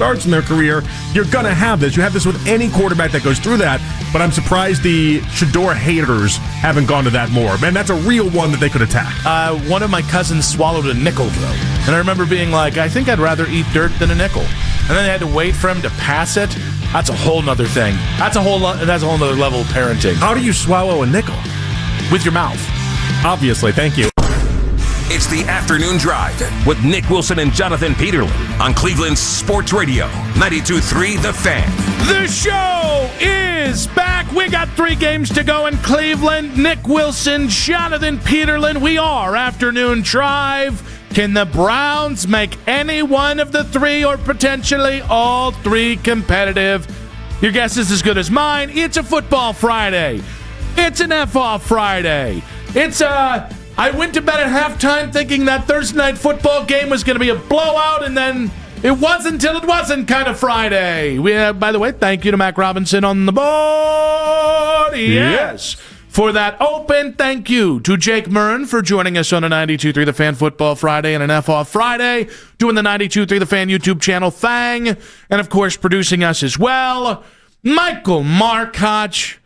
starts in their career, you're going to have this. You have this with any quarterback that goes through that, but I'm surprised the Shedeur haters haven't gone to that more. Man, that's a real one that they could attack. One of my cousins swallowed a nickel, though. And I remember being like, I think I'd rather eat dirt than a nickel. And then they had to wait for him to pass it. That's a whole nother thing. That's a whole nother level of parenting. How do you swallow a nickel? With your mouth. Obviously, thank you. It's the Afternoon Drive with Nick Wilson and Jonathan Peterlin on Cleveland Sports Radio, 92.3 The Fan. The show is back. We got 3 games to go in Cleveland. Nick Wilson, Jonathan Peterlin. We are Afternoon Drive. Can the Browns make any one of the 3 or potentially all 3 competitive? Your guess is as good as mine. It's a football Friday. It's an F-off Friday. I went to bed at halftime thinking that Thursday night football game was going to be a blowout, and then it wasn't until it wasn't kind of Friday. By the way, thank you to Mac Robinson on the board. Yes. For that open, thank you to Jake Murren for joining us on a 92.3 The Fan Football Friday and an F-Off Friday, doing the 92.3 The Fan YouTube channel thing, and of course producing us as well, Michael Markoch,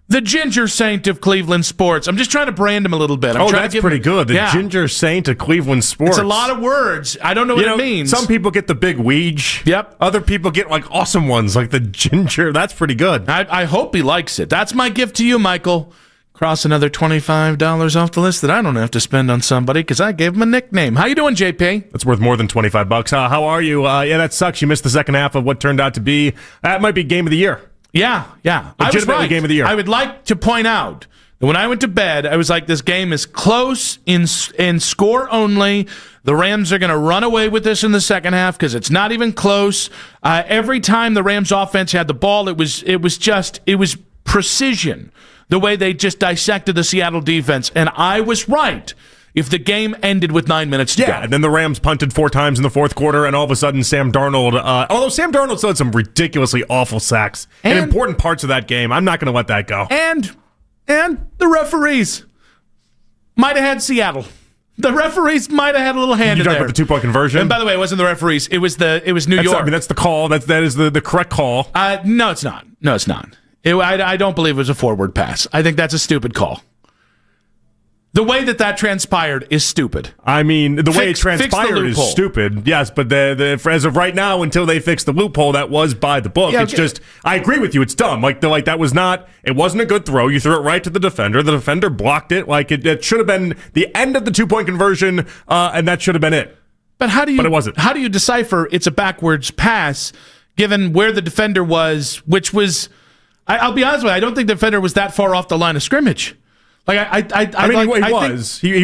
the Ginger Saint of Cleveland sports. I'm just trying to brand him a little bit. That's pretty good. The Ginger Saint of Cleveland sports. It's a lot of words. I don't know what it means. Some people get the big Ouija. Yep. Other people get like awesome ones, like the Ginger. That's pretty good. I hope he likes it. That's my gift to you, Michael. Cross another $25 off the list that I don't have to spend on somebody because I gave him a nickname. How you doing, JP? That's worth more than $25. How are you? Yeah, that sucks. You missed the second half of what turned out to be. That might be game of the year. Yeah. I was right. Game of the year. I would like to point out that when I went to bed, I was like, this game is close in score only. The Rams are going to run away with this in the second half because it's not even close. Every time the Rams offense had the ball, it was precision. The way they just dissected the Seattle defense. And I was right if the game ended with 9 minutes to go. Yeah, and then the Rams punted 4 times in the fourth quarter, and all of a sudden Sam Darnold, although Sam Darnold still had some ridiculously awful sacks in important parts of that game, I'm not going to let that go. And the referees might have had Seattle. The referees might have had a little hand in there. You talking about the 2-point conversion? And by the way, it wasn't the referees. It was New York. I mean, that's the call. That is the correct call. No, it's not. No, it's not. I don't believe it was a forward pass. I think that's a stupid call. The way that transpired is stupid. I mean, the way it transpired is stupid, yes, but as of right now, until they fix the loophole, that was by the book. Yeah, it's just, I agree with you, it's dumb. That was not, it wasn't a good throw. You threw it right to the defender. The defender blocked it. It should have been the end of the 2-point conversion, and that should have been it. But it wasn't. How do you decipher it's a backwards pass, given where the defender was, which was... I'll be honest with you, I don't think the defender was that far off the line of scrimmage. He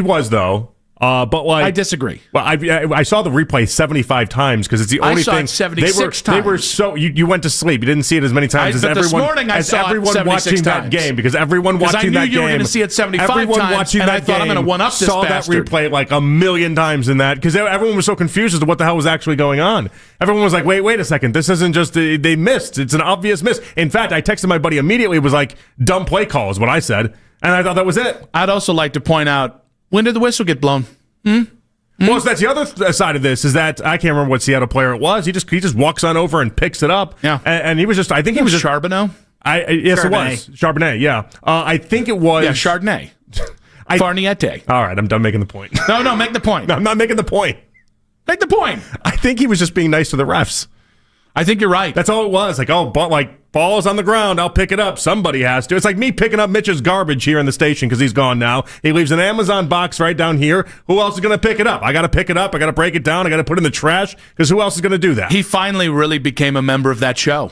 was though. But I disagree. Well, I saw the replay 75 times because it's the only thing. I saw it 76 times. They were so you went to sleep. You didn't see it as many times as everyone. This morning I saw everyone it 76 watching times. that game because everyone watching that game. I knew you were going to see it 75 times, and I thought I'm going to one up this saw bastard. that replay like a million times in that because everyone was so confused as to what the hell was actually going on. Everyone was like, wait a second. This isn't just they missed. It's an obvious miss. In fact, I texted my buddy immediately. It was like dumb play call is what I said, and I thought that was it. I'd also like to point out, when did the whistle get blown? Well, so that's the other side of this is that I can't remember what Seattle player it was. He just walks on over and picks it up. Yeah, and he was just. I think he was just Charbonneau. Yes, Chardonnay. It was Charbonnet. Yeah, I think it was Chardonnay. Farniente. All right, I'm done making the point. No, make the point. No, I'm not making the point. Make the point. I think he was just being nice to the refs. I think you're right. That's all it was. Ball is on the ground. I'll pick it up. Somebody has to. It's like me picking up Mitch's garbage here in the station because he's gone now. He leaves an Amazon box right down here. Who else is going to pick it up? I got to pick it up. I got to break it down. I got to put it in the trash because who else is going to do that? He finally really became a member of that show.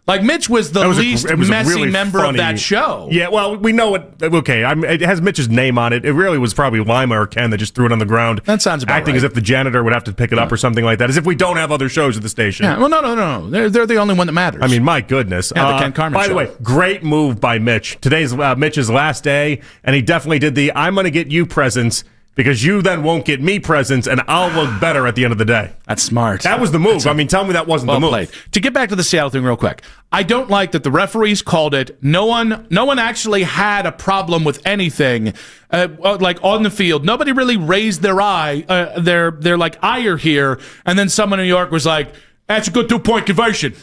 Like, Mitch was the least messy really member of that show. Yeah, well, we know it. Okay, it has Mitch's name on it. It really was probably Lima or Ken that just threw it on the ground. That sounds about acting right. As if the janitor would have to pick it up or something like that. As if we don't have other shows at the station. Yeah, well, no. They're the only one that matters. I mean, my goodness. Yeah, the Ken Carmen By show. the way, great move by Mitch. Today's Mitch's last day, and he definitely did the I'm going to get you presents because you then won't get me presents, and I'll look better at the end of the day. That's smart. That was the move. I mean, tell me that wasn't the move. Played. To get back to the Seattle thing real quick, I don't like that the referees called it. No one actually had a problem with anything, like on the field. Nobody really raised their ire here, and then someone in New York was like, That's a good 2-point conversion.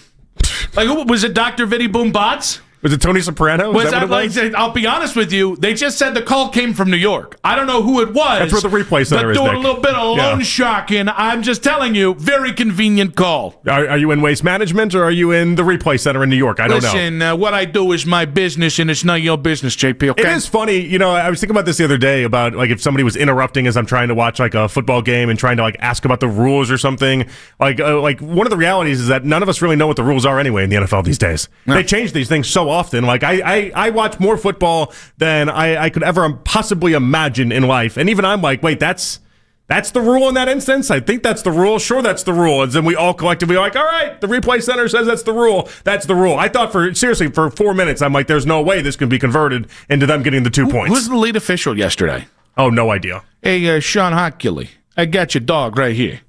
Like, who was it, Dr. Vinny Boom Bots? Was it Tony Soprano? Was that what it was? I'll be honest with you. They just said the call came from New York. I don't know who it was. That's where the replay center is, doing Nick. a little bit of loan sharking. I'm just telling you, very convenient call. Are you in waste management or are you in the replay center in New York? I don't know. Listen, what I do is my business, and it's not your business, JP, okay? It is funny. I was thinking about this the other day about, like, if somebody was interrupting as I'm trying to watch, like, a football game and trying to, like, ask about the rules or something. Like one of the realities is that none of us really know what the rules are anyway in the NFL these days. No. They change these things so often. Like, I watch more football than I could ever possibly imagine in life. And even I'm like, wait, that's the rule in that instance? I think that's the rule. Sure, that's the rule. And then we all collectively are like, all right, the replay center says that's the rule. That's the rule. I thought for 4 minutes, I'm like, there's no way this can be converted into them getting the 2 points. Who's the lead official yesterday? Oh, no idea. Hey, Sean Hockley, I got your dog right here.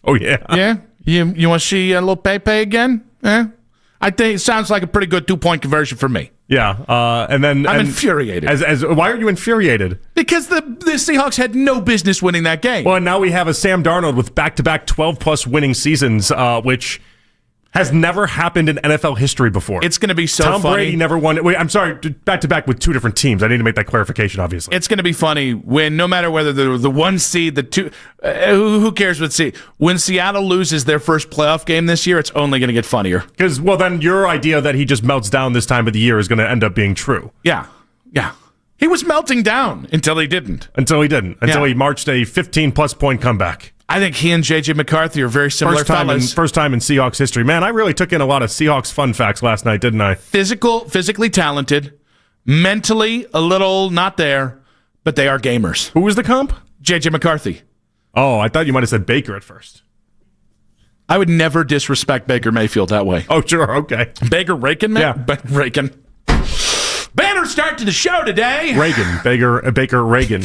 Oh, yeah. Yeah? You want to see a little Pepe again? I think it sounds like a pretty good 2-point conversion for me. Yeah, and then I'm infuriated. Why are you infuriated? Because the Seahawks had no business winning that game. Well, now we have a Sam Darnold with back-to-back 12-plus winning seasons, which has never happened in NFL history before. It's going to be so funny. Tom Brady never won. Wait, I'm sorry, back-to-back with 2 different teams. I need to make that clarification, obviously. It's going to be funny when, no matter whether the 1 seed, the 2, who cares what seed? When Seattle loses their first playoff game this year, it's only going to get funnier. Because, well, then your idea that he just melts down this time of the year is going to end up being true. Yeah. He was melting down until he didn't. Until he marched a 15-plus point comeback. I think he and J.J. McCarthy are very similar fellas. First time in Seahawks history. Man, I really took in a lot of Seahawks fun facts last night, didn't I? Physically talented, mentally a little not there, but they are gamers. Who was the comp? J.J. McCarthy. Oh, I thought you might have said Baker at first. I would never disrespect Baker Mayfield that way. Oh, sure, okay. Baker Rakin, man? Yeah. Rakin. Banner start to the show today. Baker Reagan.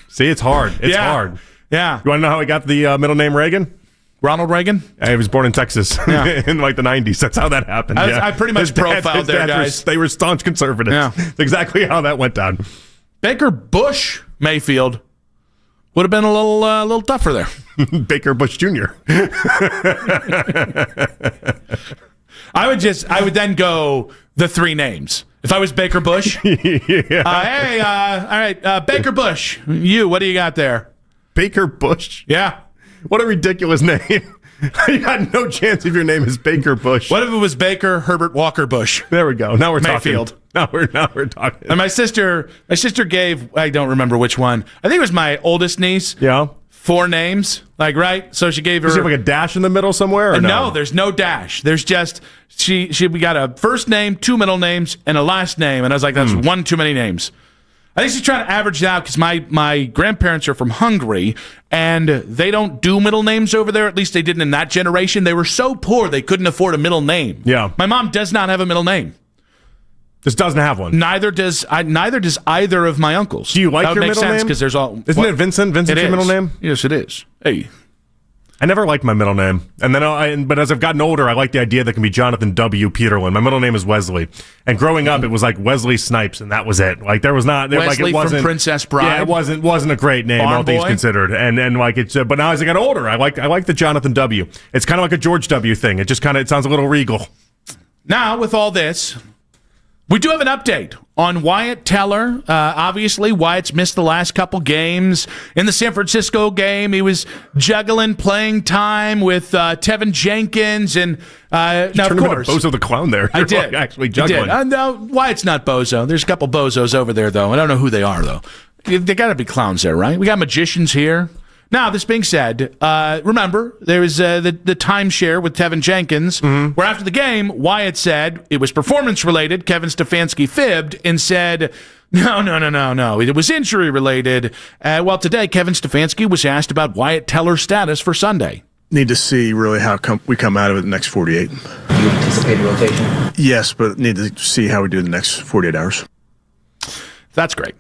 See, it's hard. It's hard. Yeah. You want to know how he got the middle name Reagan? Ronald Reagan? He was born in Texas in like the 90s. That's how that happened. I pretty much profiled their guys. They were staunch conservatives. Yeah. That's exactly how that went down. Baker Bush Mayfield would have been a little tougher there. Baker Bush Jr. I would then go the 3 names. If I was Baker Bush. Yeah. All right, Baker Bush. What do you got there? Baker Bush? Yeah. What a ridiculous name. You got no chance if your name is Baker Bush. What if it was Baker Herbert Walker Bush? There we go. Now we're Mayfield. talking. Now we're talking. And my sister gave, I don't remember which one. I think it was my oldest niece. Yeah. 4 names, like, right? So she gave her. Does she have like a dash in the middle somewhere? Or no, there's no dash. There's just we got a first name, 2 middle names, and a last name. And I was like, that's one too many names. I think she's trying to average it out because my grandparents are from Hungary, and they don't do middle names over there. At least they didn't in that generation. They were so poor they couldn't afford a middle name. Yeah. My mom does not have a middle name. This doesn't have one. Neither does either of my uncles. Do you like your middle name? Because there's all. Isn't it Vincent? Vincent's your middle name? Yes, it is. Hey. I never liked my middle name, and then but as I've gotten older, I like the idea that it can be Jonathan W. Peterlin. My middle name is Wesley, and growing up, it was like Wesley Snipes, and that was it. Like there was not Wesley like it wasn't from Princess Bride. Yeah, it wasn't a great name, all things considered, and like it's. But now as I got older, I like the Jonathan W. It's kind of like a George W. thing. It sounds a little regal. Now with all this, we do have an update on Wyatt Teller. Obviously, Wyatt's missed the last couple games. In the San Francisco game, he was juggling playing time with Tevin Jenkins. And now, of course, Bozo the Clown there. I did. Like actually juggling. No, Wyatt's not Bozo. There's a couple Bozos over there, though. I don't know who they are, though. They got to be clowns there, right? We got magicians here. Now, this being said, remember, there was the timeshare with Tevin Jenkins, where after the game, Wyatt said it was performance-related. Kevin Stefanski fibbed and said, no. It was injury-related. Well, today, Kevin Stefanski was asked about Wyatt Teller's status for Sunday. Need to see really how we come out of it the next 48. Do you anticipate a rotation? Yes, but need to see how we do the next 48 hours. That's great.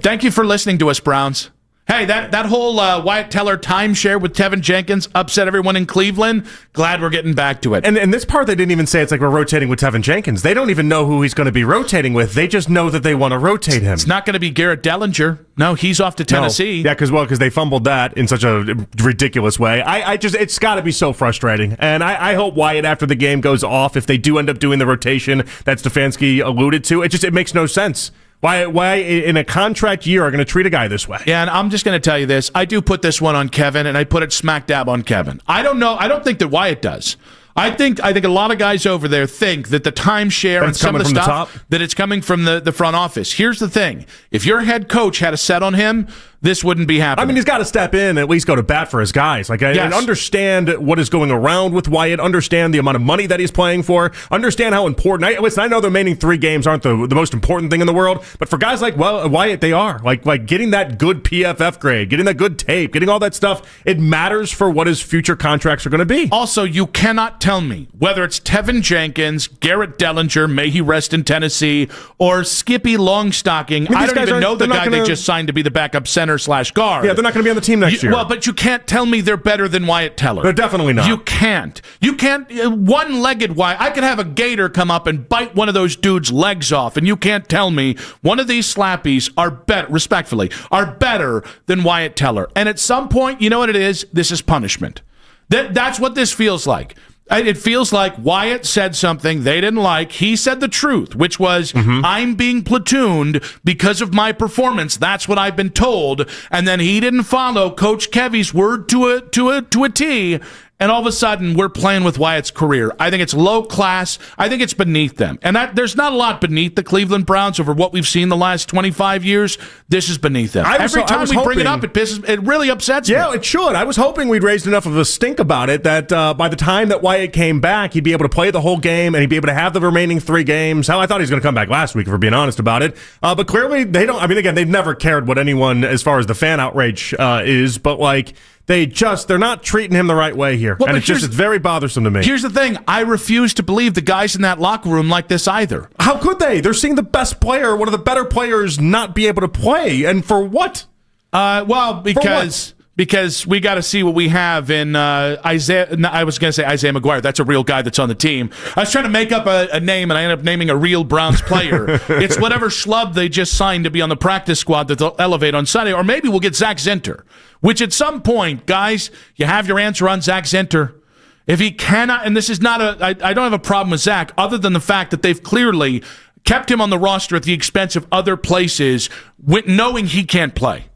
Thank you for listening to us, Browns. Hey, that whole Wyatt Teller timeshare with Tevin Jenkins upset everyone in Cleveland. Glad we're getting back to it. And this part, they didn't even say it's like we're rotating with Tevin Jenkins. They don't even know who he's going to be rotating with. They just know that they want to rotate him. It's not going to be Garrett Dellinger. No, he's off to Tennessee. No. Yeah, because they fumbled that in such a ridiculous way. It's got to be so frustrating. And I hope Wyatt, after the game goes off, if they do end up doing the rotation that Stefanski alluded to, it makes no sense. Why in a contract year are going to treat a guy this way? Yeah, and I'm just going to tell you this. I do put this one on Kevin, and I put it smack dab on Kevin. I don't know. I don't think that Wyatt does. I think a lot of guys over there think that the timeshare and some of the stuff, that it's coming from the front office. Here's the thing. If your head coach had a set on him, this wouldn't be happening. I mean, he's got to step in and at least go to bat for his guys. And understand what is going around with Wyatt, understand the amount of money that he's playing for, understand how important. I know the remaining 3 games aren't the most important thing in the world, but for guys like Wyatt, they are. Like getting that good PFF grade, getting that good tape, getting all that stuff, it matters for what his future contracts are going to be. Also, you cannot tell me whether it's Tevin Jenkins, Garrett Dellinger, may he rest in Tennessee, or Skippy Longstocking. I don't even know the guy they just signed to be the backup center/guard. Yeah, they're not going to be on the team next year. Well, but you can't tell me they're better than Wyatt Teller. They're definitely not. You can't. One-legged Wyatt. I could have a gator come up and bite one of those dudes' legs off, and you can't tell me one of these slappies are better, respectfully, are better than Wyatt Teller. And at some point, you know what it is? This is punishment. That's what this feels like. It feels like Wyatt said something they didn't like. He said the truth, which was, I'm being platooned because of my performance. That's what I've been told. And then he didn't follow Coach Kevy's word to a T. And all of a sudden, we're playing with Wyatt's career. I think it's low class. I think it's beneath them. And there's not a lot beneath the Cleveland Browns over what we've seen the last 25 years. This is beneath them. Every time we bring it up, it really upsets me. Yeah, it should. I was hoping we'd raised enough of a stink about it that by the time that Wyatt came back, he'd be able to play the whole game and he'd be able to have the remaining 3 games. Hell, I thought he was going to come back last week, if we're being honest about it. But clearly, they don't. I mean, again, they've never cared what anyone, as far as the fan outrage is, but they're not treating him the right way here. Well, and it's very bothersome to me. Here's the thing. I refuse to believe the guys in that locker room like this either. How could they? They're seeing the best player, one of the better players, not be able to play. And for what? Because we got to see what we have in Isaiah. I was going to say Isaiah McGuire. That's a real guy that's on the team. I was trying to make up a name, and I ended up naming a real Browns player. It's whatever schlub they just signed to be on the practice squad that they'll elevate on Sunday. Or maybe we'll get Zach Zinter, which at some point, guys, you have your answer on Zach Zinter. If he cannot, and this is not I don't have a problem with Zach, other than the fact that they've clearly kept him on the roster at the expense of other places, knowing he can't play.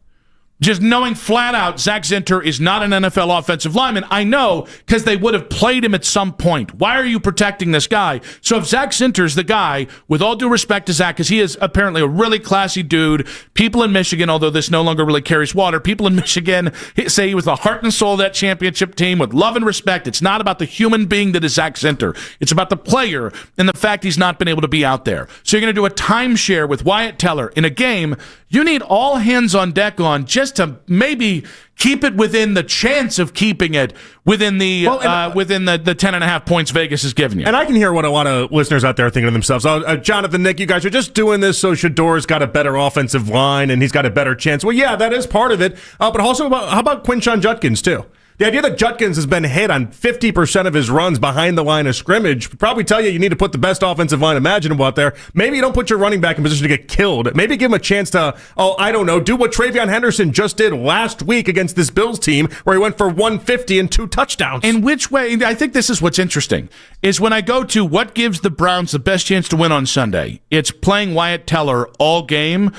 Just knowing flat out Zach Zinter is not an NFL offensive lineman. I know, because they would have played him at some point. Why are you protecting this guy? So if Zach Zinter's the guy, with all due respect to Zach, because he is apparently a really classy dude, people in Michigan, although this no longer really carries water, people in Michigan say he was the heart and soul of that championship team with love and respect. It's not about the human being that is Zach Zinter. It's about the player and the fact he's not been able to be out there. So you're going to do a timeshare with Wyatt Teller in a game you need all hands on deck on just to maybe keep it within the chance of keeping it within the 10.5 points Vegas has given you. And I can hear what a lot of listeners out there are thinking to themselves. Jonathan, Nick, you guys are just doing this so Shador's got a better offensive line and he's got a better chance. Well, yeah, that is part of it. But also, how about Quinshon Judkins, too? The idea that Judkins has been hit on 50% of his runs behind the line of scrimmage would probably tell you need to put the best offensive line imaginable out there. Maybe you don't put your running back in position to get killed. Maybe give him a chance to, do what Travion Henderson just did last week against this Bills team where he went for 150 and 2 touchdowns. In which way? I think this is what's interesting, is when I go to what gives the Browns the best chance to win on Sunday, it's playing Wyatt Teller all game.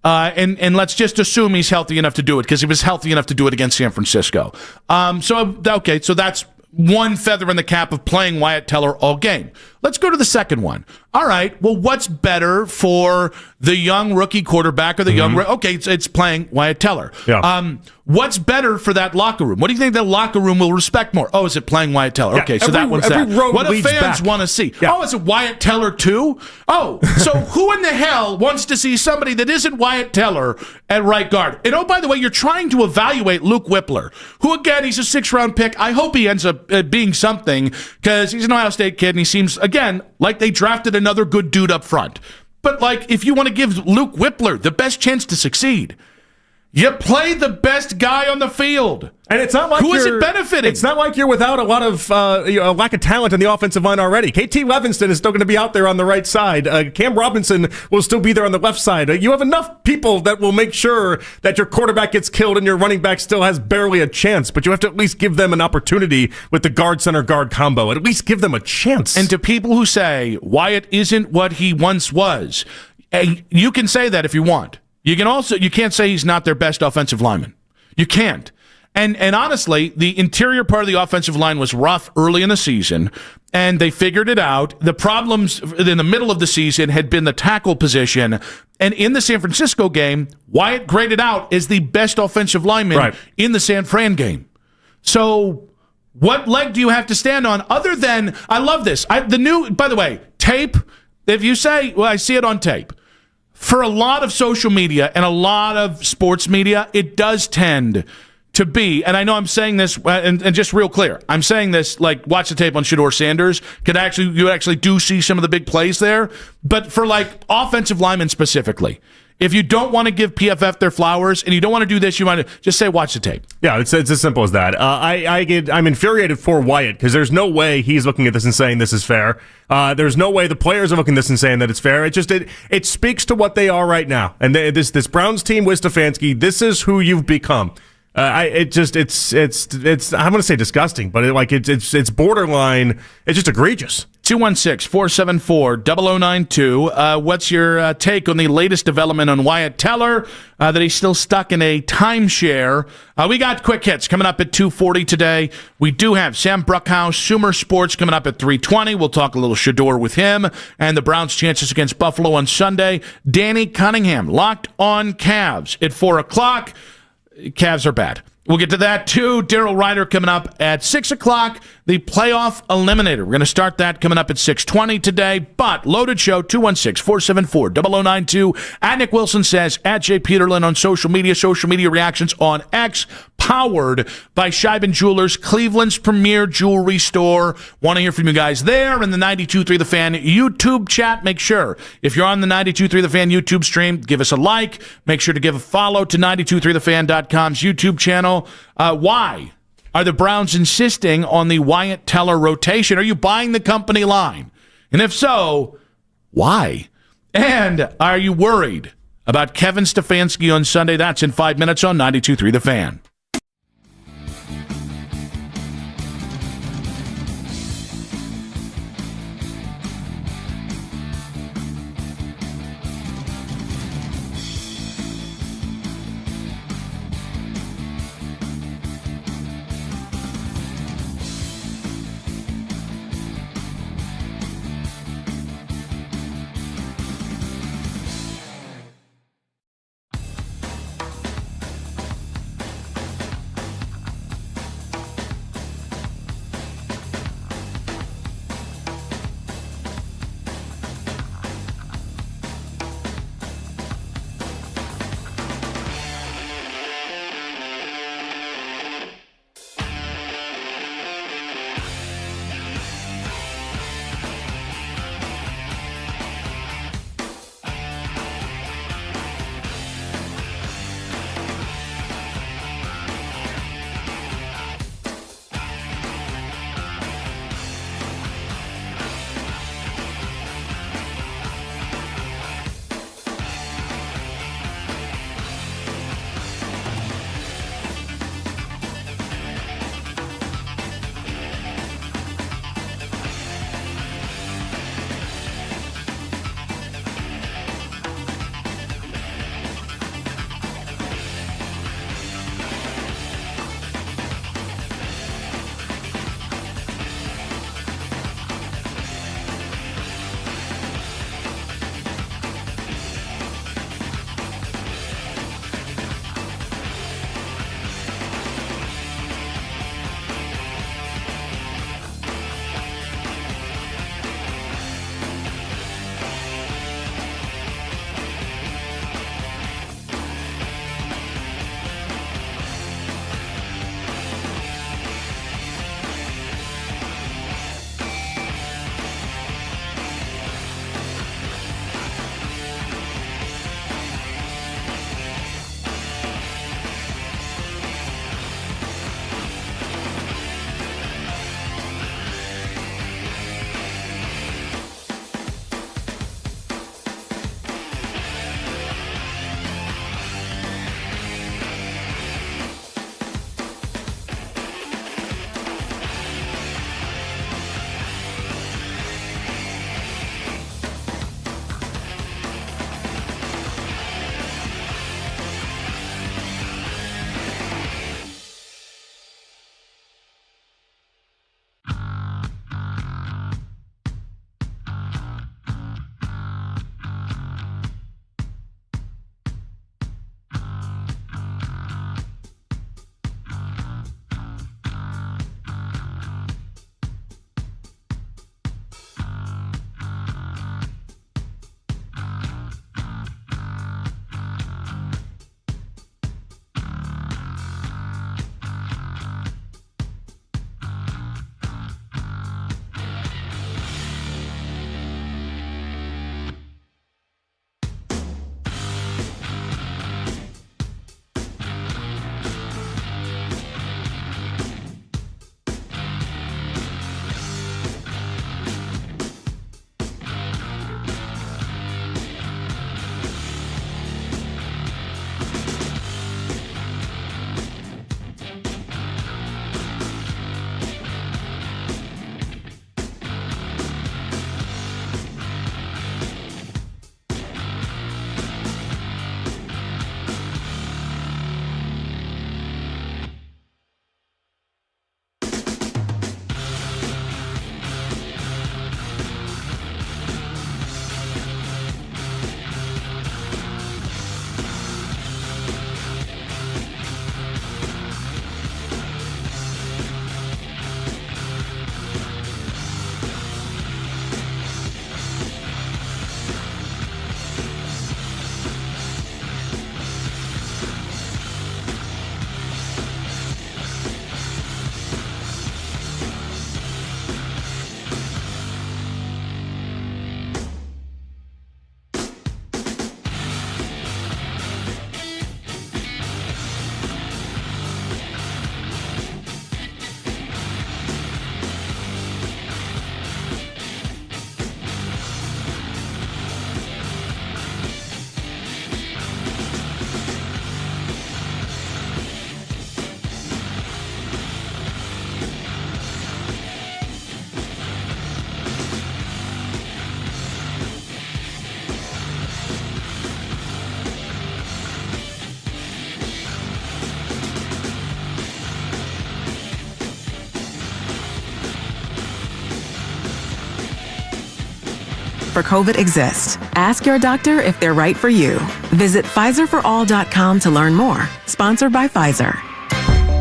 And let's just assume he's healthy enough to do it, because he was healthy enough to do it against San Francisco. So that's one feather in the cap of playing Wyatt Teller all game. Let's go to the second one. All right, well, what's better for the young rookie quarterback or the young... Okay, it's playing Wyatt Teller. Yeah. What's better for that locker room? What do you think the locker room will respect more? Oh, is it playing Wyatt Teller? Okay, so that one's that. What do fans want to see? Yeah. Oh, is it Wyatt Teller too? Oh, so who in the hell wants to see somebody that isn't Wyatt Teller at right guard? And oh, by the way, you're trying to evaluate Luke Whippler, who, again, he's a 6th-round pick. I hope he ends up being something, because he's an Ohio State kid, and he seems, again, like they drafted another good dude up front. But, if you want to give Luke Whippler the best chance to succeed, You play the best guy on the field. And it's not like who is it benefiting? It's not like you're without a lot of a lack of talent on the offensive line already. KT Levinston is still going to be out there on the right side. Cam Robinson will still be there on the left side. You have enough people that will make sure that your quarterback gets killed and your running back still has barely a chance. But you have to at least give them an opportunity with the guard center guard combo. At least give them a chance. And to people who say Wyatt isn't what he once was, you can say that if you want. You can't say he's not their best offensive lineman. You can't. And honestly, the interior part of the offensive line was rough early in the season, and they figured it out. The problems in the middle of the season had been the tackle position. And in the San Francisco game, Wyatt graded out as the best offensive lineman in the San Fran game. So what leg do you have to stand on other than, I love this. By the way, tape, if you say, well, I see it on tape. For a lot of social media and a lot of sports media, it does tend to be, and I know I'm saying this, and just real clear, I'm saying this like watch the tape on Shedeur Sanders. You actually do see some of the big plays there, but for like offensive linemen specifically, if you don't want to give PFF their flowers and you don't want to do this, you want to just say watch the tape. Yeah, it's as simple as that. I'm infuriated for Wyatt because there's no way he's looking at this and saying this is fair. There's no way the players are looking at this and saying that it's fair. It speaks to what they are right now. And this Browns team with Stefanski, this is who you've become. It's I'm going to say disgusting, but it's borderline. It's just egregious. 216-474-0092. What's your take on the latest development on Wyatt Teller, that he's still stuck in a timeshare? We got quick hits coming up at 2:40 today. We do have Sam Bruckhaus, Sumer Sports, coming up at 3:20. We'll talk a little Shedeur with him and the Browns' chances against Buffalo on Sunday. Danny Cunningham, locked on Cavs at 4 o'clock. Cavs are bad. We'll get to that, too. Daryl Ryder coming up at 6 o'clock. The playoff eliminator. We're going to start that coming up at 6:20 today. But loaded show, 216-474-0092. At Nick Wilson says, at Jay Peterlin on social media reactions on X, powered by Scheiben Jewelers, Cleveland's premier jewelry store. Want to hear from you guys there in the 92.3 The Fan YouTube chat. Make sure, if you're on the 92.3 The Fan YouTube stream, give us a like. Make sure to give a follow to 923thefan.com's YouTube channel. Why are the Browns insisting on the Wyatt Teller rotation? Are you buying the company line? And if so, why? And are you worried about Kevin Stefanski on Sunday? That's in 5 minutes on 92.3 The Fan. for COVID exist. Ask your doctor if they're right for you. Visit PfizerForAll.com to learn more. Sponsored by Pfizer.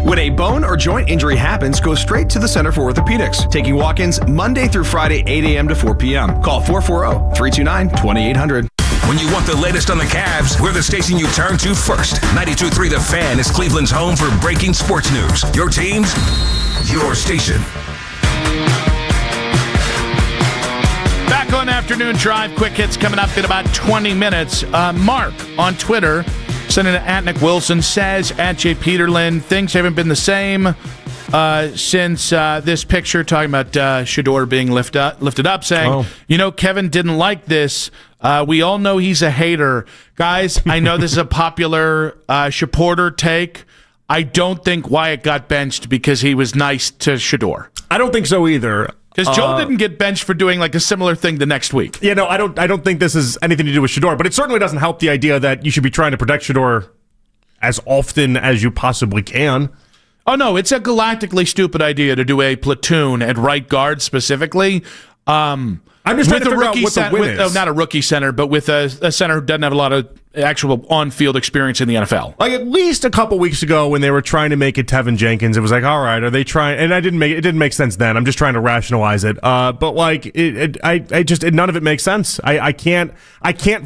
When a bone or joint injury happens, go straight to the Center for Orthopedics. Taking walk-ins Monday through Friday, 8 a.m. to 4 p.m. Call 440-329-2800. When you want the latest on the Cavs, we're the station you turn to first. 92.3 The Fan is Cleveland's home for breaking sports news. Your teams, your station. Back on Afternoon Drive. Quick hits coming up in about 20 minutes. Mark on Twitter, sending it at Nick Wilson, says, at J. Peterlin, things haven't been the same since this picture talking about Shedeur being lifted up, saying, Kevin didn't like this. We all know he's a hater. Guys, I know this is a popular supporter take. I don't think Wyatt got benched because he was nice to Shedeur. I don't think so either. Because Joel didn't get benched for doing like a similar thing the next week. Yeah, no, I don't think this has anything to do with Shedeur, but it certainly doesn't help the idea that you should be trying to protect Shedeur as often as you possibly can. Oh, no, it's a galactically stupid idea to do a platoon at right guard specifically. I'm just trying to figure out what the win is. Not a rookie center, but with a center who doesn't have a lot of actual on-field experience in the NFL. Like at least a couple weeks ago when they were trying to make it Tevin Jenkins, it was like, all right, are they trying? And it didn't make sense then. I'm just trying to rationalize it. But like, none of it makes sense. I can't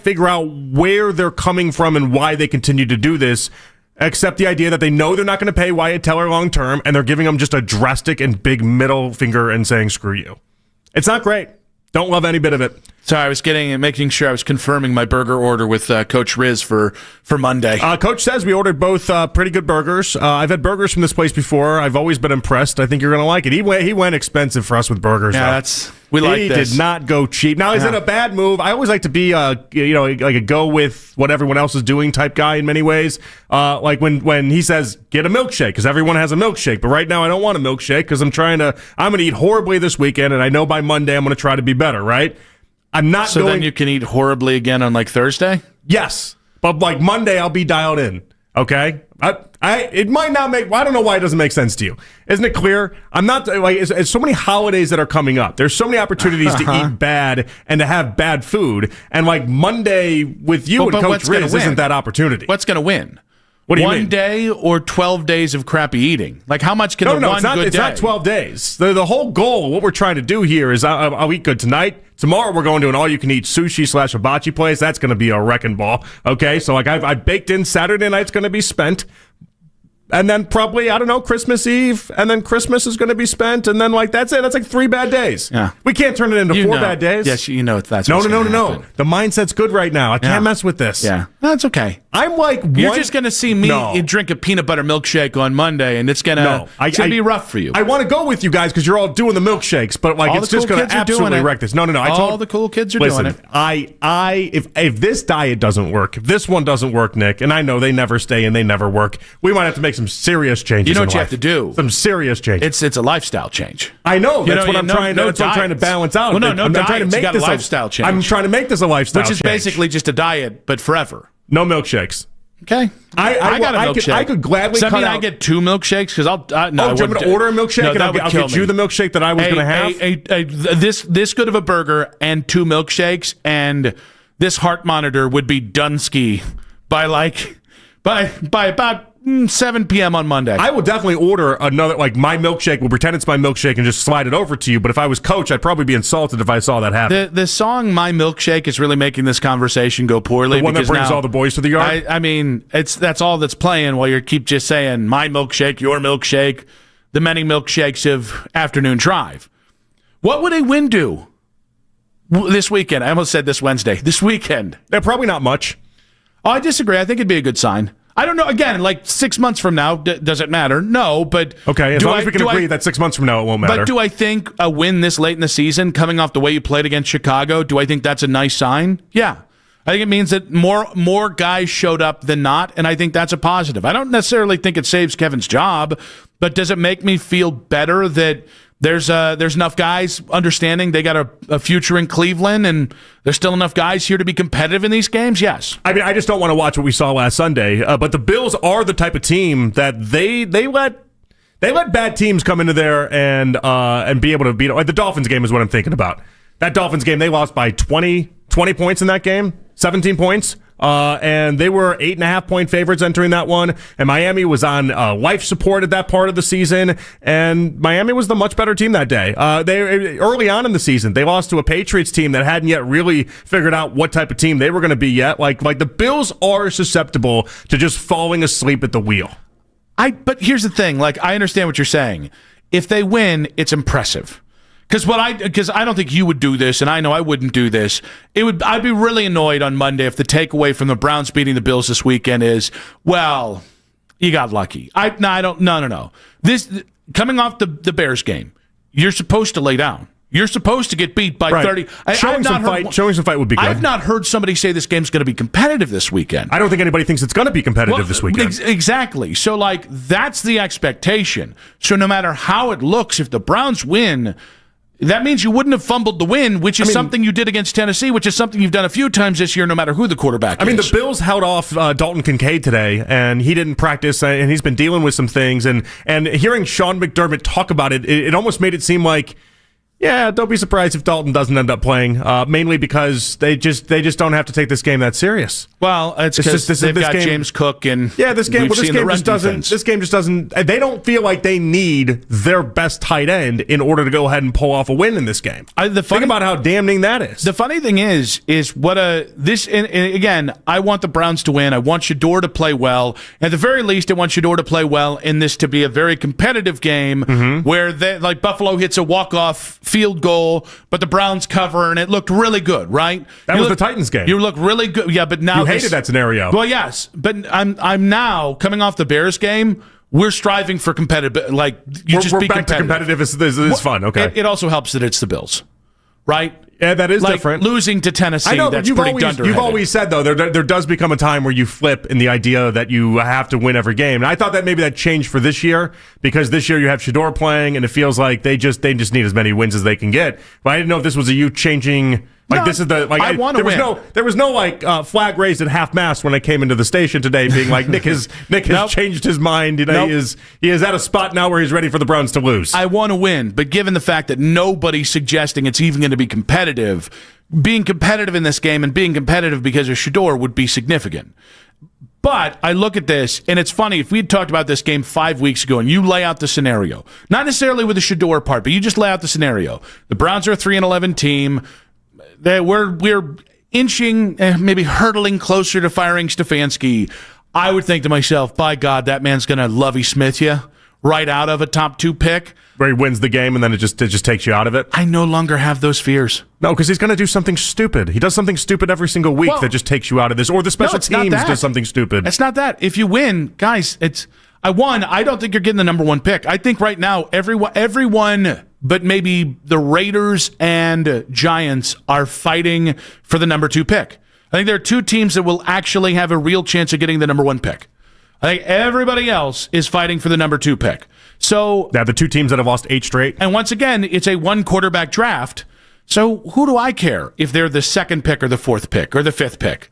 figure out where they're coming from and why they continue to do this. Except the idea that they know they're not going to pay Wyatt Teller long term, and they're giving him just a drastic and big middle finger and saying, screw you. It's not great. Don't love any bit of it. Sorry, I was making sure I was confirming my burger order with Coach Riz for Monday. Coach says we ordered both pretty good burgers. I've had burgers from this place before. I've always been impressed. I think you're going to like it. He went expensive for us with burgers. Yeah, we like this. He did not go cheap. Now, is it a bad move? I always like to be like a go with what everyone else is doing type guy in many ways. Like when he says get a milkshake because everyone has a milkshake, but right now I don't want a milkshake because I'm going to eat horribly this weekend, and I know by Monday I'm going to try to be better. Right. I'm not so then you can eat horribly again on like Thursday? Yes. But like Monday I'll be dialed in. Okay? It might not make I don't know why it doesn't make sense to you. Isn't it clear? I'm not like it's so many holidays that are coming up. There's so many opportunities to eat bad and to have bad food. And like Monday with you and Coach Riz isn't that opportunity. What's going to win? What do you mean? One day or 12 days of crappy eating? Like, how much can good day? It's not 12 days. The whole goal, what we're trying to do here is I'll eat good tonight. Tomorrow we're going to an all-you-can-eat sushi/hibachi place. That's going to be a wrecking ball. Okay, so like I baked in Saturday night's going to be spent. And then probably, I don't know, Christmas Eve, and then Christmas is going to be spent, and then like that's it. That's like 3 bad days. Yeah. We can't turn it into 4 bad days. Yes, that's No. The mindset's good right now. I can't mess with this. Yeah, that's okay. I'm like, you're just going to see me drink a peanut butter milkshake on Monday, and it's going to be rough for you. I want to go with you guys because you're all doing the milkshakes, but like it's just going to absolutely wreck this. No. All the cool kids are doing it. If this diet doesn't work, if this one doesn't work, Nick, and I know they never stay and they never work, we might have to make some serious changes. You know what you have to do? Some serious changes. It's a lifestyle change. I know. That's what I'm trying to balance out. Well, I'm trying to make this a lifestyle change. I'm trying to make this a lifestyle change. Which is basically just a diet, but forever. No milkshakes. Okay. I got a milkshake. I could gladly cut out. I get 2 milkshakes because I'll. Do you want me to order a milkshake and I'll get you the milkshake that I was going to have? This good of a burger and 2 milkshakes and this heart monitor would be Dunsky by about 7 p.m. on Monday. I will definitely order another, like my milkshake. We'll pretend it's my milkshake and just slide it over to you. But if I was coach, I'd probably be insulted if I saw that happen. The song "My Milkshake" is really making this conversation go poorly. The one that brings all the boys to the yard. I mean, that's all that's playing while you keep just saying "my milkshake," "your milkshake," the many milkshakes of Afternoon Drive. What would a win do this weekend? I almost said this Wednesday. This weekend. Probably not much. Oh, I disagree. I think it'd be a good sign. I don't know. Again, like 6 months from now, does it matter? No, but okay. As long as we can agree that 6 months from now it won't matter. But do I think a win this late in the season, coming off the way you played against Chicago, do I think that's a nice sign? Yeah, I think it means that more guys showed up than not, and I think that's a positive. I don't necessarily think it saves Kevin's job, but does it make me feel better that there's enough guys understanding they got a future in Cleveland and there's still enough guys here to be competitive in these games? Yes. I mean, I just don't want to watch what we saw last Sunday, but the Bills are the type of team that they let bad teams come into there and be able to beat. Like the Dolphins game is what I'm thinking about. That Dolphins game, they lost by 20 points in that game, 17 points. And they were 8.5-point favorites entering that one. And Miami was on life support at that part of the season. And Miami was the much better team that day. They early on in the season, they lost to a Patriots team that hadn't yet really figured out what type of team they were going to be yet. Like the Bills are susceptible to just falling asleep at the wheel. But here's the thing. Like, I understand what you're saying. If they win, it's impressive. Because I don't think you would do this, and I know I wouldn't do this. I'd be really annoyed on Monday if the takeaway from the Browns beating the Bills this weekend is, well, you got lucky. No. This coming off the Bears game, you're supposed to lay down. You're supposed to get beat by 30. Showing some fight would be good. I've not heard somebody say this game's going to be competitive this weekend. I don't think anybody thinks it's going to be competitive this weekend. Exactly. So, that's the expectation. So no matter how it looks, if the Browns win, that means you wouldn't have fumbled the win, which is something you did against Tennessee, which is something you've done a few times this year, no matter who the quarterback is. The Bills held off Dalton Kincaid today, and he didn't practice, and he's been dealing with some things. And hearing Sean McDermott talk about it almost made it seem like, yeah, don't be surprised if Dalton doesn't end up playing, mainly because they just don't have to take this game that serious. Well, it's because they've got James Cook and this game just doesn't. They don't feel like they need their best tight end in order to go ahead and pull off a win in this game. Think about how damning that is. The funny thing is what this. And again, I want the Browns to win. I want Shador to play well. At the very least, I want Shador to play well in this to be a very competitive game where Buffalo hits a walk-off field goal, but the Browns cover, and it looked really good, right? That was the Titans game. You look really good. Yeah, but now you hated that scenario. Well, yes, but I'm now coming off the Bears game. We're striving for competitive. We're back to competitive. Is fun. Okay. It also helps that it's the Bills, right? Yeah, that is different. Losing to Tennessee, I know, that's pretty dunderheaded. You've always said, though, there does become a time where you flip in the idea that you have to win every game. And I thought that maybe that changed for this year, because this year you have Shador playing, and it feels like they just need as many wins as they can get. But I didn't know if this was a you changing. This is the I want to win. There was no flag raised at half mast when I came into the station today, being like Nick has changed his mind. He is at a spot now where he's ready for the Browns to lose. I want to win, but given the fact that nobody's suggesting it's even going to be competitive, being competitive in this game and being competitive because of Shador would be significant. But I look at this, and it's funny, if we had talked about this game 5 weeks ago and you lay out the scenario, not necessarily with the Shador part, but you just lay out the scenario. The Browns are a 3-11 team. We're inching, maybe hurtling closer to firing Stefanski. I would think to myself, by God, that man's going to Lovie Smith you right out of a top 2 pick. Where he wins the game and then it just takes you out of it. I no longer have those fears. No, because he's going to do something stupid. He does something stupid every single week that just takes you out of this. Or the special teams does something stupid. It's not that. If you win, guys, I don't think you're getting the number 1 pick. I think right now everyone but maybe the Raiders and Giants are fighting for the number 2 pick. I think there are 2 teams that will actually have a real chance of getting the number 1 pick. I think everybody else is fighting for the number 2 pick. So the 2 teams that have lost 8 straight. And once again, it's a 1 quarterback draft. So who do I care if they're the 2nd pick or the 4th pick or the 5th pick?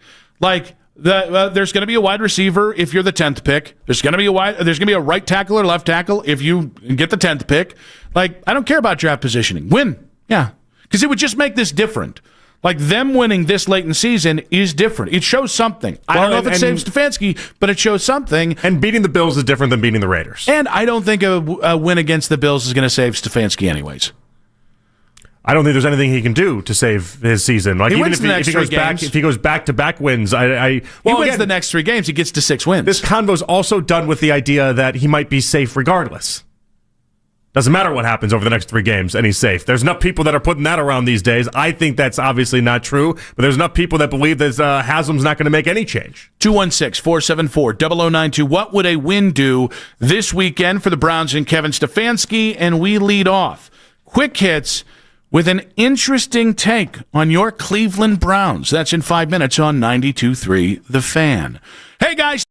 There's going to be a wide receiver if you're the 10th pick. There's going to be a right tackle or left tackle if you get the 10th pick. I don't care about draft positioning. Win. Yeah. Because it would just make this different. Them winning this late in the season is different. It shows something. I don't know if it saves Stefanski, but it shows something. And beating the Bills is different than beating the Raiders. And I don't think a win against the Bills is going to save Stefanski anyways. I don't think there's anything he can do to save his season. If he goes back-to-back wins, he wins the next 3 games, he gets to 6 wins. This convo's also done with the idea that he might be safe regardless. Doesn't matter what happens over the next 3 games, and he's safe. There's enough people that are putting that around these days. I think that's obviously not true, but there's enough people that believe that Haslam's not going to make any change. 216-474-0092. What would a win do this weekend for the Browns and Kevin Stefanski? And we lead off. Quick hits with an interesting take on your Cleveland Browns. That's in 5 minutes on 92.3 The Fan. Hey, guys.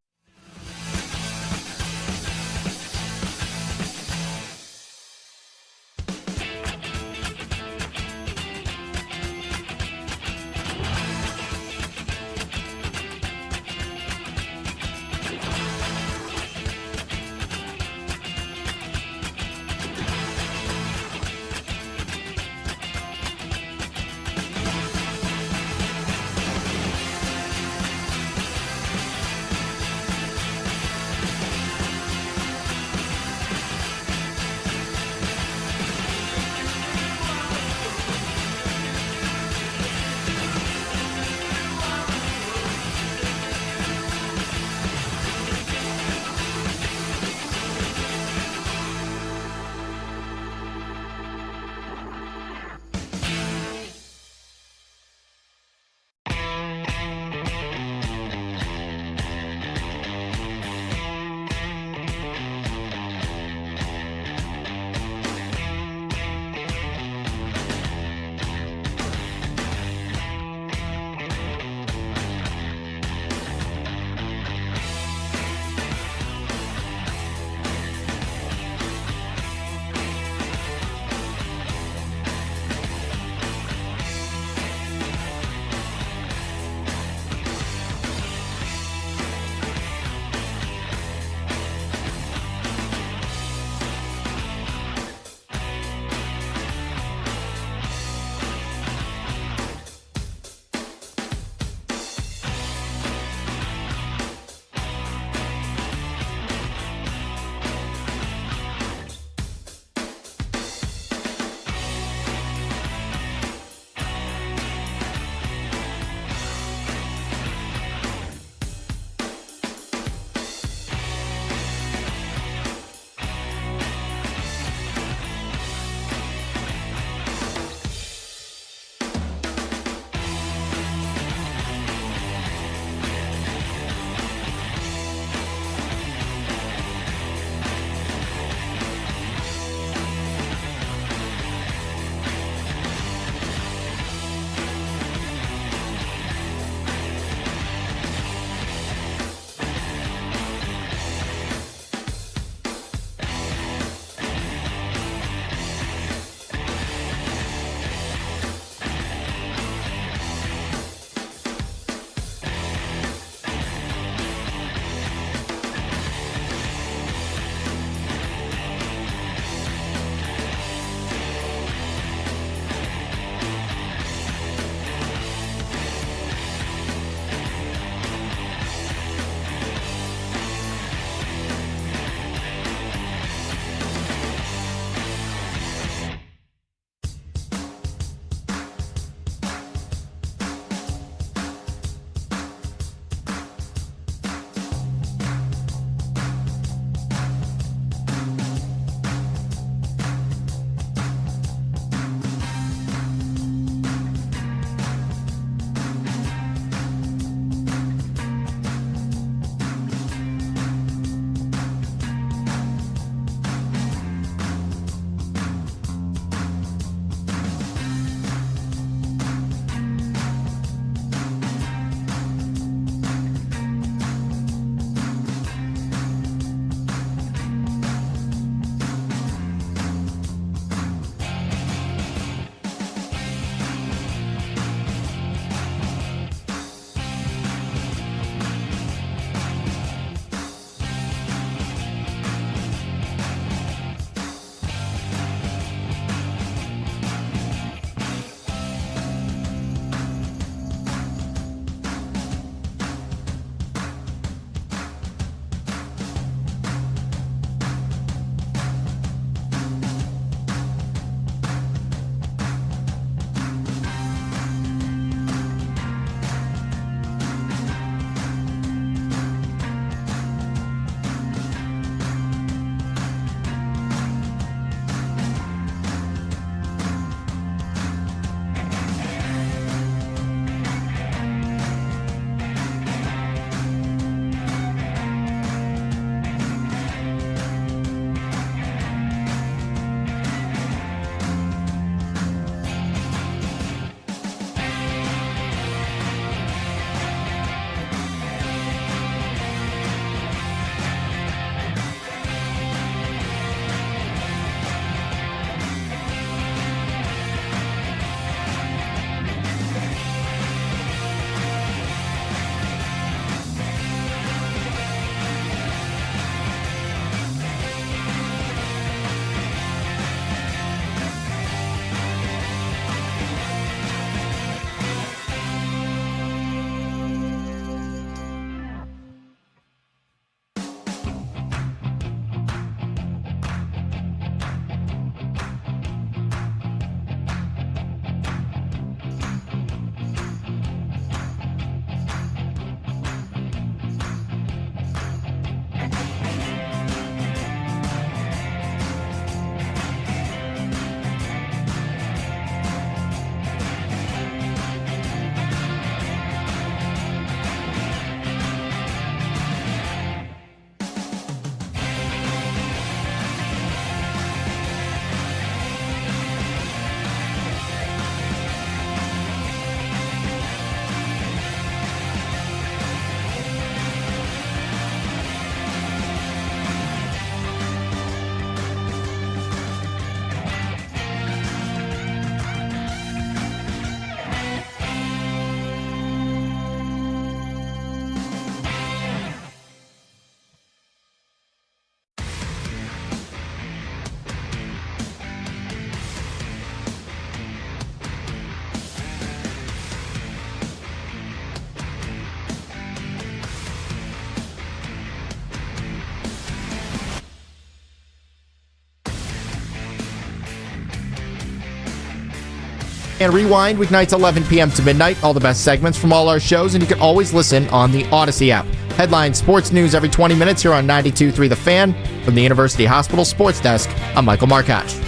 and rewind weeknights 11 p.m. to midnight. All the best segments from all our shows, and you can always listen on the Odyssey app. Headline sports news every 20 minutes here on 92.3 The Fan. From the University Hospital Sports Desk, I'm Michael Markach.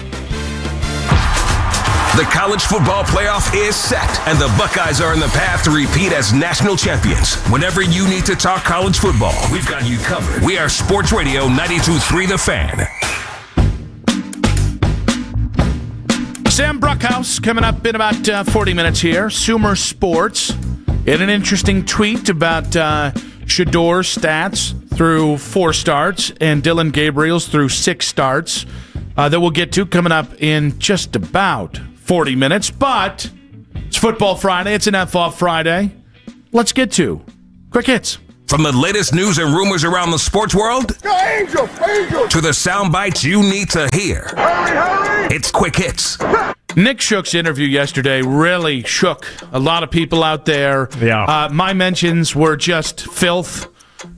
The college football playoff is set, and the Buckeyes are in the path to repeat as national champions. Whenever you need to talk college football, we've got you covered. We are Sports Radio 92.3 The Fan. Sam Bruckhouse coming up in about 40 minutes here. Sumer Sports in an interesting tweet about Shedor's stats through 4 starts and Dylan Gabriel's through 6 starts that we'll get to coming up in just about 40 minutes. But it's Football Friday. It's an F-Off Friday. Let's get to Quick Hits. From the latest news and rumors around the sports world to the sound bites you need to hear. Hurry! It's Quick Hits. Nick Shook's interview yesterday really shook a lot of people out there. Yeah. My mentions were just filth.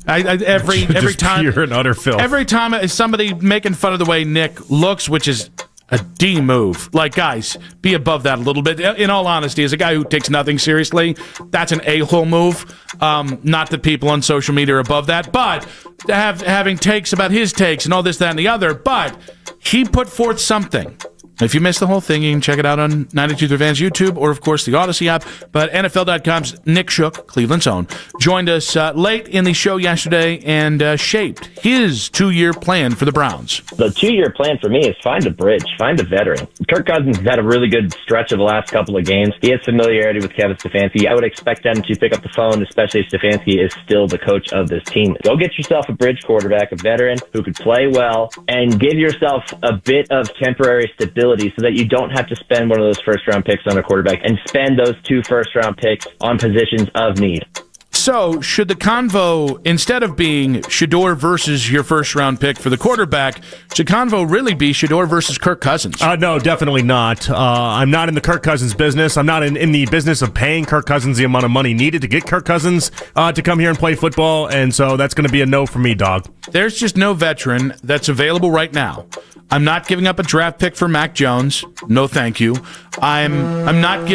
Every time, pure and utter filth. Every time somebody making fun of the way Nick looks, which is a D move. Like, guys, be above that a little bit. In all honesty, as a guy who takes nothing seriously, that's an a-hole move. Not that people on social media are above that, but having takes about his takes and all this, that, and the other. But he put forth something. If you missed the whole thing, you can check it out on 92 The Fan's YouTube or, of course, the Odyssey app. But NFL.com's Nick Shook, Cleveland's own, joined us late in the show yesterday and shaped his 2-year plan for the Browns. The 2-year plan for me is find a bridge, find a veteran. Kirk Cousins has had a really good stretch of the last couple of games. He has familiarity with Kevin Stefanski. I would expect them to pick up the phone, especially if Stefanski is still the coach of this team. Go get yourself a bridge quarterback, a veteran who could play well, and give yourself a bit of temporary stability so that you don't have to spend one of those first-round picks on a quarterback and spend those 2 first-round picks on positions of need. So, should the convo, instead of being Shedor versus your first-round pick for the quarterback, should convo really be Shedor versus Kirk Cousins? No, definitely not. I'm not in the Kirk Cousins business. I'm not in the business of paying Kirk Cousins the amount of money needed to get Kirk Cousins to come here and play football, and so that's going to be a no for me, dog. There's just no veteran that's available right now. I'm not giving up a draft pick for Mac Jones. No, thank you. I'm not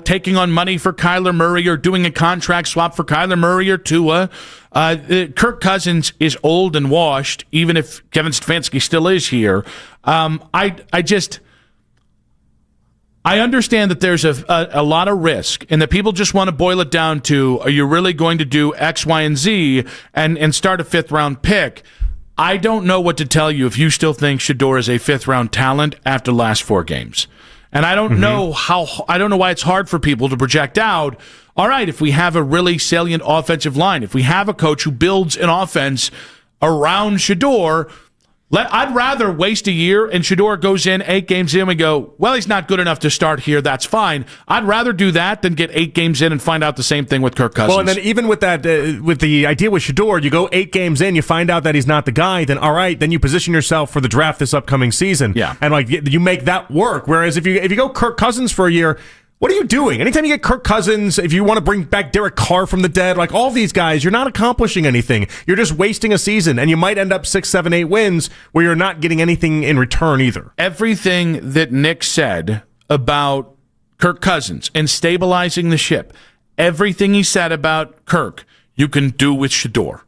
taking on money for Kyler Murray or doing a contract swap for Kyler Murray or Tua. Kirk Cousins is old and washed, even if Kevin Stefanski still is here. I understand that there's a lot of risk and that people just want to boil it down to, are you really going to do X, Y, and Z and start a 5th-round pick? I don't know what to tell you if you still think Shedor is a 5th-round talent after the last 4 games. And I don't know why it's hard for people to project out, all right, if we have a really salient offensive line, if we have a coach who builds an offense around Shedor, I'd rather waste a year and Shedor goes in 8 games in and we go, well, he's not good enough to start here. That's fine. I'd rather do that than get 8 games in and find out the same thing with Kirk Cousins. Well, and then even with that, with the idea with Shedor, you go 8 games in, you find out that he's not the guy, then all right, then you position yourself for the draft this upcoming season. Yeah. And like you make that work. Whereas if you go Kirk Cousins for a year, what are you doing? Anytime you get Kirk Cousins, if you want to bring back Derek Carr from the dead, like all these guys, you're not accomplishing anything. You're just wasting a season, and you might end up 6, 7, 8 wins where you're not getting anything in return either. Everything that Nick said about Kirk Cousins and stabilizing the ship, everything he said about Kirk, you can do with Shedor.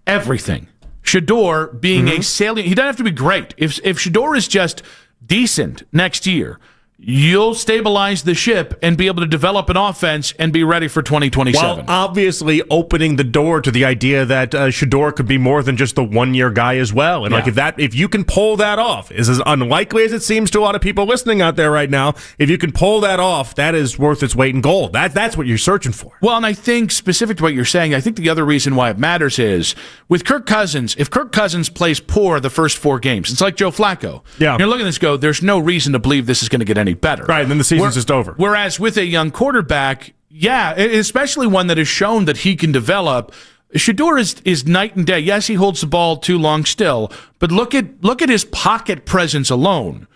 Everything. Shedor being a salient, he doesn't have to be great. If Shedor is just decent next year, you'll stabilize the ship and be able to develop an offense and be ready for 2027. Well, obviously opening the door to the idea that Shedor could be more than just the 1-year guy as well. And like if you can pull that off, is as unlikely as it seems to a lot of people listening out there right now, if you can pull that off, that is worth its weight in gold. That's what you're searching for. Well, and I think specific to what you're saying, I think the other reason why it matters is with Kirk Cousins, if Kirk Cousins plays poor the first 4 games, it's like Joe Flacco. Yeah. You're looking at this go, there's no reason to believe this is going to get any better. Right, and then the season's just over. Whereas with a young quarterback, especially one that has shown that he can develop, Shedor is night and day. Yes, he holds the ball too long still, but look at his pocket presence alone.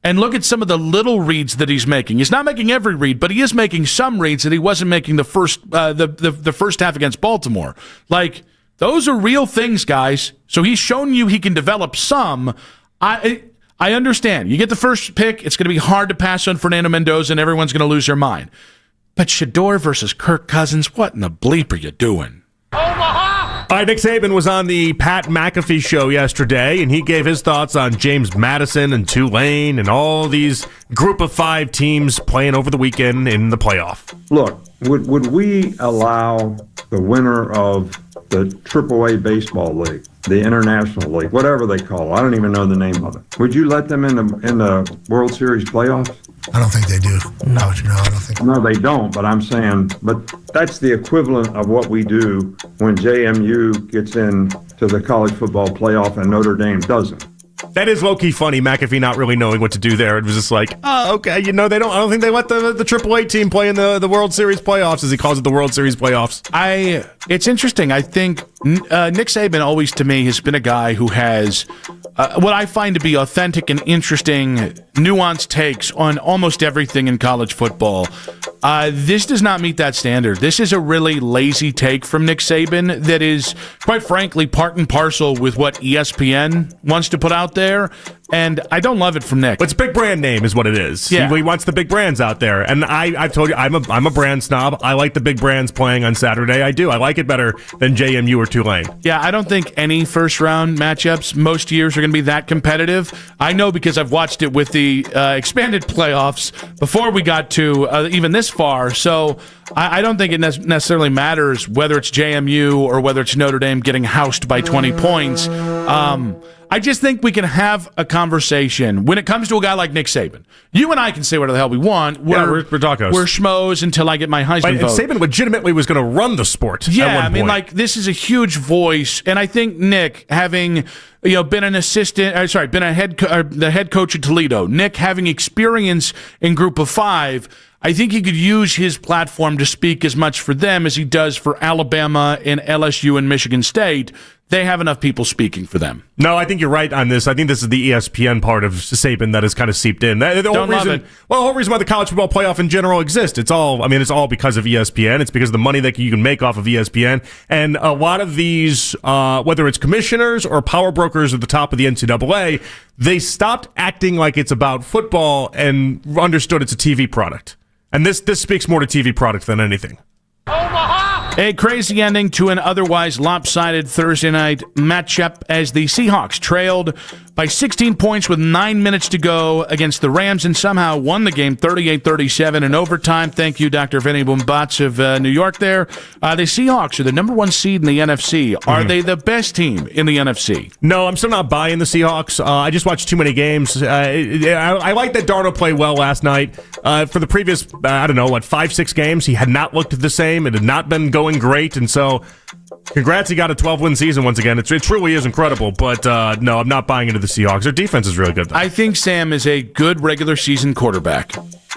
And look at some of the little reads that he's making. He's not making every read, but he is making some reads that he wasn't making the first half against Baltimore. Like, those are real things, guys. So he's shown you he can develop some. I understand. You get the first pick, it's going to be hard to pass on Fernando Mendoza, and everyone's going to lose their mind. But Shedeur versus Kirk Cousins, what in the bleep are you doing? All right, Nick Saban was on the Pat McAfee show yesterday, and he gave his thoughts on James Madison and Tulane and all these group of 5 teams playing over the weekend in the playoff. Look, would we allow the winner of the AAA baseball league, the International League, whatever they call it, I don't even know the name of it, would you let them in the World Series playoffs? I don't think they do. No, I don't think. No, they don't, but I'm saying, but that's the equivalent of what we do when JMU gets into the college football playoff and Notre Dame doesn't. That is low-key funny, McAfee not really knowing what to do there. It was just like, oh, okay, I don't think they let the AAA team play in the World Series playoffs, as he calls it, the World Series playoffs. It's interesting. I think Nick Saban always, to me, has been a guy who has what I find to be authentic and interesting, nuanced takes on almost everything in college football. This does not meet that standard. This is a really lazy take from Nick Saban that is, quite frankly, part and parcel with what ESPN wants to put out there, and I don't love it from Nick. But it's big brand name is what it is. Yeah. He wants the big brands out there, and I've told you, I'm a brand snob. I like the big brands playing on Saturday. I do. I like it better than JMU or Tulane. Yeah, I don't think any first-round matchups most years are going to be that competitive. I know because I've watched it with the expanded playoffs before we got to even this far, so I don't think it necessarily matters whether it's JMU or whether it's Notre Dame getting housed by 20 points. I just think we can have a conversation when it comes to a guy like Nick Saban. You and I can say whatever the hell we want. We're talkos. We're schmoes until I get my Heisman vote. Saban legitimately was going to run the sport. Yeah, at one I mean, point. like, this is a huge voice, and I think Nick, having been an assistant, been the head coach at Toledo, Nick having experience in Group of 5, I think he could use his platform to speak as much for them as he does for Alabama and LSU and Michigan State. They have enough people speaking for them. No, I think you're right on this. I think this is the ESPN part of Saban that has kind of seeped in. The whole reason why the college football playoff in general exists. It's all because of ESPN. It's because of the money that you can make off of ESPN. And a lot of these, whether it's commissioners or power brokers at the top of the NCAA, they stopped acting like it's about football and understood it's a TV product. And this speaks more to TV product than anything. A crazy ending to an otherwise lopsided Thursday night matchup as the Seahawks trailed by 16 points with 9 minutes to go against the Rams and somehow won the game 38-37 in overtime. Thank you, Dr. Vinny Boombatz of New York there. The Seahawks are the number 1 seed in the NFC. Are they the best team in the NFC? No, I'm still not buying the Seahawks. I just watched too many games. I like that Darnold played well last night. For the previous, 5-6 games, he had not looked the same. It had not been going great, and so congrats, he got a 12-win season once again. It truly is incredible, but no, I'm not buying into the Seahawks. Their defense is really good, though. I think Sam is a good regular season quarterback.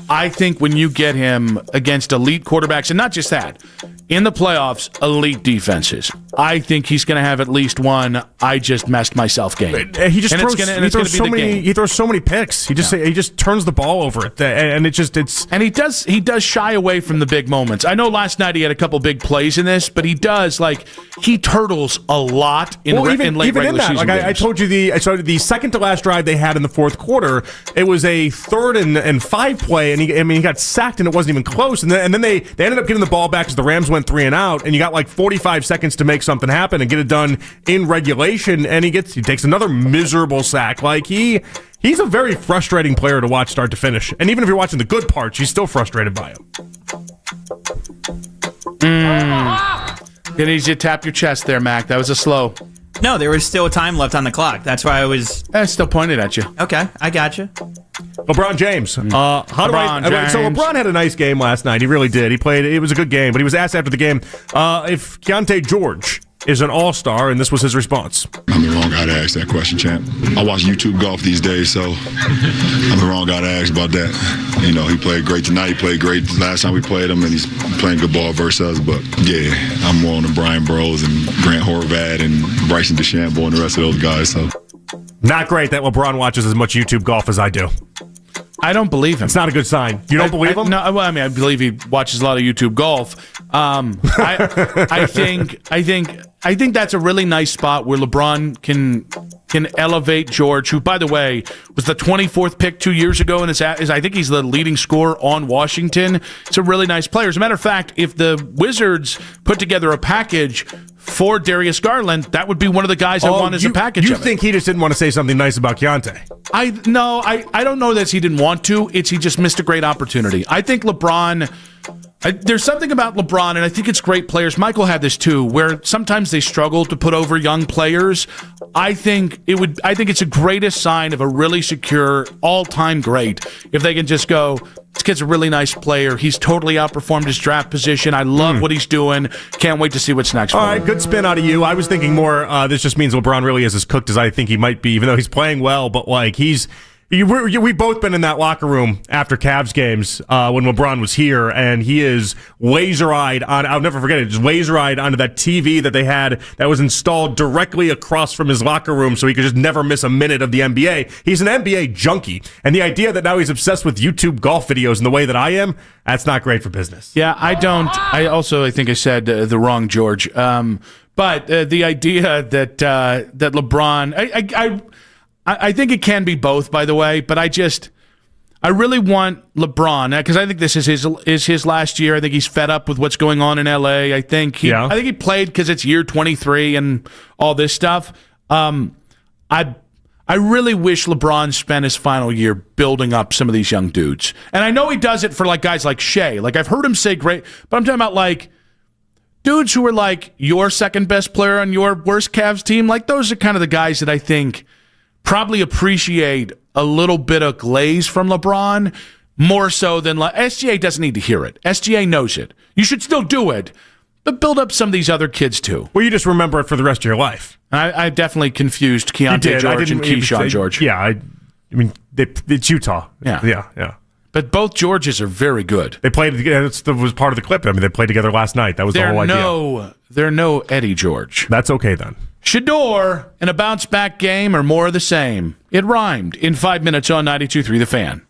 I think when you get him against elite quarterbacks, and not just that, in the playoffs, elite defenses, I think he's going to have at least one "I just messed myself" game. He throws so many picks. He just turns the ball over it, and he does shy away from the big moments. I know last night he had a couple big plays in this, but he turtles a lot in late regular season games. I told you the second to last drive they had in the fourth quarter, it was a 3rd and 5 play, and he got sacked and it wasn't even close, and then they ended up getting the ball back as the Rams went 3 and out, and you got like 45 seconds to make something happen and get it done in regulation, and he takes another miserable sack. Like he's a very frustrating player to watch start to finish, and even if you're watching the good parts, you're still frustrated by him. You need to tap your chest there, Mac. That was a slow. No, there was still time left on the clock. That's why I still pointed at you. Okay, I got you. LeBron James. So LeBron had a nice game last night. He really did. It was a good game, but he was asked after the game if Keontae George is an all-star, and this was his response. I'm the wrong guy to ask that question, champ. I watch YouTube golf these days, so I'm the wrong guy to ask about that. He played great tonight. He played great last time we played him, and he's playing good ball versus us. But, yeah, I'm more on the Brian Burrows and Grant Horvat and Bryson DeChambeau and the rest of those guys. So, not great that LeBron watches as much YouTube golf as I do. I don't believe him. It's not a good sign. You don't believe him? No, I believe he watches a lot of YouTube golf. I think that's a really nice spot where LeBron can can elevate George, who, by the way, was the 24th pick 2 years ago, and I think he's the leading scorer on Washington. It's a really nice player. As a matter of fact, if the Wizards put together a package for Darius Garland, that would be one of the guys I want as a package. You think he just didn't want to say something nice about Keontae? I don't know that he didn't want to. He just missed a great opportunity. I think LeBron... there's something about LeBron, and I think it's great players. Michael had this too, where sometimes they struggle to put over young players. I think it's the greatest sign of a really secure, all-time great if they can just go, this kid's a really nice player. He's totally outperformed his draft position. I love what he's doing. Can't wait to see what's next. All right, good spin out of you. I was thinking more. This just means LeBron really is as cooked as I think he might be, even though he's playing well. But like we've both been in that locker room after Cavs games when LeBron was here, and he is laser-eyed on, I'll never forget it, just laser-eyed onto that TV that they had that was installed directly across from his locker room so he could just never miss a minute of the NBA. He's an NBA junkie, and the idea that now he's obsessed with YouTube golf videos in the way that I am, that's not great for business. Yeah, I think I said the wrong George. But the idea that LeBron... I think it can be both, by the way, but I really want LeBron, because I think this is his last year. I think he's fed up with what's going on in LA. I think he played because it's year 23 and all this stuff. I really wish LeBron spent his final year building up some of these young dudes. And I know he does it for like guys like Shea. Like, I've heard him say great, but I'm talking about like dudes who are like your second best player on your worst Cavs team. Like, those are kind of the guys that I think probably appreciate a little bit of glaze from LeBron more so than SGA doesn't need to hear it. SGA knows it. You should still do it, but build up some of these other kids too. Well, you just remember it for the rest of your life. I definitely confused Keontae George and Keyshawn George. Yeah, I mean, it's Utah. Yeah. But both Georges are very good. They played together. That was part of the clip. I mean, they played together last night. That was the whole idea. They're no Eddie George. That's okay then. Shador in a bounce-back game or more of the same. It rhymed in 5 minutes on 92.3 The Fan.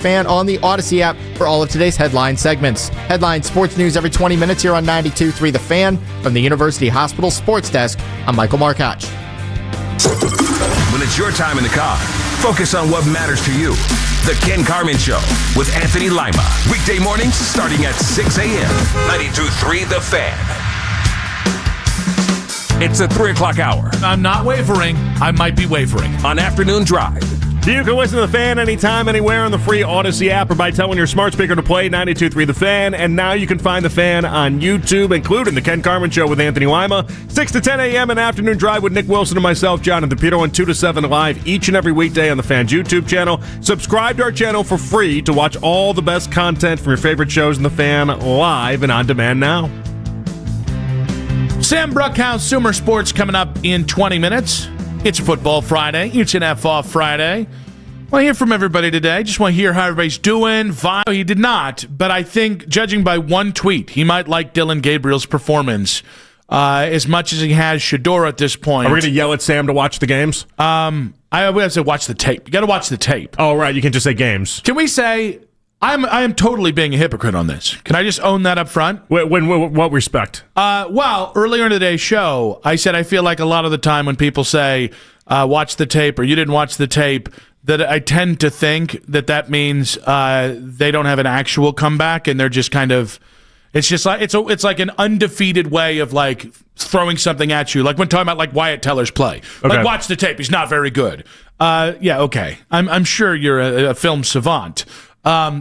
Fan on the Odyssey app for all of today's headline segments. Headline sports news every 20 minutes here on 92.3 The Fan. From the University Hospital Sports Desk, I'm Michael Markoch. When it's your time in the car, focus on what matters to you. The Ken Carman Show with Anthony Lima. Weekday mornings starting at 6 a.m. 92.3 The Fan. It's the 3 o'clock hour. I'm not wavering. I might be wavering. On Afternoon Drive. You can listen to The Fan anytime, anywhere on the free Odyssey app or by telling your smart speaker to play 92.3 The Fan. And now you can find The Fan on YouTube, including The Ken Carman Show with Anthony Lima, 6 to 10 a.m. and Afternoon Drive with Nick Wilson and myself, Jonathan Peterlin, 2 to 7 live each and every weekday on The Fan's YouTube channel. Subscribe to our channel for free to watch all the best content from your favorite shows in The Fan live and on demand now. Sam Bruckhouse, Sumer Sports, coming up in 20 minutes. It's Football Friday. It's an F-Off Friday. I want to hear from everybody today. Just want to hear how everybody's doing. He did not, but I think, judging by one tweet, he might like Dillon Gabriel's performance as much as he has Shedeur at this point. Are we going to yell at Sam to watch the games? I would say watch the tape. You got to watch the tape. Oh, right. You can just say games. Can we say... I am totally being a hypocrite on this. Can I just own that up front? What respect? Well, earlier in today's show, I said I feel like a lot of the time when people say, watch the tape or you didn't watch the tape, that I tend to think that means they don't have an actual comeback and they're just kind of... It's just like it's like an undefeated way of like throwing something at you. Like when talking about like Wyatt Teller's play. Okay. Like watch the tape. He's not very good. Yeah, okay. I'm sure you're a film savant.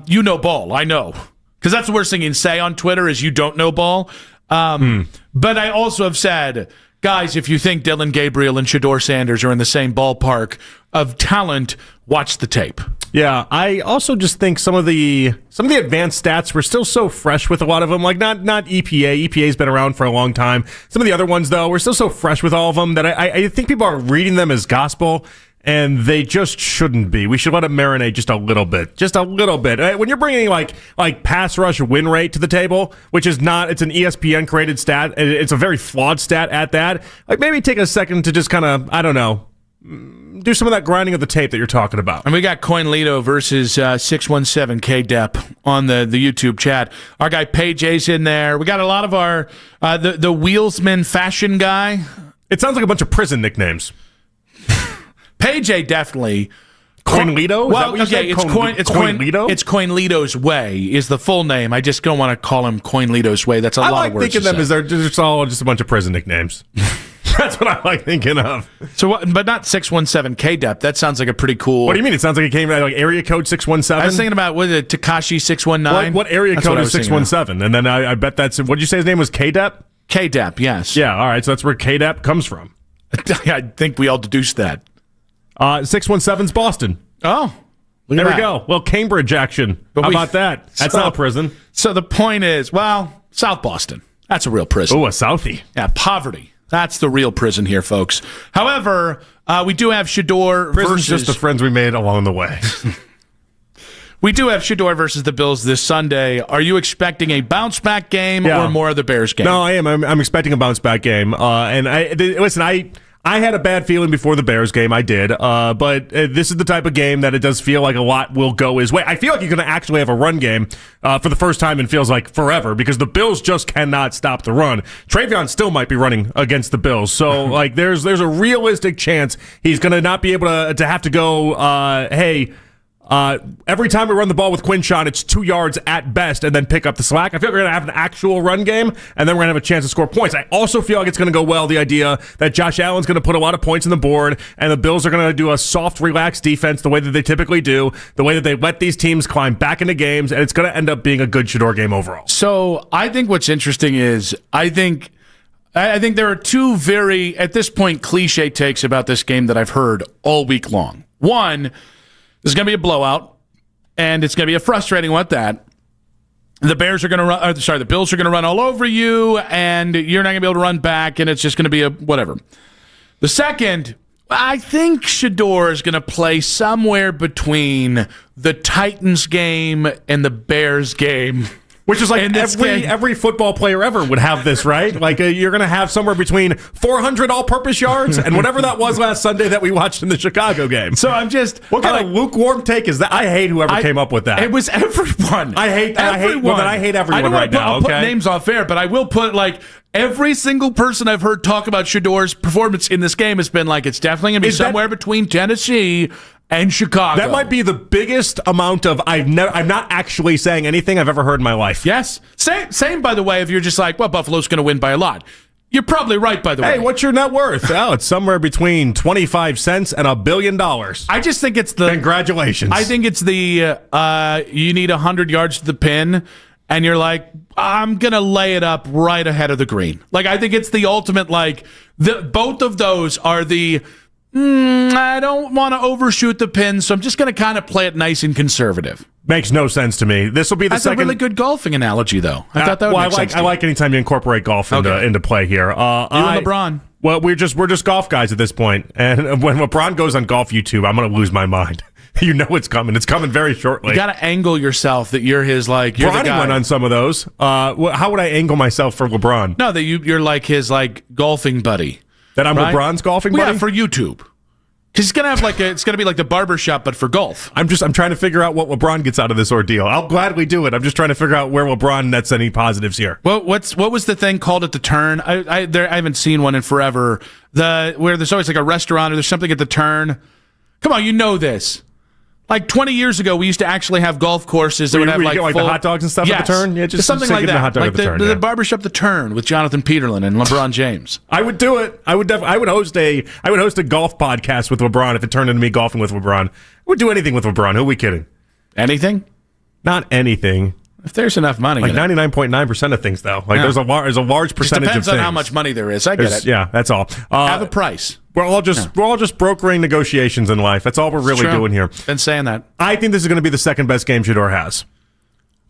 You know ball, I know. Because that's the worst thing you can say on Twitter is you don't know ball. But I also have said, guys, if you think Dillon Gabriel and Shedeur Sanders are in the same ballpark of talent, watch the tape. Yeah, I also just think some of the advanced stats were still so fresh with a lot of them. Like not EPA. EPA's been around for a long time. Some of the other ones, though, we're still so fresh with all of them that I think people are reading them as gospel. And they just shouldn't be. We should let it marinate just a little bit. Just a little bit. When you're bringing like pass rush win rate to the table, which is not, it's an ESPN created stat. It's a very flawed stat at that. Like maybe take a second to just kind of, I don't know, do some of that grinding of the tape that you're talking about. And we got Coinlito versus 617 KDEP on the YouTube chat. Our guy Paige A's in there. We got a lot of our, the Wheelsman fashion guy. It sounds like a bunch of prison nicknames. Paige A definitely. Coinlito? Well, okay, it's Coinlito. It's Coinlito's Way is the full name. I just don't want to call him Coinlito's Way. That's a lot of words. I like thinking them as they're just all just a bunch of prison nicknames. That's what I like thinking of. So, but not 617 KDEP. That sounds like a pretty cool. What do you mean? It sounds like it came out like area code 617. I was thinking about was it Tekashi 619? What area code is 617? And then I bet that's what did you say his name was KDEP? KDEP, yes. Yeah. All right. So that's where KDEP comes from. I think we all deduced that. 617's Boston. Oh, there we go. Well, Cambridge action. How about that? That's not a prison. So the point is, well, South Boston. That's a real prison. Oh, a Southie. Yeah, poverty. That's the real prison here, folks. However, we do have Shedeur versus just the friends we made along the way. We do have Shedeur versus the Bills this Sunday. Are you expecting a bounce-back game or more of the Bears game? No, I am. I'm expecting a bounce-back game. And I had a bad feeling before the Bears game. I did. But this is the type of game that it does feel like a lot will go his way. I feel like you're going to actually have a run game for the first time in feels like forever because the Bills just cannot stop the run. Travion still might be running against the Bills. So like there's a realistic chance he's going to not be able to have to go, every time we run the ball with Quinshon, it's 2 yards at best and then pick up the slack. I feel like we're going to have an actual run game and then we're going to have a chance to score points. I also feel like it's going to go well, the idea that Josh Allen's going to put a lot of points on the board and the Bills are going to do a soft, relaxed defense the way that they typically do, the way that they let these teams climb back into games, and it's going to end up being a good Shedeur game overall. So I think what's interesting is I think there are two very, at this point, cliche takes about this game that I've heard all week long. One, there's going to be a blowout, and it's going to be a frustrating one at that. The Bills are going to run all over you, and you're not going to be able to run back, and it's just going to be a whatever. The second, I think Shedeur is going to play somewhere between the Titans game and the Bears game. Which is like every football player ever would have this, right? Like you're going to have somewhere between 400 all-purpose yards and whatever that was last Sunday that we watched in the Chicago game. So what kind of lukewarm take is that? I hate whoever came up with that. It was everyone. I hate everyone. I hate everyone right now. I'll put names off air, but I will put every single person I've heard talk about Shedor's performance in this game has been like, it's definitely going to be somewhere between Tennessee and Chicago. That might be the biggest amount of I'm not actually saying anything I've ever heard in my life. Yes. Same, by the way, if you're just like, well, Buffalo's going to win by a lot. You're probably right, by the way. Hey, what's your net worth? Well, it's somewhere between 25 cents and $1 billion. I just think it's the... Congratulations. I think it's the you need 100 yards to the pin, and you're like, I'm going to lay it up right ahead of the green. I think it's the ultimate, both of those are the... I don't want to overshoot the pin, so I'm just going to kind of play it nice and conservative. Makes no sense to me. This will be the second. That's a really good golfing analogy, though. I thought that would make sense. I like anytime you incorporate golf into play here. You and LeBron. Well, we're just golf guys at this point, and when LeBron goes on golf YouTube, I'm going to lose my mind. You know it's coming. It's coming very shortly. You got to angle yourself that you're his you're Bronny the guy. went on some of those. How would I angle myself for LeBron? No, that you're like his golfing buddy. That I'm LeBron's golfing buddy? Yeah, for YouTube. Because he's gonna have it's gonna be like the barbershop, but for golf. I'm trying to figure out what LeBron gets out of this ordeal. I'll gladly do it. I'm just trying to figure out where LeBron nets any positives here. Well, what was the thing called at the turn? I haven't seen one in forever. Where there's always a restaurant or there's something at the turn. Come on, you know this. 20 years ago, we used to actually have golf courses that would have the hot dogs and stuff at the turn. Yeah, just something like that. Hot dog at the turn, the barbershop, the turn with Jonathan Peterlin and LeBron James. I would do it. I would host a golf podcast with LeBron if it turned into me golfing with LeBron. I would do anything with LeBron. Who are we kidding? Anything? Not anything. If there's enough money, 99.9% of things though. There's a large percentage of things. Depends on how much money there is. I get it. Yeah, that's all. Have a price. We're all just brokering negotiations in life. That's all we're really doing here. Been saying that. I think this is going to be the second best game Shedor has.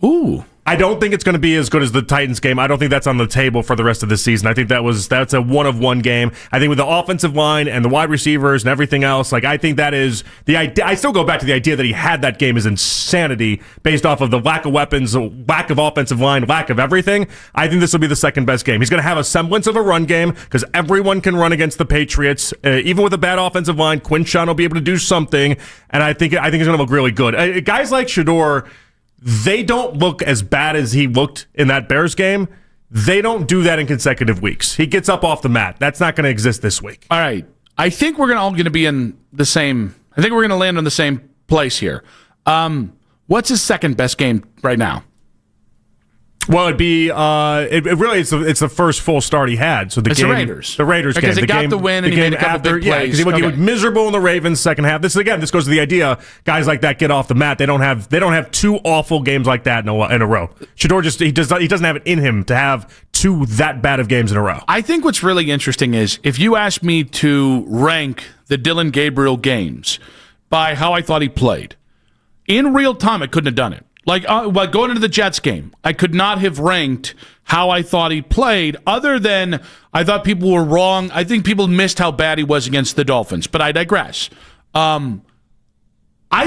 Ooh. I don't think it's going to be as good as the Titans game. I don't think that's on the table for the rest of the season. I think that's a one-of-one game. I think with the offensive line and the wide receivers and everything else, I think that is the idea. I still go back to the idea that he had that game is insanity based off of the lack of weapons, lack of offensive line, lack of everything. I think this will be the second best game. He's going to have a semblance of a run game because everyone can run against the Patriots. Even with a bad offensive line, Quinshon will be able to do something, and I think he's going to look really good. Guys like Shedor, they don't look as bad as he looked in that Bears game. They don't do that in consecutive weeks. He gets up off the mat. That's not going to exist this week. All right. I think we're all going to be in the same... I think we're going to land on the same place here. What's his second best game right now? Well, it'd be it's the first full start he had. So the Raiders game because he got the win and he made a couple big plays. Because he looked miserable in the Ravens second half. This goes to the idea guys like that get off the mat. They don't have two awful games like that in a row. Shedor he doesn't have it in him to have two that bad of games in a row. I think what's really interesting is if you ask me to rank the Dillon Gabriel games by how I thought he played in real time, I couldn't have done it. Going into the Jets game, I could not have ranked how I thought he played, other than I thought people were wrong. I think people missed how bad he was against the Dolphins, but I digress. I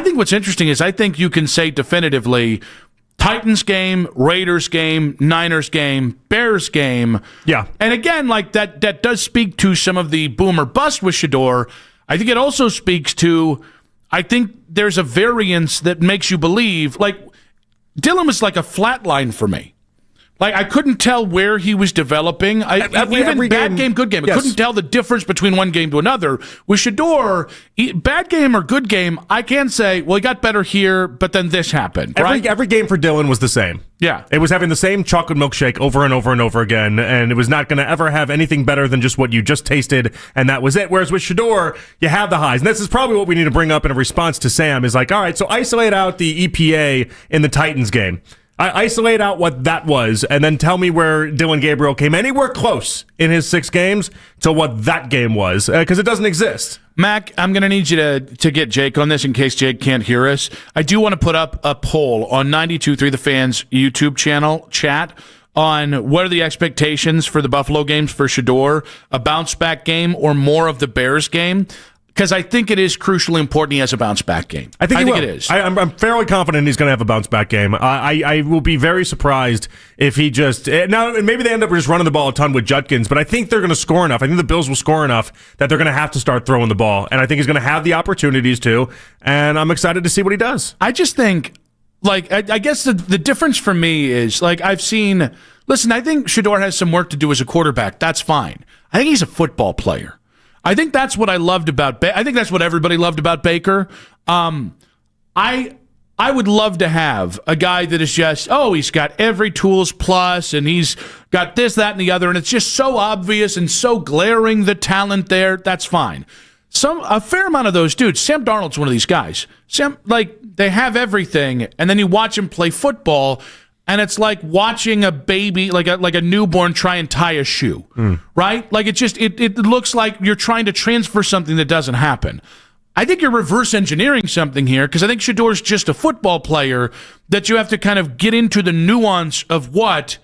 think what's interesting is I think you can say definitively Titans game, Raiders game, Niners game, Bears game. Yeah. And again, that does speak to some of the boom or bust with Shedor. I think it also speaks to, I think there's a variance that makes you believe, Dillon was like a flat line for me. I couldn't tell where he was developing. Every bad game, good game. I couldn't tell the difference between one game to another. With Shedor, bad game or good game, I can say, well, he got better here, but then this happened. Right? Every game for Dillon was the same. Yeah. It was having the same chocolate milkshake over and over and over again, and it was not going to ever have anything better than just what you just tasted, and that was it. Whereas with Shedor, you have the highs. And this is probably what we need to bring up in a response to Sam is all right, so isolate out the EPA in the Titans game. I isolate out what that was, and then tell me where Dillon Gabriel came anywhere close in his 6 games to what that game was, because it doesn't exist. Mac, I'm going to need you to get Jake on this in case Jake can't hear us. I do want to put up a poll on 92.3 The Fans YouTube channel chat on what are the expectations for the Buffalo games for Shedor, a bounce-back game or more of the Bears game. because I think it is crucially important he has a bounce-back game. I think it is. I'm fairly confident he's going to have a bounce-back game. I will be very surprised if he just... Now, maybe they end up just running the ball a ton with Judkins, but I think they're going to score enough. I think the Bills will score enough that they're going to have to start throwing the ball, and I think he's going to have the opportunities to, and I'm excited to see what he does. I just think, like, I guess the difference for me is, like, I've seen... Listen, I think Shedeur has some work to do as a quarterback. That's fine. I think he's a football player. I think that's what I loved about I think that's what everybody loved about Baker. I would love to have a guy that is just, he's got every tools plus, and he's got this, that, and the other, and it's just so obvious and so glaring the talent there. That's fine. A fair amount of those dudes. Sam Darnold's one of these guys. They have everything, and then you watch him play football, and it's like watching a baby, like a newborn, try and tie a shoe, right? Like it looks like you're trying to transfer something that doesn't happen. I think you're reverse engineering something here, because I think Shedeur's just a football player that you have to kind of get into the nuance of what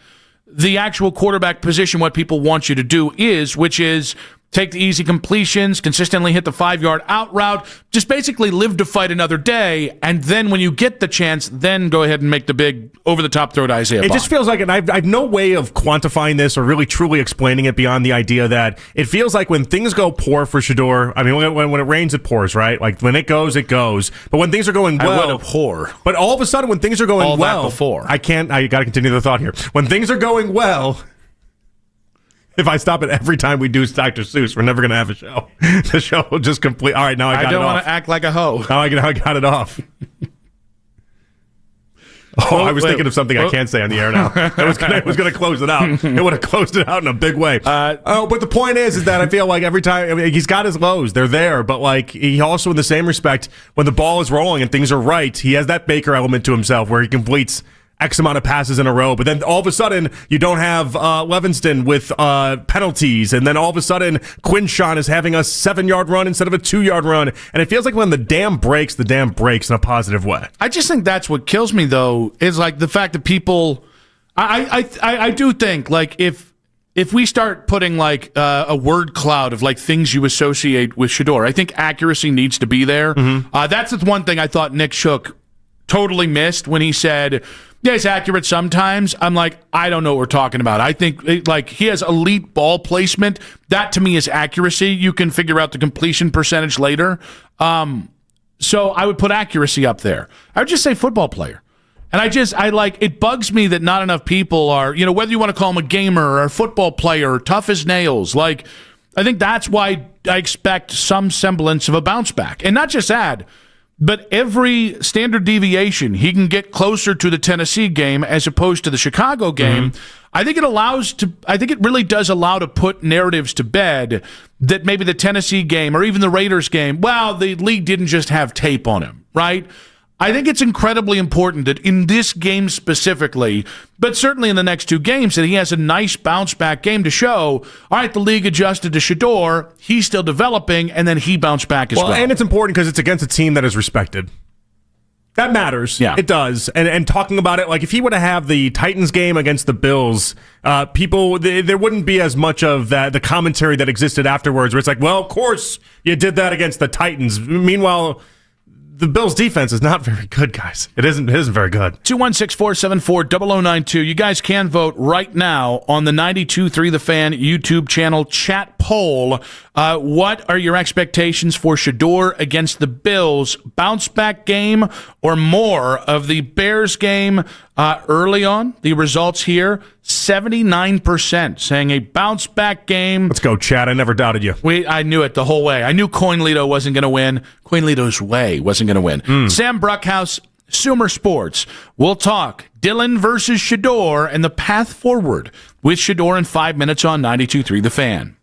the actual quarterback position, what people want you to do is, which is take the easy completions, consistently hit the 5-yard out route, just basically live to fight another day, and then when you get the chance, then go ahead and make the big over-the-top throw to Isaiah Bond. It just feels like, and I've no way of quantifying this or really truly explaining it beyond the idea that it feels like when things go poor for Shedeur, I mean, when it rains, it pours, right? Like, when it goes, it goes. But when things are going well... I would abhor. But all of a sudden, when things are going well... that before. I got to continue the thought here. When things are going well... If I stop it every time we do Dr. Seuss, we're never going to have a show. The show will just complete. All right, now I got it off. I don't want to act like a hoe. Now I got it off. I was thinking of something I can't say on the air now. It was going to close it out. It would have closed it out in a big way. But the point is that I feel like every time he's got his lows, they're there. But like he also, in the same respect, when the ball is rolling and things are right, he has that Baker element to himself where he completes X amount of passes in a row, but then all of a sudden you don't have Levinston with penalties, and then all of a sudden Quinshawn is having a 7-yard run instead of a 2-yard run, and it feels like when the dam breaks in a positive way. I just think that's what kills me, though, is like the fact that people. I do think like if we start putting like a word cloud of like things you associate with Shedeur, I think accuracy needs to be there. Mm-hmm. That's the one thing I thought Nick Shook totally missed when he said, yeah, he's accurate sometimes. I'm like, I don't know what we're talking about. I think like he has elite ball placement. That to me is accuracy. You can figure out the completion percentage later. So I would put accuracy up there. I would just say football player. And it bugs me that not enough people are, whether you want to call him a gamer or a football player or tough as nails. Like, I think that's why I expect some semblance of a bounce back. And not just that, but every standard deviation, he can get closer to the Tennessee game as opposed to the Chicago game. Mm-hmm. I think it really does allow to put narratives to bed that maybe the Tennessee game or even the Raiders game, well, the league didn't just have tape on him, right? I think it's incredibly important that in this game specifically, but certainly in the next two games, that he has a nice bounce-back game to show, all right, the league adjusted to Shedeur, he's still developing, and then he bounced back as well. And it's important because it's against a team that is respected. That matters. Yeah. It does. And talking about it, like if he were to have the Titans game against the Bills, there wouldn't be as much of the commentary that existed afterwards where it's like, well, of course you did that against the Titans. Meanwhile, the Bills' defense is not very good, guys. It isn't very good. 216-474-0092. You guys can vote right now on the 92.3 The Fan YouTube channel chat poll. What are your expectations for Shedeur against the Bills? Bounce back game or more of the Bears game early on? The results here, 79% saying a bounce back game. Let's go, Chad. I never doubted you. I knew it the whole way. I knew Coinlito wasn't going to win. Coinlito's way wasn't going to win. Sam Bruckhouse, Sumer Sports. We'll talk Dylan versus Shedeur and the path forward with Shedeur in 5 minutes on 92.3 The Fan.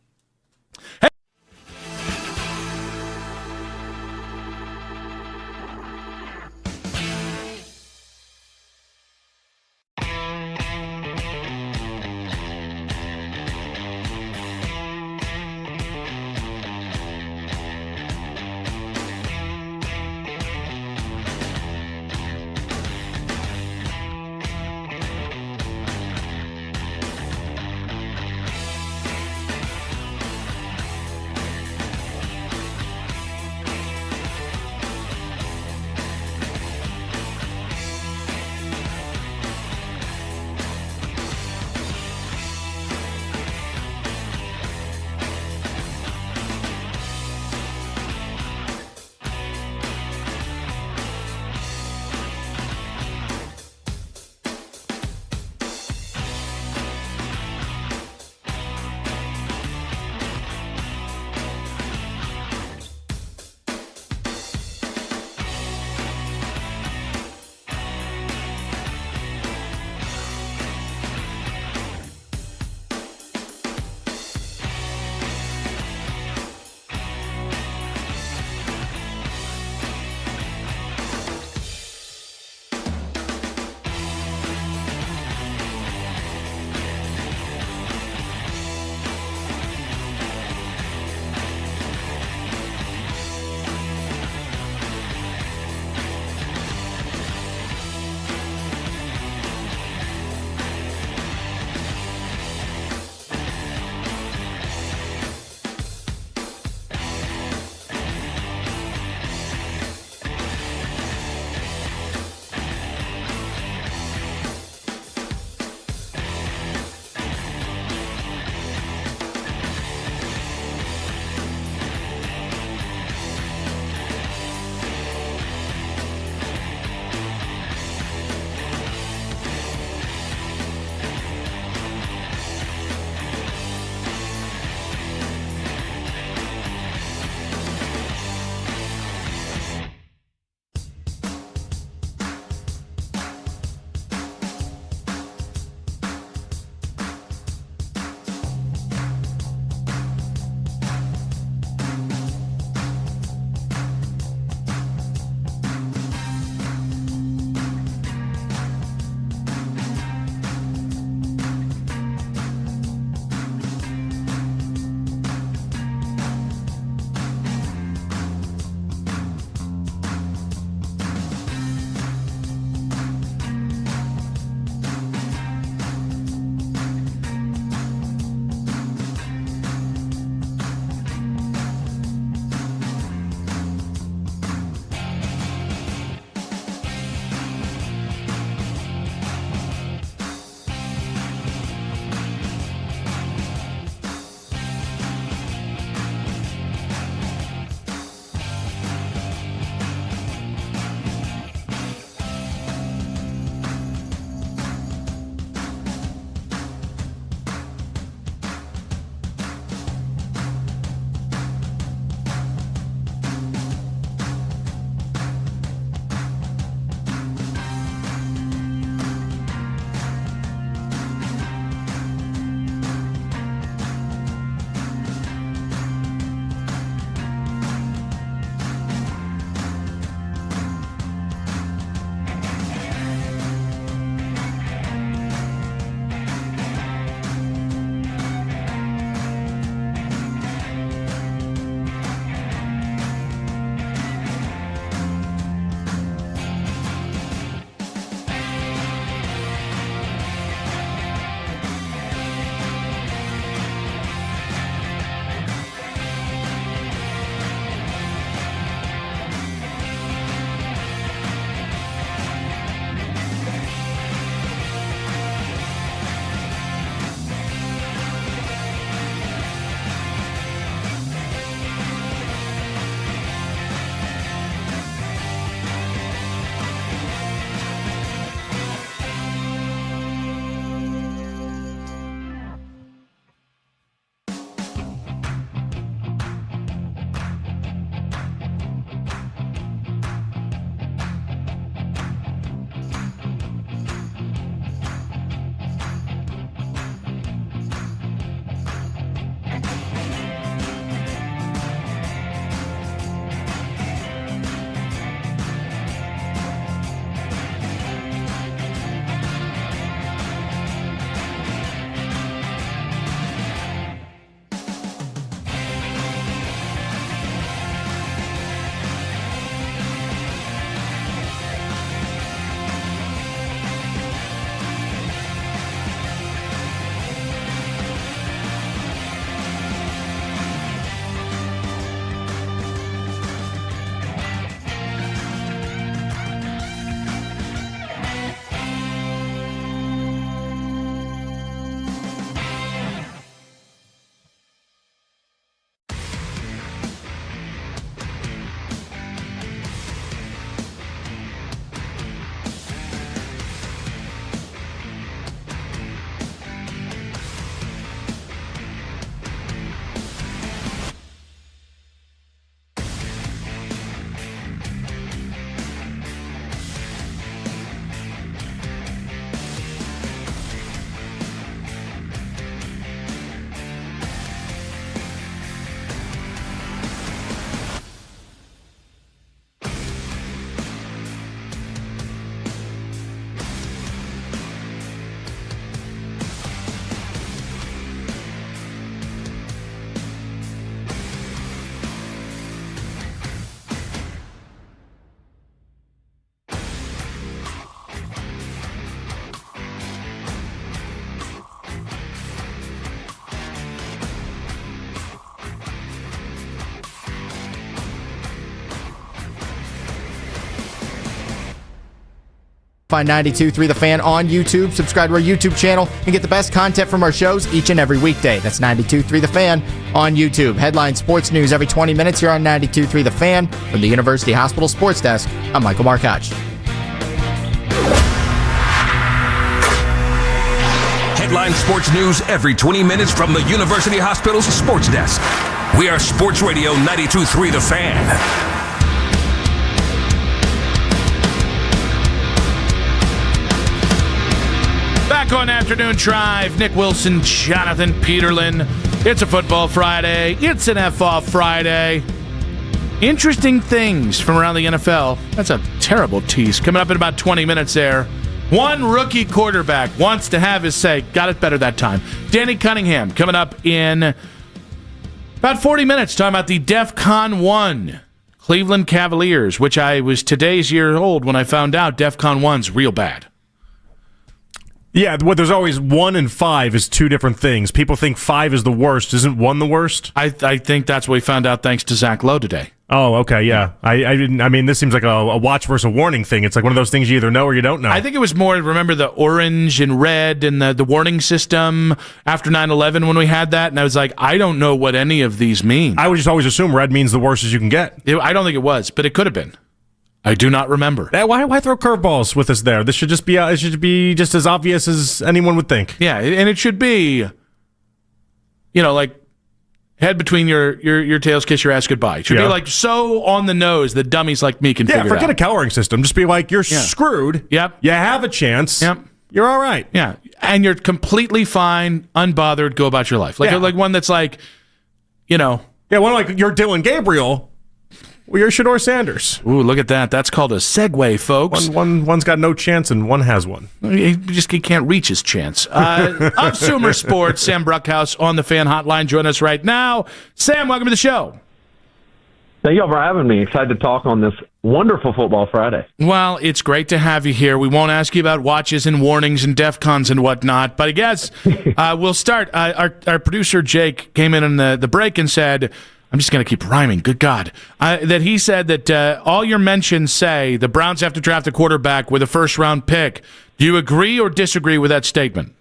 Find 92.3 The Fan on YouTube. Subscribe to our YouTube channel and get the best content from our shows each and every weekday. That's 92.3 The Fan on YouTube. Headline sports news every 20 minutes here on 92.3 The Fan. From the University Hospital Sports Desk, I'm Michael Markoch. Headline sports news every 20 minutes from the University Hospital's Sports Desk. We are Sports Radio 92.3 The Fan. Back on Afternoon Drive, Nick Wilson, Jonathan Peterlin. It's a football Friday. It's an F-off Friday. Interesting things from around the NFL. That's a terrible tease. Coming up in about 20 minutes there. One rookie quarterback wants to have his say. Got it better that time. Danny Cunningham coming up in about 40 minutes talking about the DEFCON 1 Cleveland Cavaliers, which I was today's year old when I found out DEFCON 1's real bad. Yeah, there's always 1 and 5 is two different things. People think 5 is the worst. Isn't 1 the worst? I think that's what we found out thanks to Zach Lowe today. Oh, okay, yeah. I mean, this seems like a watch versus a warning thing. It's like one of those things you either know or you don't know. I think it was more, remember the orange and red and the warning system after 9/11 when we had that? And I was like, I don't know what any of these mean. I would just always assume red means the worst as you can get. I don't think it was, but it could have been. I do not remember. Why throw curveballs with us there? This should just be just as obvious as anyone would think. Yeah, and it should be, like head between your tails, kiss your ass goodbye. It should be like so on the nose that dummies like me can figure it out. Yeah, forget a cowering system. Just be like, you're screwed. Yep. You have a chance. Yep. You're all right. Yeah, and you're completely fine, unbothered, go about your life. Like one that's like, Yeah, one like you're Dylan Gabriel. Well, you're Shedeur Sanders. Ooh, look at that. That's called a segue, folks. One's got no chance and one has one. He can't reach his chance. Of Sumer Sports, Sam Bruckhouse on the Fan Hotline. Join us right now. Sam, welcome to the show. Thank y'all for having me. Excited to talk on this wonderful football Friday. Well, it's great to have you here. We won't ask you about watches and warnings and DEFCONs and whatnot, but I guess we'll start. Our producer, Jake, came in the break and said, I'm just going to keep rhyming, good God, that he said that all your mentions say the Browns have to draft a quarterback with a first-round pick. Do you agree or disagree with that statement?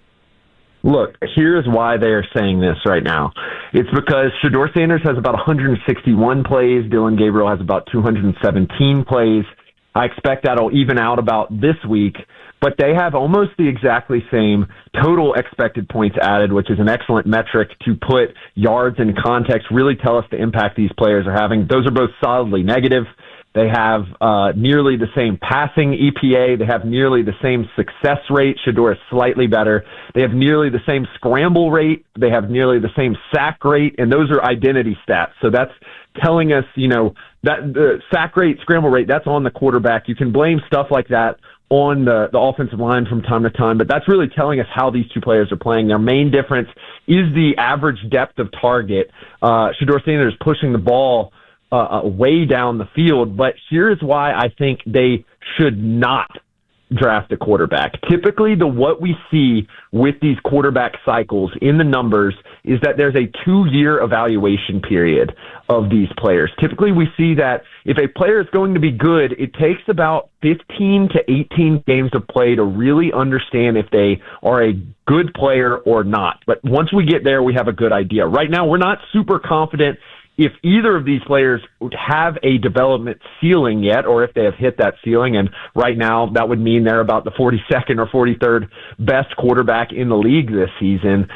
Look, here's why they are saying this right now. It's because Shedeur Sanders has about 161 plays. Dylan Gabriel has about 217 plays. I expect that'll even out about this week. But they have almost the exactly same total expected points added, which is an excellent metric to put yards in context, really tell us the impact these players are having. Those are both solidly negative. They have nearly the same passing EPA. They have nearly the same success rate. Shedeur is slightly better. They have nearly the same scramble rate. They have nearly the same sack rate, and those are identity stats. So that's telling us, that the sack rate, scramble rate, that's on the quarterback. You can blame stuff like that on the offensive line from time to time, but that's really telling us how these two players are playing. Their main difference is the average depth of target. Shedeur Sanders pushing the ball way down the field, but here's why I think they should not draft a quarterback. Typically, what we see with these quarterback cycles in the numbers is that there's a 2-year evaluation period of these players. Typically, we see that if a player is going to be good, it takes about 15 to 18 games of play to really understand if they are a good player or not. But once we get there, we have a good idea. Right now, we're not super confident if either of these players have a development ceiling yet, or if they have hit that ceiling. And right now, that would mean they're about the 42nd or 43rd best quarterback in the league this season.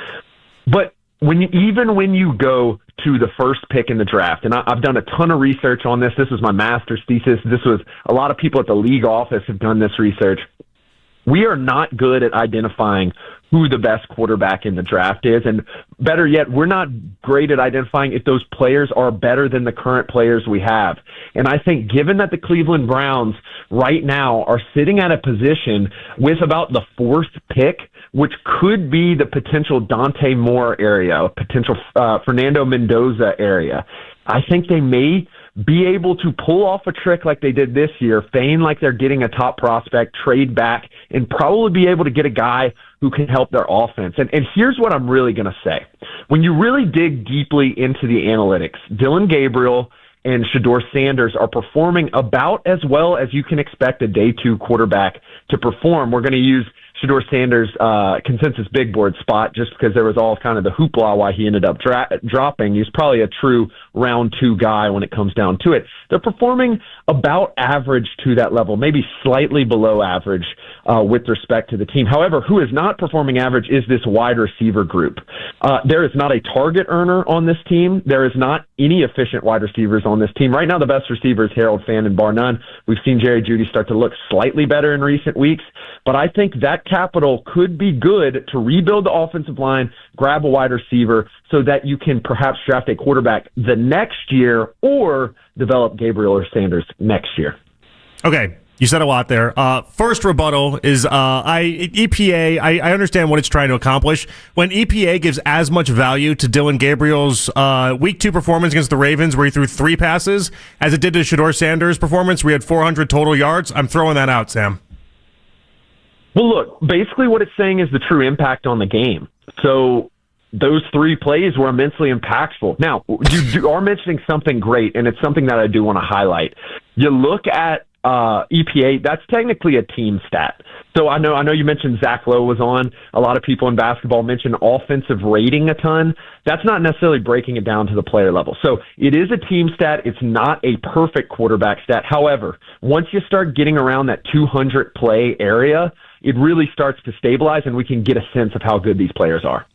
But even when you go to the first pick in the draft, and I've done a ton of research on this. This was my master's thesis. A lot of people at the league office have done this research. We are not good at identifying who the best quarterback in the draft is. And better yet, we're not great at identifying if those players are better than the current players we have. And I think given that the Cleveland Browns right now are sitting at a position with about the 4th pick, which could be the potential Dante Moore area, potential Fernando Mendoza area, I think they may be able to pull off a trick like they did this year, feign like they're getting a top prospect, trade back, and probably be able to get a guy who can help their offense. And here's what I'm really going to say. When you really dig deeply into the analytics, Dylan Gabriel and Shedeur Sanders are performing about as well as you can expect a day 2 quarterback to perform. We're going to use Shedeur Sanders' consensus big board spot just because there was all kind of the hoopla why he ended up dropping. He's probably a true round 2 guy when it comes down to it. They're performing about average to that level, maybe slightly below average with respect to the team. However, who is not performing average is this wide receiver group. There is not a target earner on this team. There is not any efficient wide receivers on this team. Right now, the best receiver is Harold Fannin, bar none. We've seen Jerry Jeudy start to look slightly better in recent weeks, but I think that capital could be good to rebuild the offensive line, grab a wide receiver so that you can perhaps draft a quarterback the next year or develop Gabriel or Sanders next year. Okay. You said a lot there. First rebuttal is EPA. I understand what it's trying to accomplish. When EPA gives as much value to Dylan Gabriel's Week 2 performance against the Ravens, where he threw 3 passes, as it did to Shedeur Sanders' performance, we had 400 total yards. I'm throwing that out, Sam. Well, look, basically what it's saying is the true impact on the game. So those 3 plays were immensely impactful. Now, you are mentioning something great, and it's something that I do want to highlight. You look at EPA, that's technically a team stat. So I know you mentioned Zach Lowe was on. A lot of people in basketball mention offensive rating a ton. That's not necessarily breaking it down to the player level. So it is a team stat. It's not a perfect quarterback stat. However, once you start getting around that 200 play area, it really starts to stabilize, and we can get a sense of how good these players are.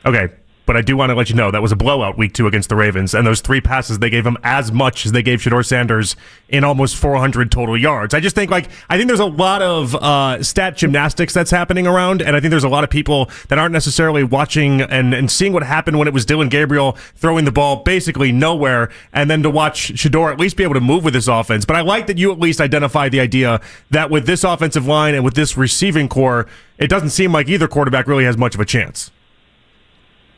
Okay. But I do want to let you know that was a blowout Week 2 against the Ravens, and those 3 passes, they gave him as much as they gave Shedeur Sanders in almost 400 total yards. I just think, I think there's a lot of stat gymnastics that's happening around, and I think there's a lot of people that aren't necessarily watching and seeing what happened when it was Dylan Gabriel throwing the ball basically nowhere, and then to watch Shedeur at least be able to move with this offense. But I like that you at least identify the idea that with this offensive line and with this receiving core, it doesn't seem like either quarterback really has much of a chance.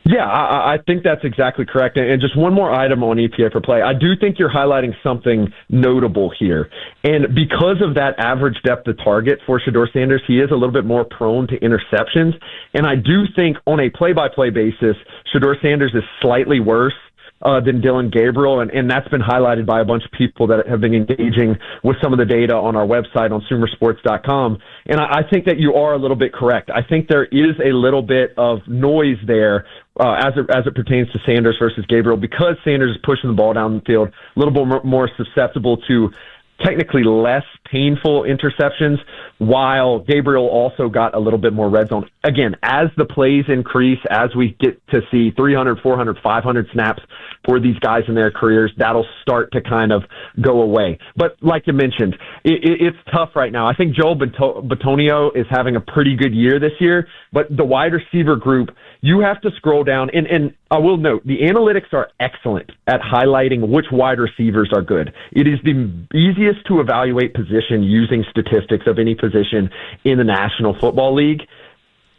Yeah, I think that's exactly correct. And just one more item on EPA per play. I do think you're highlighting something notable here. And because of that average depth of target for Shedeur Sanders, he is a little bit more prone to interceptions. And I do think on a play-by-play basis, Shedeur Sanders is slightly worse than Dylan Gabriel, and that's been highlighted by a bunch of people that have been engaging with some of the data on our website on SoonerSports.com. And I think that you are a little bit correct. I think there is a little bit of noise there as it pertains to Sanders versus Gabriel, because Sanders is pushing the ball down the field, a little bit more susceptible to technically less painful interceptions, while Gabriel also got a little bit more red zone. Again, as the plays increase, as we get to see 300, 400, 500 snaps for these guys in their careers, that'll start to kind of go away. But like you mentioned, it's tough right now. I think Joel Bitonio is having a pretty good year this year, but the wide receiver group, you have to scroll down, and I will note, the analytics are excellent at highlighting which wide receivers are good. It is the easiest to evaluate position using statistics of any position in the National Football League.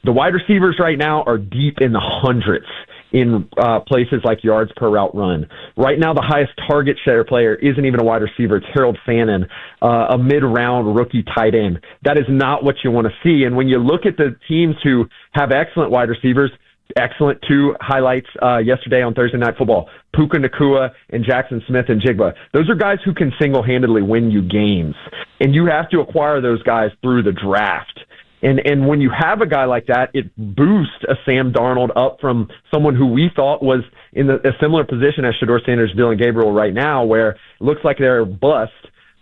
The wide receivers right now are deep in the hundreds in places like yards per route run. Right now, the highest target share player isn't even a wide receiver. It's Harold Fannin, a mid-round rookie tight end. That is not what you want to see. And when you look at the teams who have excellent wide receivers, excellent 2 highlights yesterday on Thursday Night Football, Puka Nacua and Jackson Smith and Jigba. Those are guys who can single-handedly win you games. And you have to acquire those guys through the draft. And when you have a guy like that, it boosts a Sam Darnold up from someone who we thought was in a similar position as Shedeur Sanders, Dylan Gabriel right now, where it looks like they're a bust.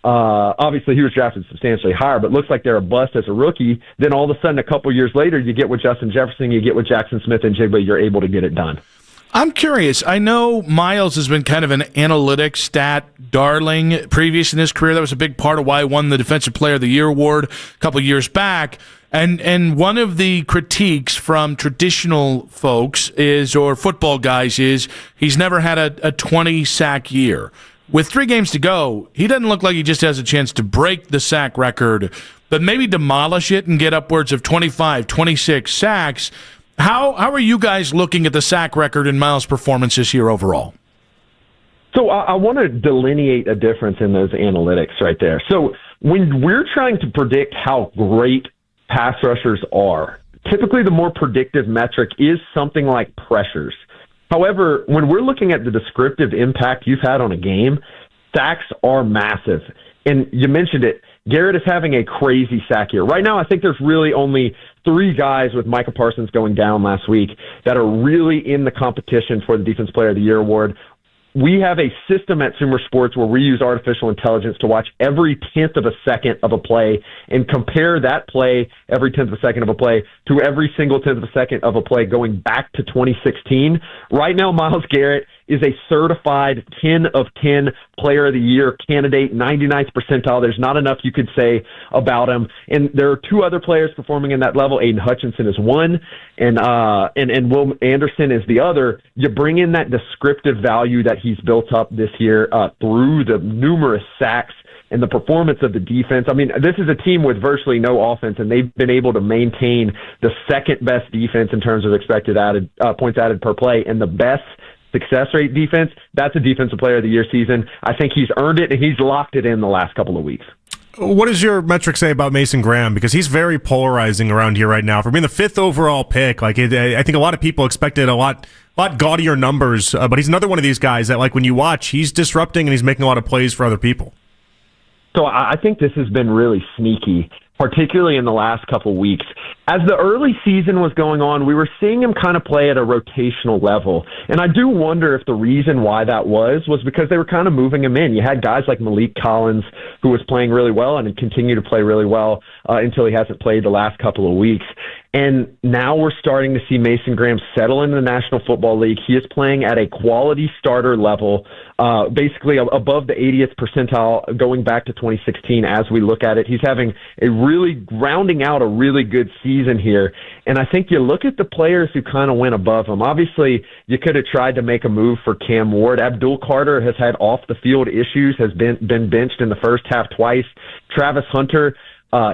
Obviously, he was drafted substantially higher, but looks like they're a bust as a rookie. Then all of a sudden, a couple years later, you get with Justin Jefferson, you get with Jackson Smith and Jigba, you're able to get it done. I'm curious. I know Miles has been kind of an analytics stat darling previous in his career. That was a big part of why he won the Defensive Player of the Year award a couple years back. And one of the critiques from traditional folks or football guys is he's never had a 20-sack year. With 3 games to go, he doesn't look like he just has a chance to break the sack record, but maybe demolish it and get upwards of 25, 26 sacks. How are you guys looking at the sack record in Miles' performance this year overall? So I want to delineate a difference in those analytics right there. So when we're trying to predict how great pass rushers are, typically the more predictive metric is something like pressures. However, when we're looking at the descriptive impact you've had on a game, sacks are massive. And you mentioned it, Garrett is having a crazy sack year. Right now, I think there's really only 3 guys with Micah Parsons going down last week that are really in the competition for the Defense Player of the Year award. We have a system at Sumer Sports where we use artificial intelligence to watch every 10th of a second of a play and compare that play, every 10th of a second of a play, to every single 10th of a second of a play going back to 2016. Right now, Myles Garrett is a certified 10 of 10 Player of the Year candidate, 99th percentile. There's not enough you could say about him. And there are 2 other players performing in that level. Aiden Hutchinson is one, and Will Anderson is the other. You bring in that descriptive value that he's built up this year through the numerous sacks and the performance of the defense. I mean, this is a team with virtually no offense, and they've been able to maintain the second-best defense in terms of expected points added per play, and the best success rate defense. That's a Defensive Player of the Year season. I think he's earned it, and he's locked it in the last couple of weeks. What does your metric say about Mason Graham? Because he's very polarizing around here right now. For being the 5th overall pick, I think a lot of people expected a lot gaudier numbers, but he's another one of these guys that, when you watch, he's disrupting and he's making a lot of plays for other people. So I think this has been really sneaky, particularly in the last couple of weeks. As the early season was going on, we were seeing him kind of play at a rotational level. And I do wonder if the reason why that was because they were kind of moving him in. You had guys like Malik Collins, who was playing really well and continued to play really well until he hasn't played the last couple of weeks. And now we're starting to see Mason Graham settle into the National Football League. He is playing at a quality starter level, basically above the 80th percentile going back to 2016 as we look at it. He's having rounding out a really good season here. And I think you look at the players who kind of went above him. Obviously, you could have tried to make a move for Cam Ward. Abdul Carter has had off-the-field issues, has been benched in the first half twice. Travis Hunter,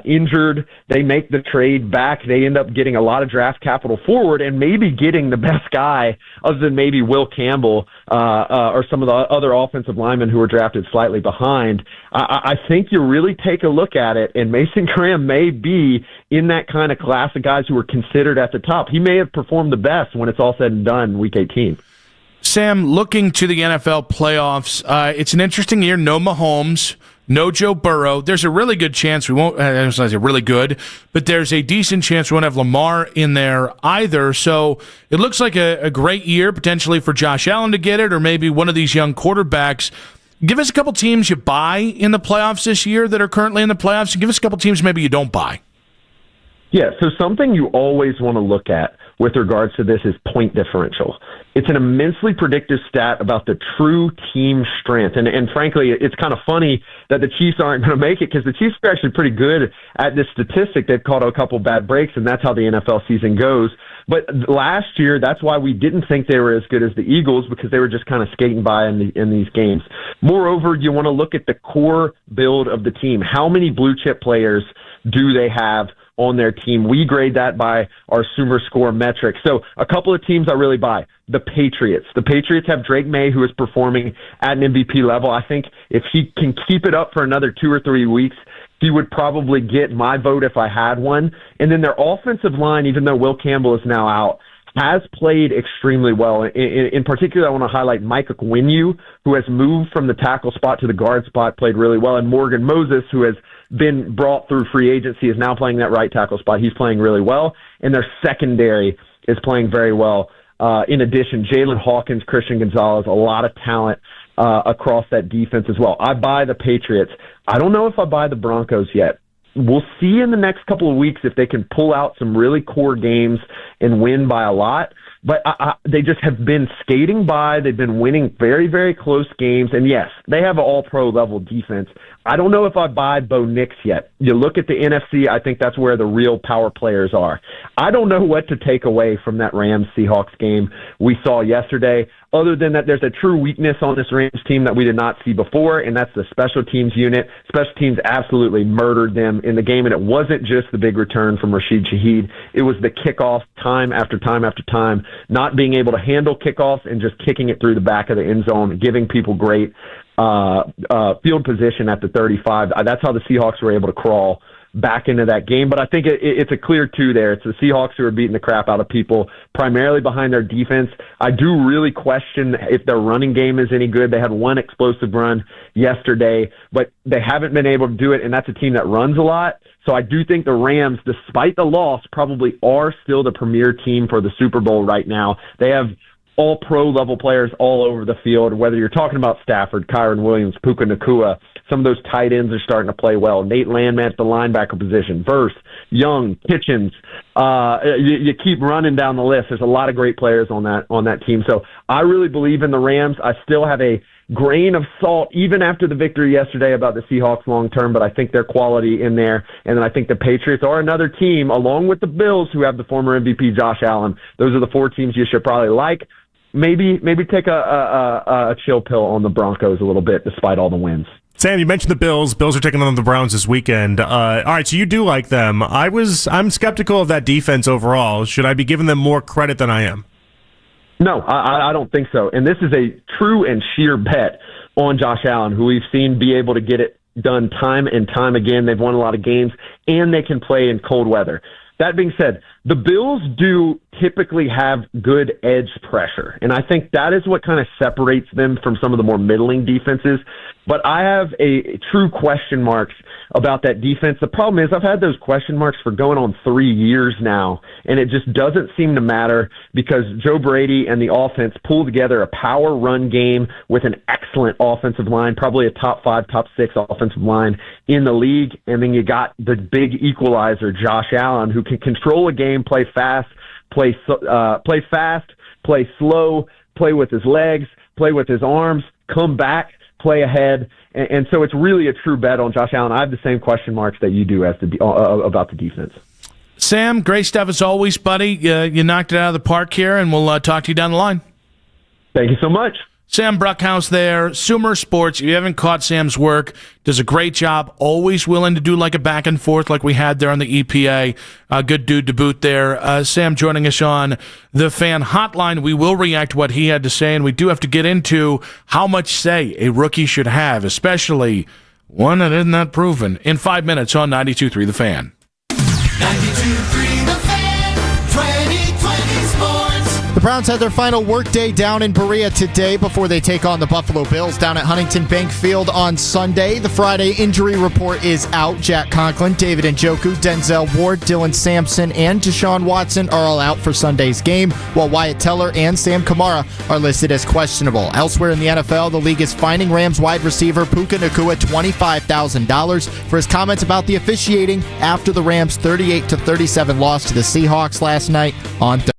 injured. They make the trade back. They end up getting a lot of draft capital forward and maybe getting the best guy other than maybe Will Campbell or some of the other offensive linemen who were drafted slightly behind. I think you really take a look at it, and Mason Graham may be in that kind of class of guys who were considered at the top. He may have performed the best when it's all said and done week 18. Sam, looking to the NFL playoffs, it's an interesting year. No Mahomes, no Joe Burrow. There's a really good chance we won't, I don't say really good, but there's a decent chance we won't have Lamar in there either. So it looks like a great year potentially for Josh Allen to get it, or maybe one of these young quarterbacks. Give us a couple teams you buy in the playoffs this year that are currently in the playoffs, and give us a couple teams maybe you don't buy. Yeah, so something you always want to look at with regards to this is point differential. It's an immensely predictive stat about the true team strength. And frankly, it's kind of funny that the Chiefs aren't going to make it because the Chiefs are actually pretty good at this statistic. They've caught a couple bad breaks, and that's how the NFL season goes. But last year, that's why we didn't think they were as good as the Eagles, because they were just kind of skating by in these games. Moreover, you want to look at the core build of the team. How many blue chip players do they have on their team? We grade that by our Sumer score metric. So a couple of teams I really buy. The Patriots. The Patriots have Drake May, who is performing at an MVP level. I think if he can keep it up for another 2 or 3 weeks, he would probably get my vote if I had one. And then their offensive line, even though Will Campbell is now out, has played extremely well. In particular, I want to highlight Mike Okwinyu, who has moved from the tackle spot to the guard spot, played really well, and Morgan Moses, who has been brought through free agency, is now playing that right tackle spot. He's playing really well, and their secondary is playing very well. In addition, Jalen Hawkins, Christian Gonzalez, a lot of talent across that defense as well. I buy the Patriots. I don't know if I buy the Broncos yet. We'll see in the next couple of weeks if they can pull out some really core games and win by a lot. But they just have been skating by. They've been winning very, very close games. And, yes, they have an all-pro level defense. I don't know if I buy Bo Nix yet. You look at the NFC, I think that's where the real power players are. I don't know what to take away from that Rams-Seahawks game we saw yesterday, other than that there's a true weakness on this Rams team that we did not see before, and that's the special teams unit. Special teams absolutely murdered them in the game, and it wasn't just the big return from Rashid Shaheed. It was the kickoff time after time after time, not being able to handle kickoffs and just kicking it through the back of the end zone, giving people great field position at the 35. That's how the Seahawks were able to crawl back into that game. But I think it's a clear two there. It's the Seahawks who are beating the crap out of people, primarily behind their defense. I do really question if their running game is any good. They had one explosive run yesterday, but they haven't been able to do it, and that's a team that runs a lot. So I do think the Rams, despite the loss, probably are still the premier team for the Super Bowl right now. They have all pro-level players all over the field, whether you're talking about Stafford, Kyron Williams, Puka Nacua. Some of those tight ends are starting to play well. Nate Landman at the linebacker position. Verse, Young, Kitchens. You keep running down the list. There's a lot of great players on that team. So I really believe in the Rams. I still have a grain of salt, even after the victory yesterday, about the Seahawks long term, but I think their quality in there. And then I think the Patriots are another team, along with the Bills, who have the former MVP Josh Allen. Those are the four teams you should probably like. Maybe take a chill pill on the Broncos a little bit, despite all the wins. Sam, you mentioned the Bills. Bills are taking on the Browns this weekend. All right, so you do like them. I'm skeptical of that defense overall. Should I be giving them more credit than I am? No, I don't think so. And this is a true and sheer bet on Josh Allen, who we've seen be able to get it done time and time again. They've won a lot of games, and they can play in cold weather. That being said, the Bills do typically have good edge pressure, and I think that is what kind of separates them from some of the more middling defenses. But I have a true question marks about that defense. The problem is I've had those question marks for going on 3 years now, and it just doesn't seem to matter because Joe Brady and the offense pull together a power run game with an excellent offensive line, probably a top 5, top 6 offensive line in the league. And then you got the big equalizer, Josh Allen, who can control a game, play fast, play slow, play with his legs, play with his arms, come back, play ahead. And so it's really a true bet on Josh Allen. I have the same question marks that you do about the defense. Sam, great stuff as always, buddy. You knocked it out of the park here, and we'll talk to you down the line. Thank you so much. Sam Bruckhaus there, Sumer Sports. If you haven't caught Sam's work, does a great job. Always willing to do like a back and forth like we had there on the EPA. Good dude to boot there. Sam joining us on the Fan Hotline. We will react to what he had to say, and we do have to get into how much say a rookie should have, especially one that is not proven, in 5 minutes on 92.3 The Fan. 92.3 The Fan, 2020 Sports. The Browns had their final workday down in Berea today before they take on the Buffalo Bills down at Huntington Bank Field on Sunday. The Friday injury report is out. Jack Conklin, David Njoku, Denzel Ward, Dylan Sampson, and Deshaun Watson are all out for Sunday's game, while Wyatt Teller and Sam Kamara are listed as questionable. Elsewhere in the NFL, the league is fining Rams wide receiver Puka Nacua $25,000 for his comments about the officiating after the Rams' 38-37 loss to the Seahawks last night on Thursday.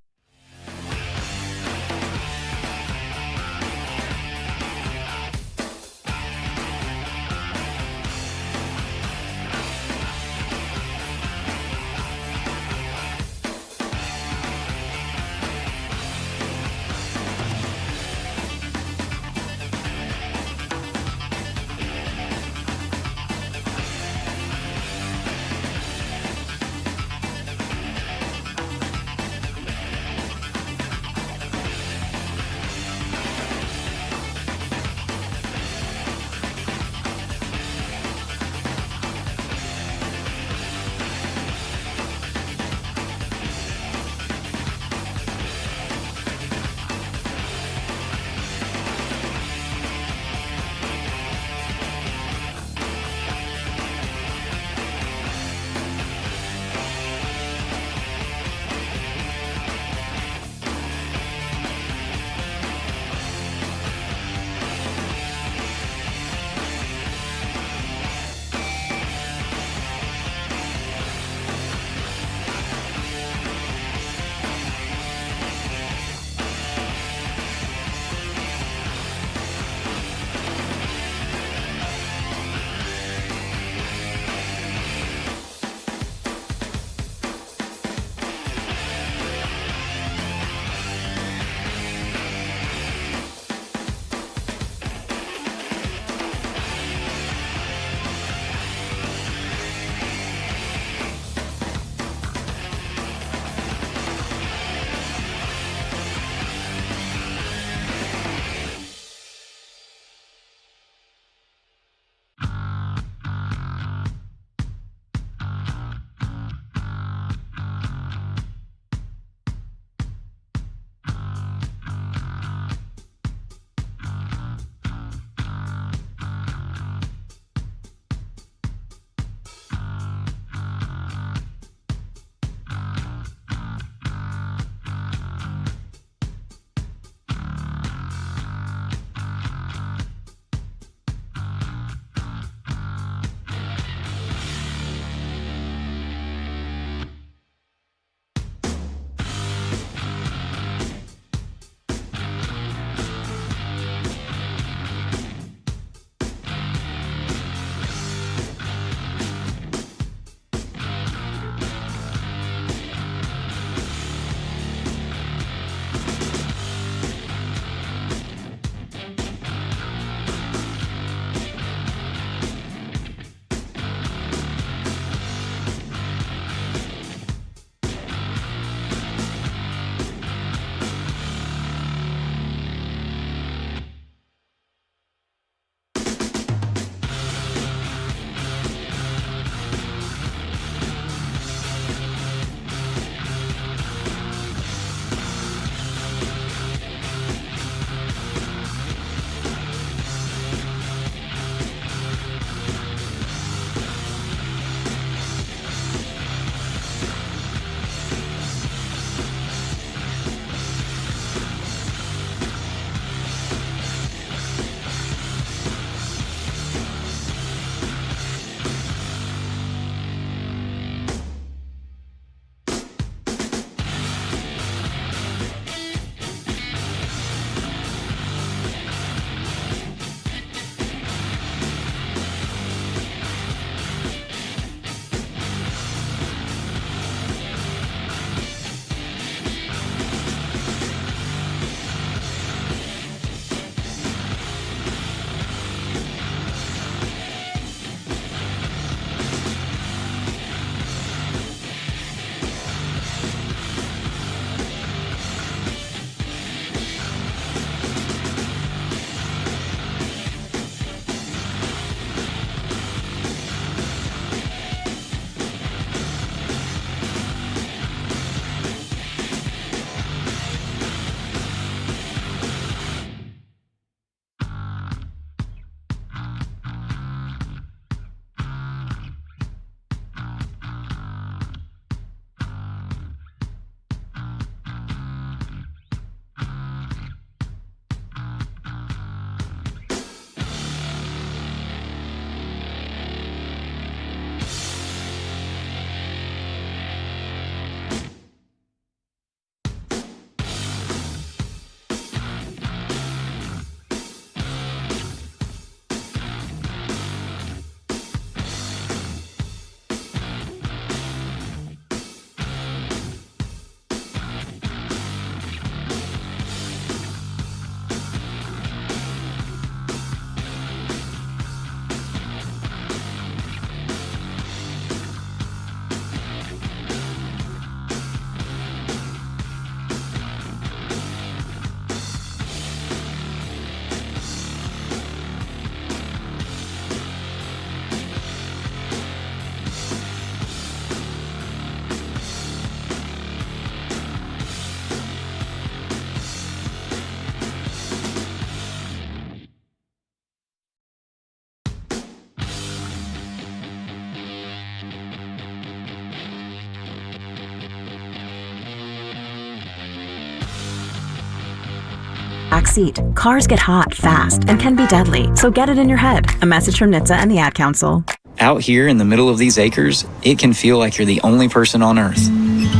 seat. Cars get hot fast and can be deadly, so get it in your head. A message from NHTSA and the Ad Council. Out here in the middle of these acres, it can feel like you're the only person on Earth.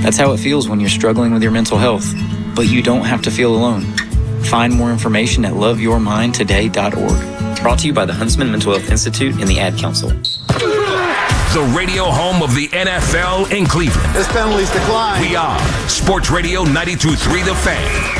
That's how it feels when you're struggling with your mental health. But you don't have to feel alone. Find more information at loveyourmindtoday.org. Brought to you by the Huntsman Mental Health Institute and the Ad Council. The radio home of the NFL in Cleveland. This penalty's declined. We are Sports Radio 92.3 The Fan.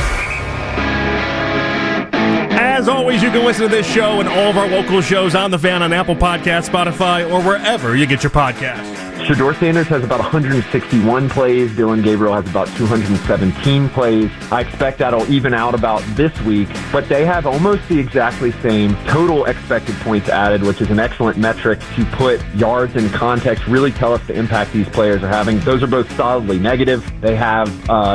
As always, you can listen to this show and all of our local shows on The Fan on Apple Podcasts, Spotify, or wherever you get your podcasts. Shedeur Sanders has about 161 plays. Dillon Gabriel has about 217 plays. I expect that'll even out about this week, but they have almost the exactly same total expected points added, which is an excellent metric to put yards in context, really tell us the impact these players are having. Those are both solidly negative. They have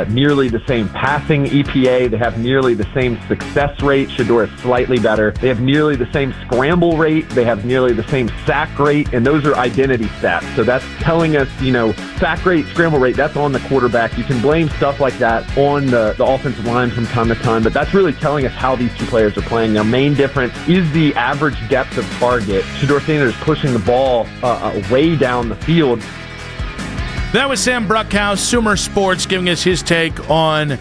nearly the same passing EPA. They have nearly the same success rate. Shedeur is slightly better. They have nearly the same scramble rate. They have nearly the same sack rate, and those are identity stats. So that's telling us, sack rate, scramble rate, that's on the quarterback. You can blame stuff like that on the offensive line from time to time, but that's really telling us how these two players are playing. Their main difference is the average depth of target. Shedeur Sanders pushing the ball way down the field. That was Sam Bruckhouse, Sumer Sports, giving us his take on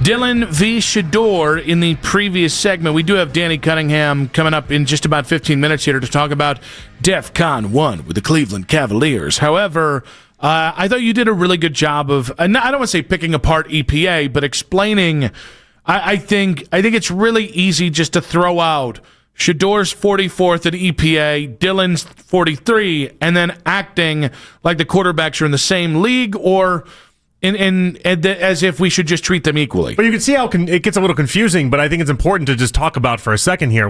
Dillon v. Shedeur in the previous segment. We do have Danny Cunningham coming up in just about 15 minutes here to talk about DEF CON 1 with the Cleveland Cavaliers. However, I thought you did a really good job of, I don't want to say picking apart EPA, but explaining, I think it's really easy just to throw out Shedeur's 44th at EPA, Dillon's 43, and then acting like the quarterbacks are in the same league or as if we should just treat them equally. But you can see how it gets a little confusing, but I think it's important to just talk about for a second here.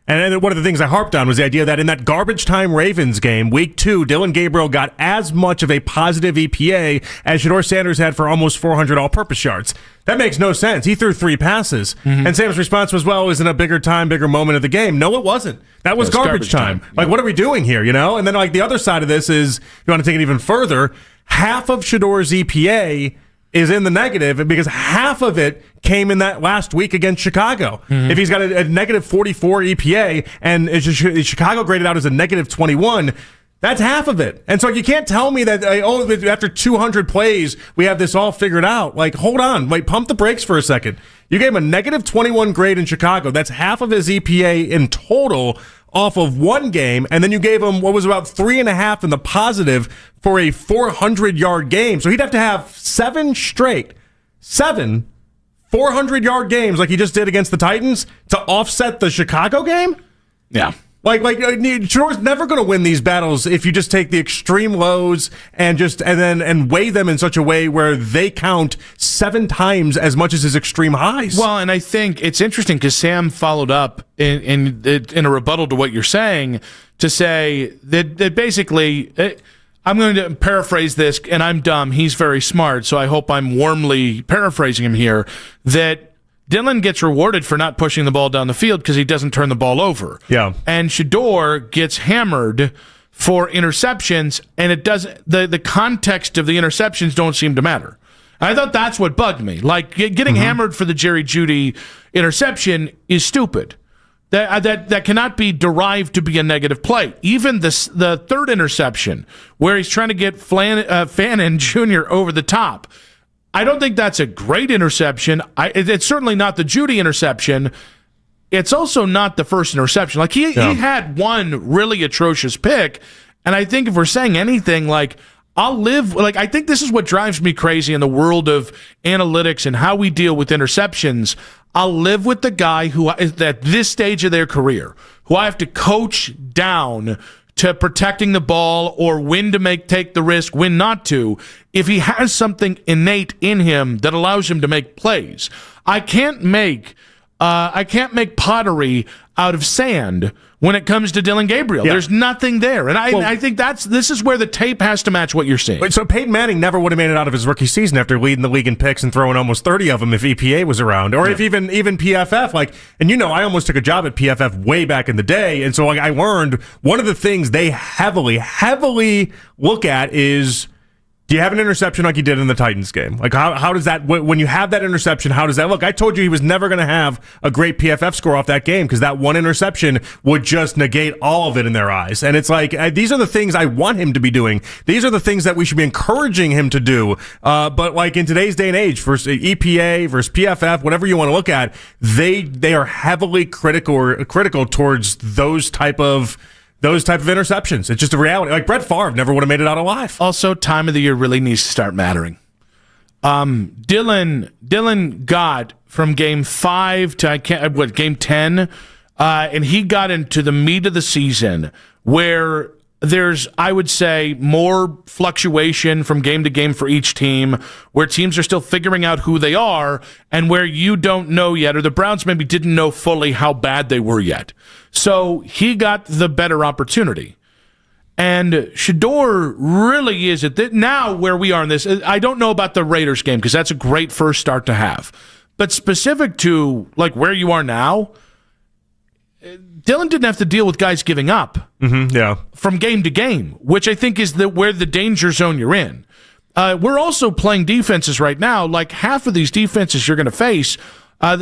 And one of the things I harped on was the idea that in that garbage time Ravens game, week 2, Dillon Gabriel got as much of a positive EPA as Shedeur Sanders had for almost 400 all-purpose yards. That makes no sense. He threw 3 passes. Mm-hmm. And Sam's response was, well, it was in a bigger moment of the game. No, it wasn't. That was garbage time. Like, what are we doing here, And then, the other side of this is, if you want to take it even further, half of Shedeur's EPA is in the negative because half of it came in that last week against Chicago. Mm-hmm. If he's got a negative 44 EPA and Chicago graded out as a negative 21, that's half of it. And so you can't tell me that, after 200 plays, we have this all figured out. Hold on. Pump the brakes for a second. You gave him a negative 21 grade in Chicago. That's half of his EPA in total off of one game, and then you gave him what was about 3.5 in the positive for a 400-yard game. So he'd have to have 7 400-yard games like he just did against the Titans to offset the Chicago game? Yeah. Shedeur's never going to win these battles if you just take the extreme lows and weigh them in such a way where they count 7 times as much as his extreme highs. Well, and I think it's interesting because Sam followed up in a rebuttal to what you're saying to say that basically, I'm going to paraphrase this, and I'm dumb. He's very smart, so I hope I'm warmly paraphrasing him here, that Dillon gets rewarded for not pushing the ball down the field because he doesn't turn the ball over. Yeah. And Shedeur gets hammered for interceptions, and it doesn't. The context of the interceptions don't seem to matter. I thought that's what bugged me. Getting hammered for the Jerry Jeudy interception is stupid. That cannot be derived to be a negative play. Even the third interception, where he's trying to get Fannin Jr. over the top, I don't think that's a great interception. It's certainly not the Jeudy interception. It's also not the first interception. He had one really atrocious pick, and I think if we're saying anything, I think this is what drives me crazy in the world of analytics and how we deal with interceptions. I'll live with the guy who is at this stage of their career, who I have to coach down to protecting the ball or when to take the risk, when not to, if he has something innate in him that allows him to make plays. I can't make pottery out of sand when it comes to Dillon Gabriel. Yeah. There's nothing there. And I think this is where the tape has to match what you're seeing. So Peyton Manning never would have made it out of his rookie season after leading the league in picks and throwing almost 30 of them if EPA was around. Or if even PFF. I almost took a job at PFF way back in the day. And so I learned one of the things they heavily look at is Do you have an interception like he did in the Titans game? Like, how does that, when you have that interception, how does that look? I told you he was never going to have a great PFF score off that game because that one interception would just negate all of it in their eyes. And it's like, these are the things I want him to be doing. These are the things that we should be encouraging him to do. But like in today's day and age, versus EPA versus PFF, whatever you want to look at, they are heavily critical towards those type of interceptions. It's just a reality. Like Brett Favre never would have made it out alive. Also, time of the year really needs to start mattering. Dylan got from game 5 to game 10, and he got into the meat of the season where there's, I would say, more fluctuation from game to game for each team, where teams are still figuring out who they are, and where you don't know yet, or the Browns maybe didn't know fully how bad they were yet. So he got the better opportunity. And Shedeur really is it now where we are in this. I don't know about the Raiders game because that's a great first start to have. But specific to like where you are now, Dylan didn't have to deal with guys giving up from game to game, which I think is where the danger zone you're in. We're also playing defenses right now. Like half of these defenses you're going to face,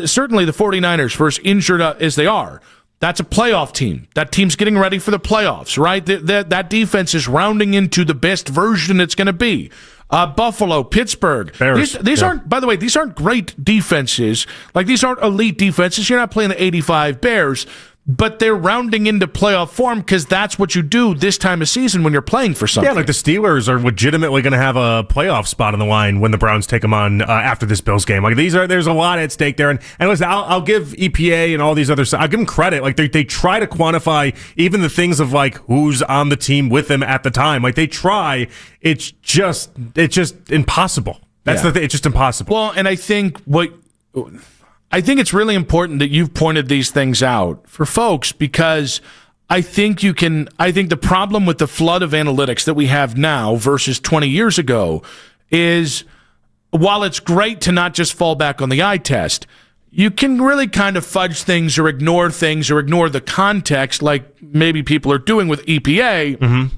certainly the 49ers, for as injured as they are, that's a playoff team. That team's getting ready for the playoffs, right? That defense is rounding into the best version it's going to be. Buffalo, Pittsburgh. These aren't, by the way, these aren't great defenses. Like, these aren't elite defenses. You're not playing the 85 Bears, but they're rounding into playoff form because that's what you do this time of season when you're playing for something. Yeah, like the Steelers are legitimately going to have a playoff spot on the line when the Browns take them on after this Bills game. Like there's a lot at stake there. And listen, I'll give EPA and all these other, I'll give them credit. Like they try to quantify even the things of like who's on the team with them at the time. Like they try. It's just impossible. That's the thing. It's just impossible. Well, and I think it's really important that you've pointed these things out for folks because I think the problem with the flood of analytics that we have now versus 20 years ago is while it's great to not just fall back on the eye test, you can really kind of fudge things or ignore the context like maybe people are doing with EPA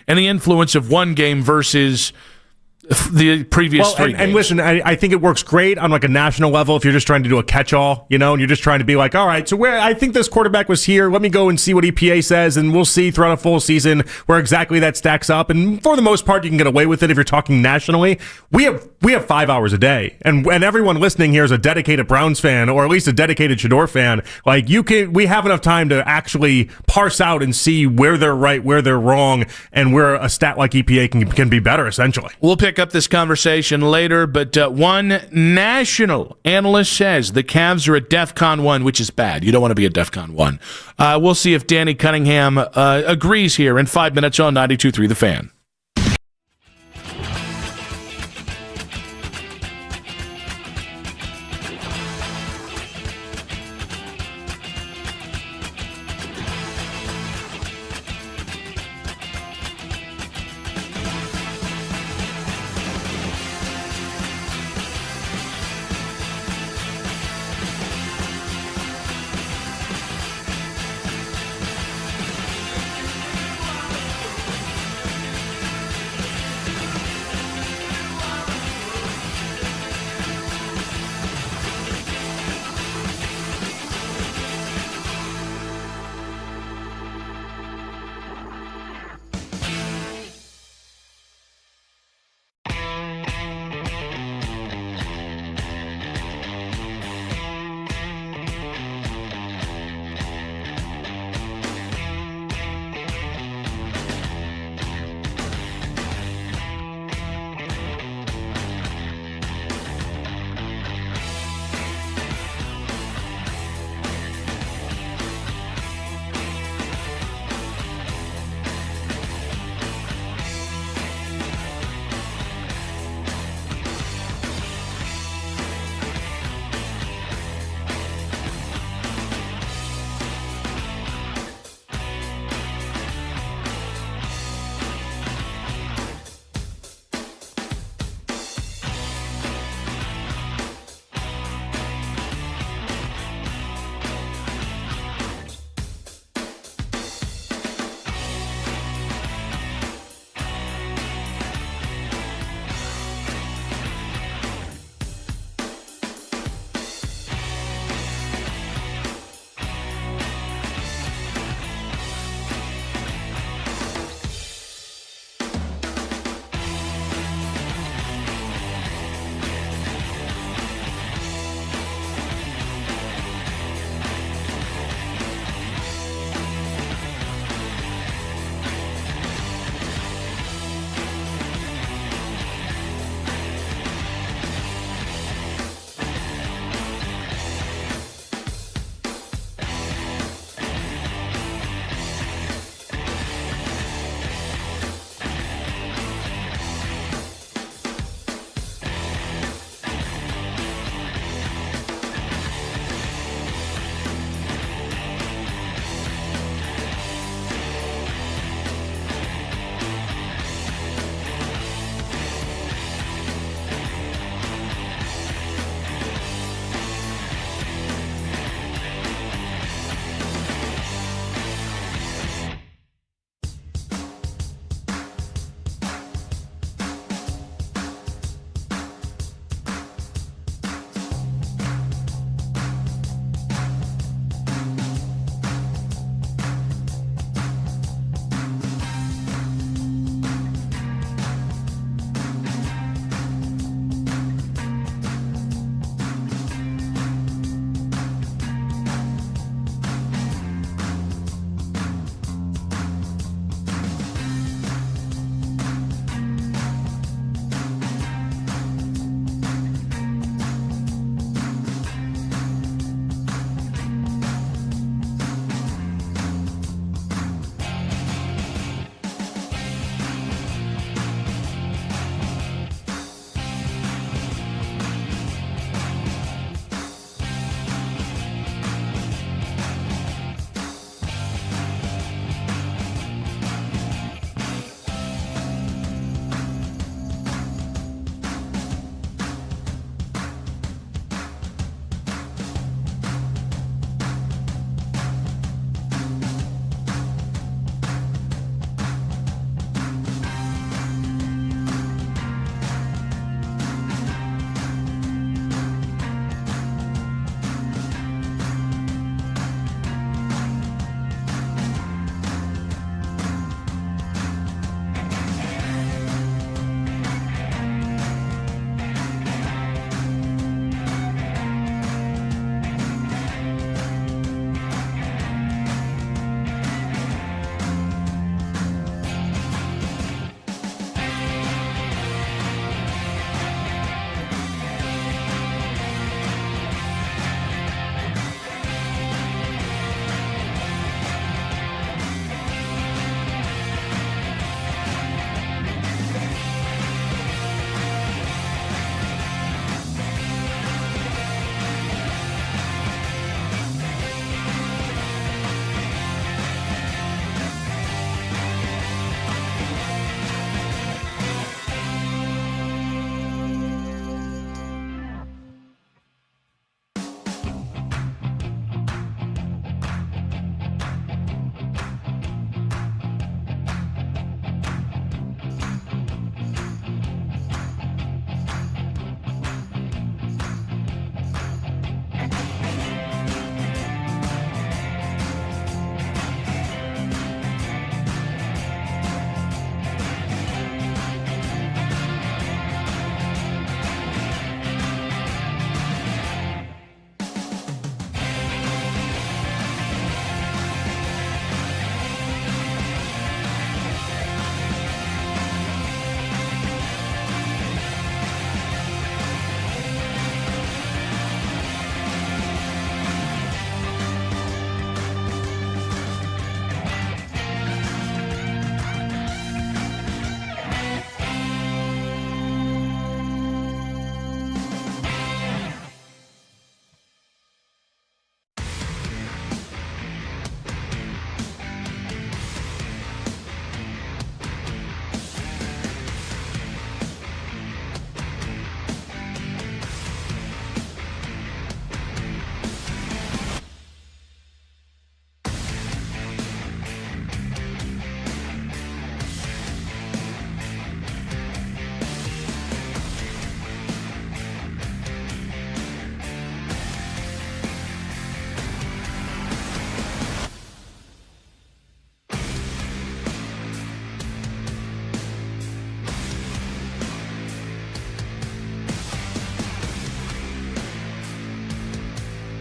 and the influence of one game versus the previous three games. And listen, I think it works great on like a national level if you're just trying to do a catch-all, and you're just trying to be like, all right, so where I think this quarterback was here, let me go and see what EPA says, and we'll see throughout a full season where exactly that stacks up. And for the most part, you can get away with it if you're talking nationally. We have 5 hours a day, and everyone listening here is a dedicated Browns fan, or at least a dedicated Shedeur fan. Like we have enough time to actually parse out and see where they're right, where they're wrong, and where a stat like EPA can be better. Essentially, we'll pick up this conversation later, but one national analyst says the Cavs are at DEFCON 1, which is bad. You don't want to be at DEFCON 1. We'll see if Danny Cunningham agrees here in 5 minutes on 92.3 The Fan.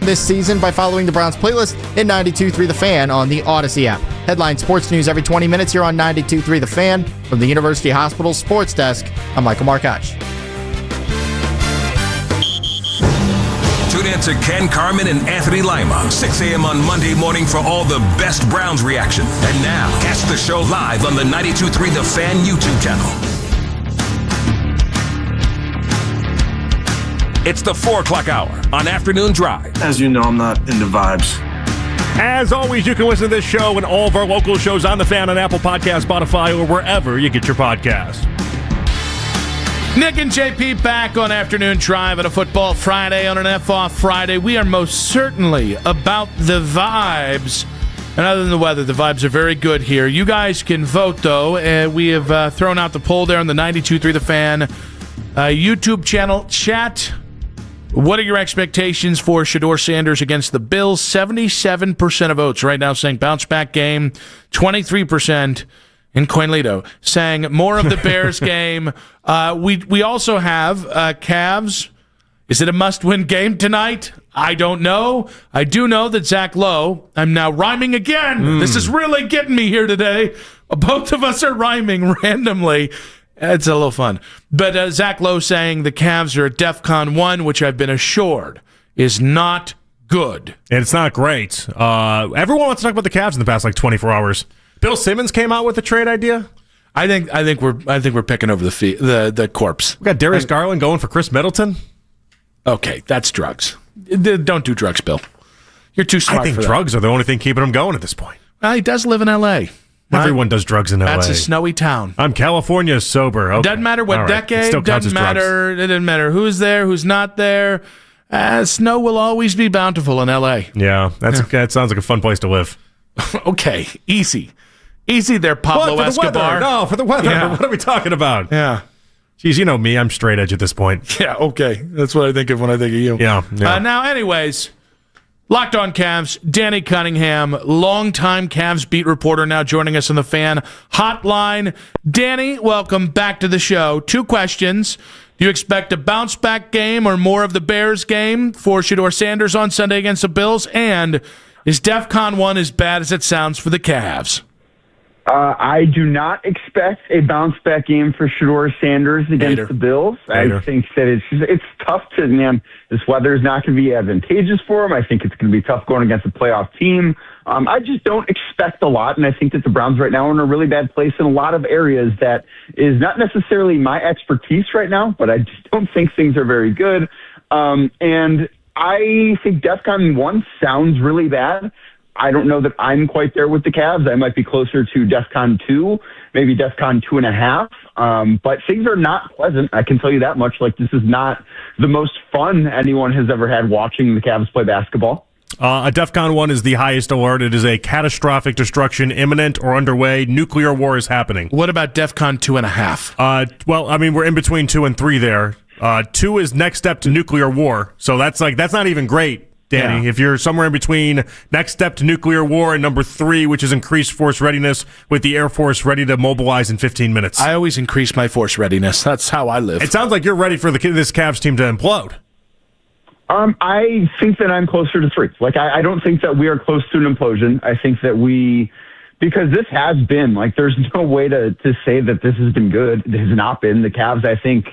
this season by following the Browns playlist in 92.3 The Fan on the Odyssey app. Headline sports news every 20 minutes here on 92.3 The Fan. From the University Hospital Sports Desk, I'm Michael Markoch. Tune in to Ken Carmen and Anthony Lima, 6 a.m. on Monday morning for all the best Browns reaction. And now, catch the show live on the 92.3 The Fan YouTube channel. It's the 4 o'clock hour on Afternoon Drive. As you know, I'm not into vibes. As always, you can listen to this show and all of our local shows on The Fan on Apple Podcasts, Spotify, or wherever you get your podcasts. Nick and JP back on Afternoon Drive on a Football Friday, on an F-Off Friday. We are most certainly about the vibes. And other than the weather, the vibes are very good here. You guys can vote, though. We have thrown out the poll there on the 92.3 The Fan YouTube channel. Chat, what are your expectations for Shedeur Sanders against the Bills? 77% of votes right now saying bounce back game. 23% in Coinlito saying more of the Bears game. We also have Cavs. Is it a must-win game tonight? I don't know. I do know that Zach Lowe, I'm now rhyming again. This is really getting me here today. Both of us are rhyming randomly. It's a little fun. But Zach Lowe saying the Cavs are at DEFCON 1, which I've been assured is not good. And it's not great. Everyone wants to talk about the Cavs in the past 24 hours. Bill Simmons came out with a trade idea. I think we're picking over the corpse. We got Darius Garland going for Chris Middleton. Okay, that's drugs. Don't do drugs, Bill. You're too smart. I think for drugs are the only thing keeping him going at this point. Well, he does live in L.A. Everyone does drugs in L.A. That's a snowy town. I'm California sober. Okay. Doesn't matter what decade. It doesn't matter. It doesn't matter who's there, who's not there. Snow will always be bountiful in L.A. Yeah, that sounds like a fun place to live. Okay, easy there, Pablo Escobar. No, for the weather. Yeah. What are we talking about? Yeah. Geez, you know me. I'm straight edge at this point. Yeah, okay. That's what I think of when I think of you. Yeah. Now, anyways, Locked on Cavs, Danny Cunningham, longtime Cavs beat reporter, now joining us on the Fan Hotline. Danny, welcome back to the show. 2 questions. Do you expect a bounce-back game or more of the Bears game for Shedeur Sanders on Sunday against the Bills? And is DEFCON 1 as bad as it sounds for the Cavs? I do not expect a bounce-back game for Shedeur Sanders against the Bills. I think that it's tough to, man, this weather is not going to be advantageous for him. I think it's going to be tough going against a playoff team. I just don't expect a lot, and I think that the Browns right now are in a really bad place in a lot of areas that is not necessarily my expertise right now, but I just don't think things are very good. And I think DEFCON 1 sounds really bad. I don't know that I'm quite there with the Cavs. I might be closer to DEFCON 2, maybe DEFCON 2.5. But things are not pleasant. I can tell you that much. This is not the most fun anyone has ever had watching the Cavs play basketball. A DEFCON 1 is the highest alert. It is a catastrophic destruction, imminent or underway. Nuclear war is happening. What about DEFCON 2.5? Well, I mean, we're in between 2 and 3 there. 2 is next step to nuclear war. So that's not even great. Danny, if you're somewhere in between next step to nuclear war and number 3, which is increased force readiness with the Air Force ready to mobilize in 15 minutes. I always increase my force readiness. That's how I live. It sounds like you're ready for this Cavs team to implode. I think that I'm closer to 3. I don't think that we are close to an implosion. I think that because this has been, there's no way to say that this has been good. It has not been. The Cavs, I think,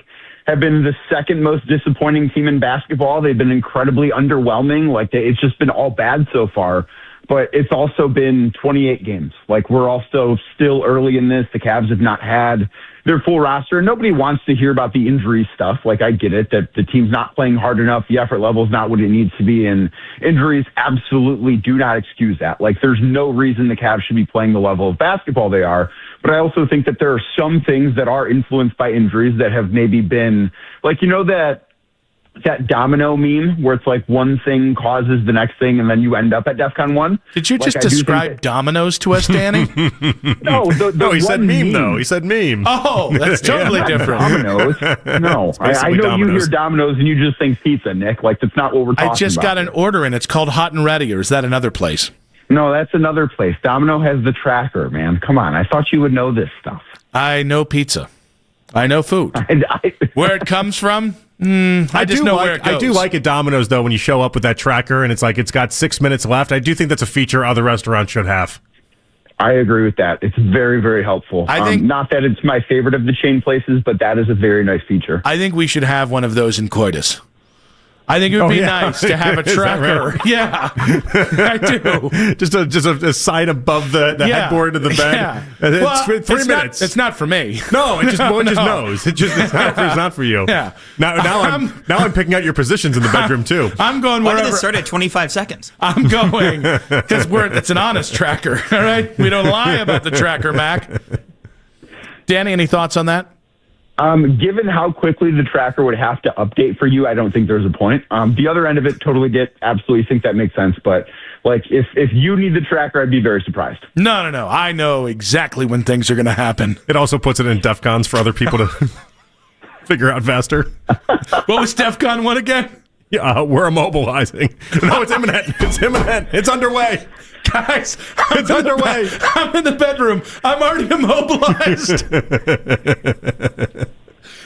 have been the second most disappointing team in basketball. They've been incredibly underwhelming. It's just been all bad so far. But it's also been 28 games. We're also still early in this. The Cavs have not had their full roster. Nobody wants to hear about the injury stuff. I get it, that the team's not playing hard enough. The effort level's not what it needs to be. And injuries absolutely do not excuse that. There's no reason the Cavs should be playing the level of basketball they are. But I also think that there are some things that are influenced by injuries that have maybe been, that domino meme where it's one thing causes the next thing and then you end up at DEFCON 1. Did you just describe dominoes to us, Danny? No, he said meme, though. He said meme. Oh, that's totally different. Dominoes. No, I know dominoes. You hear dominoes and you just think pizza, Nick. That's not what we're talking about. I just got an order and it's called Hot and Ready, or is that another place? No, that's another place. Domino has the tracker, man. Come on. I thought you would know this stuff. I know pizza. I know food. Where it comes from, I just know where it goes. I do like at Domino's, though, when you show up with that tracker and it's like it's got 6 minutes left. I do think that's a feature other restaurants should have. I agree with that. It's very, very helpful. I think not that it's my favorite of the chain places, but that is a very nice feature. I think we should have one of those in Coitus. I think it would be nice to have a tracker. Right? Yeah, I do. just a sign above the headboard of the bed. Yeah. It's 3 minutes. It's not for me. No, it just knows. It's not for you. Yeah. Now I'm picking out your positions in the bedroom too. I'm going Why wherever. did it start at 25 seconds? I'm going because it's an honest tracker. All right, we don't lie about the tracker, Mac. Danny, any thoughts on that? Given how quickly the tracker would have to update for you, I don't think there's a point. The other end of it, absolutely think that makes sense. But like, if you need the tracker, I'd be very surprised. No. I know exactly when things are going to happen. It also puts it in DEFCONs for other people to figure out faster. What was DEFCON 1 again? Yeah, we're immobilizing. No, it's imminent. It's imminent. It's underway. Guys, it's underway. I'm in the bedroom. I'm already immobilized.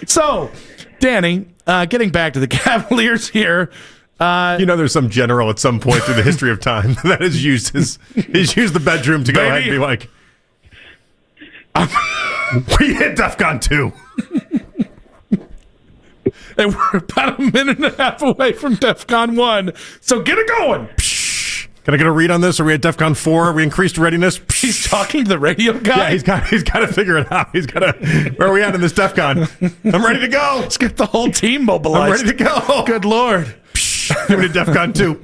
So, Danny, getting back to the Cavaliers here. There's some general at some point through the history of time that has used the bedroom to go ahead and be like, we hit DEFCON 2. And we're about a minute and a half away from DEFCON 1. So get it going. Can I get a read on this? Are we at DEFCON 4? Are we increased readiness? He's talking to the radio guy? Yeah, he's got to figure it out. Where are we at in this DEFCON? I'm ready to go. Let's get the whole team mobilized. I'm ready to go. Good Lord. Give me DEFCON 2.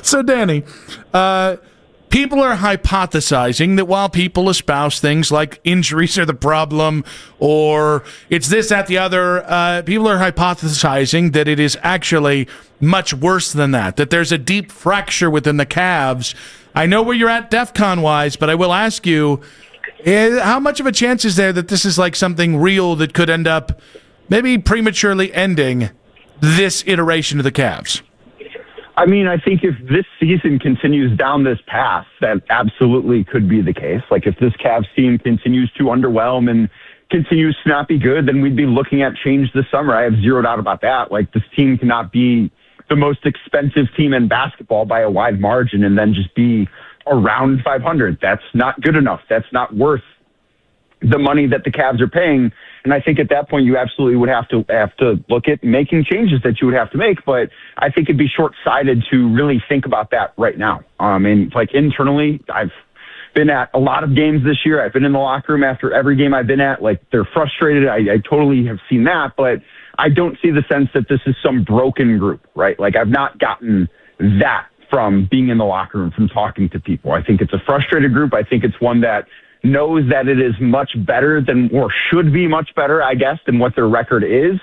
So, Danny, people are hypothesizing that while people espouse things like injuries are the problem or it's this, that, the other, people are hypothesizing that it is actually much worse than that there's a deep fracture within the Cavs. I know where you're at DEFCON-wise, but I will ask you, how much of a chance is there that this is like something real that could end up maybe prematurely ending this iteration of the Cavs? I mean, I think if this season continues down this path, that absolutely could be the case. Like if this Cavs team continues to underwhelm and continues to not be good, then we'd be looking at change this summer. I have zero doubt about that. Like this team cannot be the most expensive team in basketball by a wide margin and then just be around 500. That's not good enough. That's not worth the money that the Cavs are paying. And I think at that point, you absolutely would have to look at making changes that you would have to make. But I think it'd be short-sighted to really think about that right now. And like internally, I've been at a lot of games this year. I've been in the locker room after every game I've been at. Like they're frustrated. I totally have seen that, but I don't see the sense that this is some broken group, right? Like I've not gotten that from being in the locker room, from talking to people. I think it's a frustrated group. I think it's one that knows that it is much better than, or should be much better, I guess, than what their record is.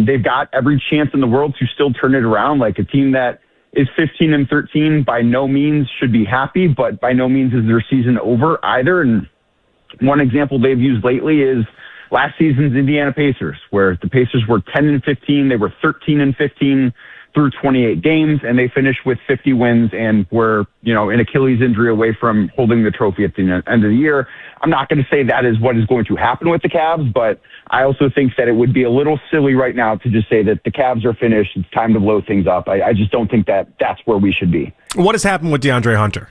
They've got every chance in the world to still turn it around. Like a team that is 15-13 by no means should be happy, but by no means is their season over either. And one example they've used lately is last season's Indiana Pacers, where the Pacers were 10-15, they were 13-15 through 28 games, and they finished with 50 wins and were, an Achilles injury away from holding the trophy at the end of the year. I'm not going to say that is what is going to happen with the Cavs, but I also think that it would be a little silly right now to just say that the Cavs are finished, it's time to blow things up. I just don't think that that's where we should be. What has happened with DeAndre Hunter?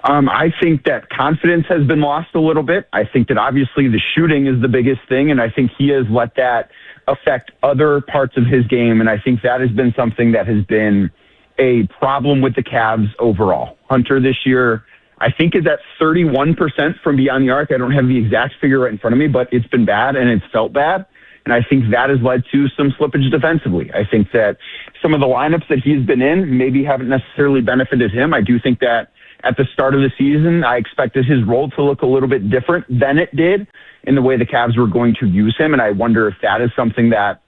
I think that confidence has been lost a little bit. I think that obviously the shooting is the biggest thing, and I think he has let that affect other parts of his game, and I think that has been something that has been a problem with the Cavs overall. Hunter this year, I think, is at 31% from beyond the arc. I don't have the exact figure right in front of me, but it's been bad, and it's felt bad, and I think that has led to some slippage defensively. I think that some of the lineups that he's been in maybe haven't necessarily benefited him. I do think that at the start of the season, I expected his role to look a little bit different than it did in the way the Cavs were going to use him. And I wonder if that is something that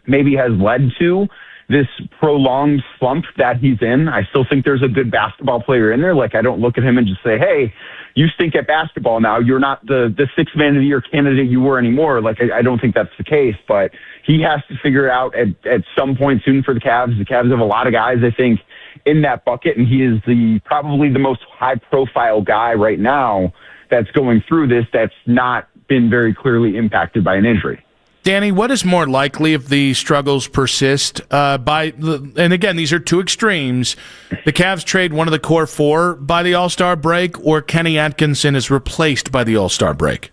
maybe has led to this prolonged slump that he's in. I still think there's a good basketball player in there. Like, I don't look at him and just say, hey, you stink at basketball now. You're not the sixth man of the year candidate you were anymore. Like, I don't think that's the case, but he has to figure it out at some point soon for the Cavs. The Cavs have a lot of guys, I think, in that bucket, and he is probably the most high-profile guy right now that's going through this that's not been very clearly impacted by an injury. Danny, what is more likely if the struggles persist? And again, these are two extremes. The Cavs trade one of the core four by the All-Star break, or Kenny Atkinson is replaced by the All-Star break?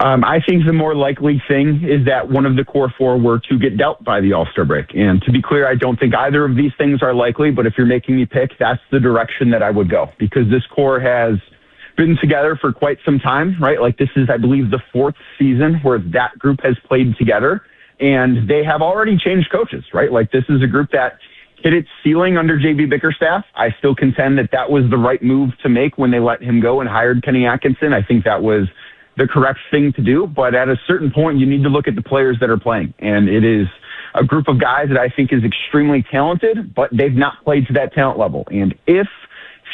I think the more likely thing is that one of the core four were to get dealt by the All-Star break. And to be clear, I don't think either of these things are likely, but if you're making me pick, that's the direction that I would go, because this core has been together for quite some time, right? Like, this is, I believe, the fourth season where that group has played together, and they have already changed coaches, right? Like, this is a group that hit its ceiling under J.B. Bickerstaff. I still contend that that was the right move to make when they let him go and hired Kenny Atkinson. I think that was the correct thing to do, but at a certain point, you need to look at the players that are playing, and it is a group of guys that I think is extremely talented, but they've not played to that talent level. And if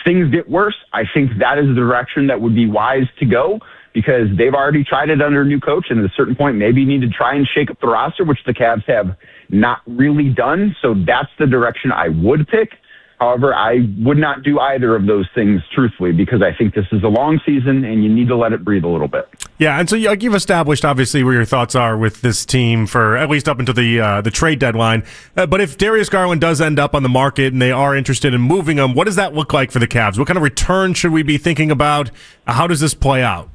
things get worse, I think that is the direction that would be wise to go, because they've already tried it under a new coach, and at a certain point, maybe you need to try and shake up the roster, which the Cavs have not really done. So that's the direction I would pick. However, I would not do either of those things, truthfully, because I think this is a long season and you need to let it breathe a little bit. Yeah, and so you've established, obviously, where your thoughts are with this team for at least up until the trade deadline. But if Darius Garland does end up on the market and they are interested in moving him, what does that look like for the Cavs? What kind of return should we be thinking about? How does this play out?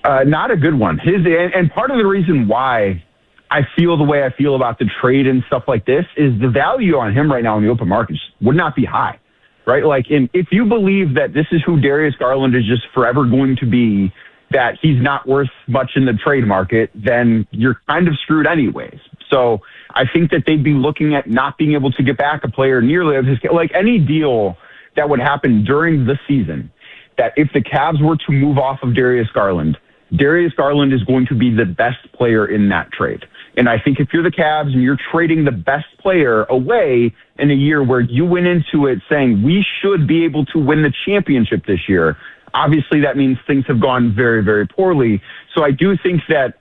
Not a good one. And part of the reason why I feel the way I feel about the trade and stuff like this is the value on him right now in the open market would not be high, right? Like, if you believe that this is who Darius Garland is just forever going to be, that he's not worth much in the trade market, then you're kind of screwed anyways. So I think that they'd be looking at not being able to get back a player nearly of his, like any deal that would happen during the season, that if the Cavs were to move off of Darius Garland is going to be the best player in that trade. And I think if you're the Cavs and you're trading the best player away in a year where you went into it saying we should be able to win the championship this year, obviously that means things have gone very, very poorly. So I do think that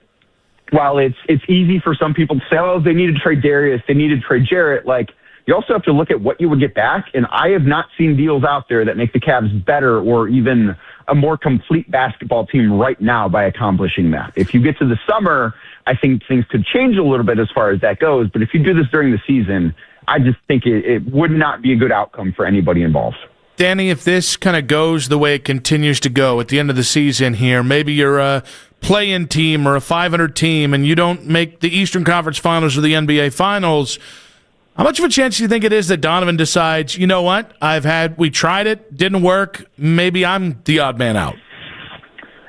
while it's easy for some people to say, oh, they need to trade Darius, they need to trade Garrett, like, you also have to look at what you would get back. And I have not seen deals out there that make the Cavs better or even a more complete basketball team right now by accomplishing that. If you get to the summer, I think things could change a little bit as far as that goes. But if you do this during the season, I just think it would not be a good outcome for anybody involved. Danny, if this kind of goes the way it continues to go at the end of the season here, maybe you're a play-in team or a 500 team and you don't make the Eastern Conference Finals or the NBA Finals, how much of a chance do you think it is that Donovan decides, you know what, we tried it, didn't work, maybe I'm the odd man out?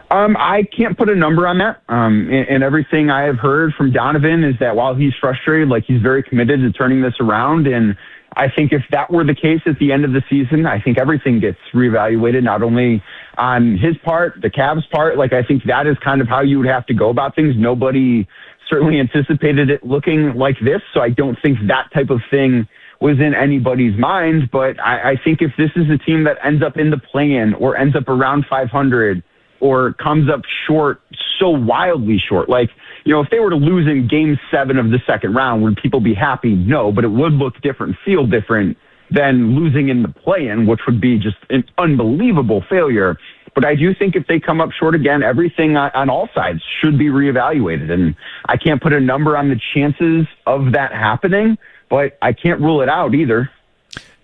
I can't put a number on that. And everything I have heard from Donovan is that while he's frustrated, like, he's very committed to turning this around. And I think if that were the case at the end of the season, I think everything gets reevaluated, not only on his part, the Cavs' part. Like, I think that is kind of how you would have to go about things. Nobody certainly anticipated it looking like this, so I don't think that type of thing was in anybody's mind. But I think if this is a team that ends up in the play-in or ends up around 500 or comes up short, so wildly short, like, you know, if they were to lose in Game 7 of the second round, would people be happy? No, but it would look different, feel different than losing in the play-in, which would be just an unbelievable failure. But I do think if they come up short again, everything on all sides should be reevaluated. And I can't put a number on the chances of that happening, but I can't rule it out either.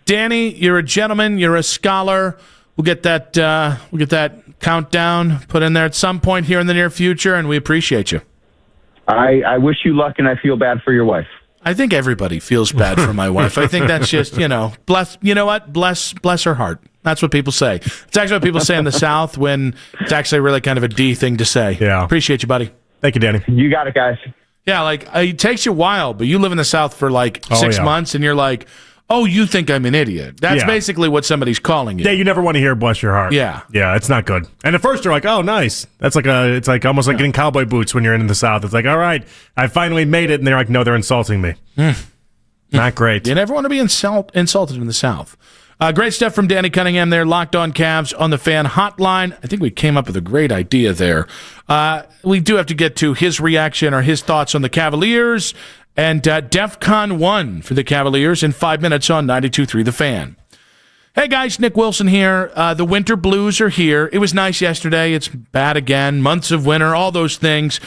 Danny, you're a gentleman. You're a scholar. We'll get that countdown put in there at some point here in the near future, and we appreciate you. I wish you luck, and I feel bad for your wife. I think everybody feels bad for my wife. I think that's just, bless her heart. That's what people say. It's actually what people say in the South when it's actually really kind of a D thing to say. Yeah. Appreciate you, buddy. Thank you, Danny. You got it, guys. Yeah, like, it takes you a while, but you live in the South for like 6 months, and you're like, oh, you think I'm an idiot. That's basically what somebody's calling you. Yeah, you never want to hear bless your heart. Yeah. Yeah, it's not good. And at first you're like, oh, nice. That's like it's like almost like getting cowboy boots when you're in the South. It's like, all right, I finally made it. And they're like, no, they're insulting me. Not great. You never want to be insulted in the South. Great stuff from Danny Cunningham there, Locked On Cavs on the Fan Hotline. I think we came up with a great idea there. We do have to get to his reaction or his thoughts on the Cavaliers and DEFCON 1 for the Cavaliers in 5 minutes on 92.3 The Fan. Hey guys, Nick Wilson here. The winter blues are here. It was nice yesterday. It's bad again. Months of winter, all those things.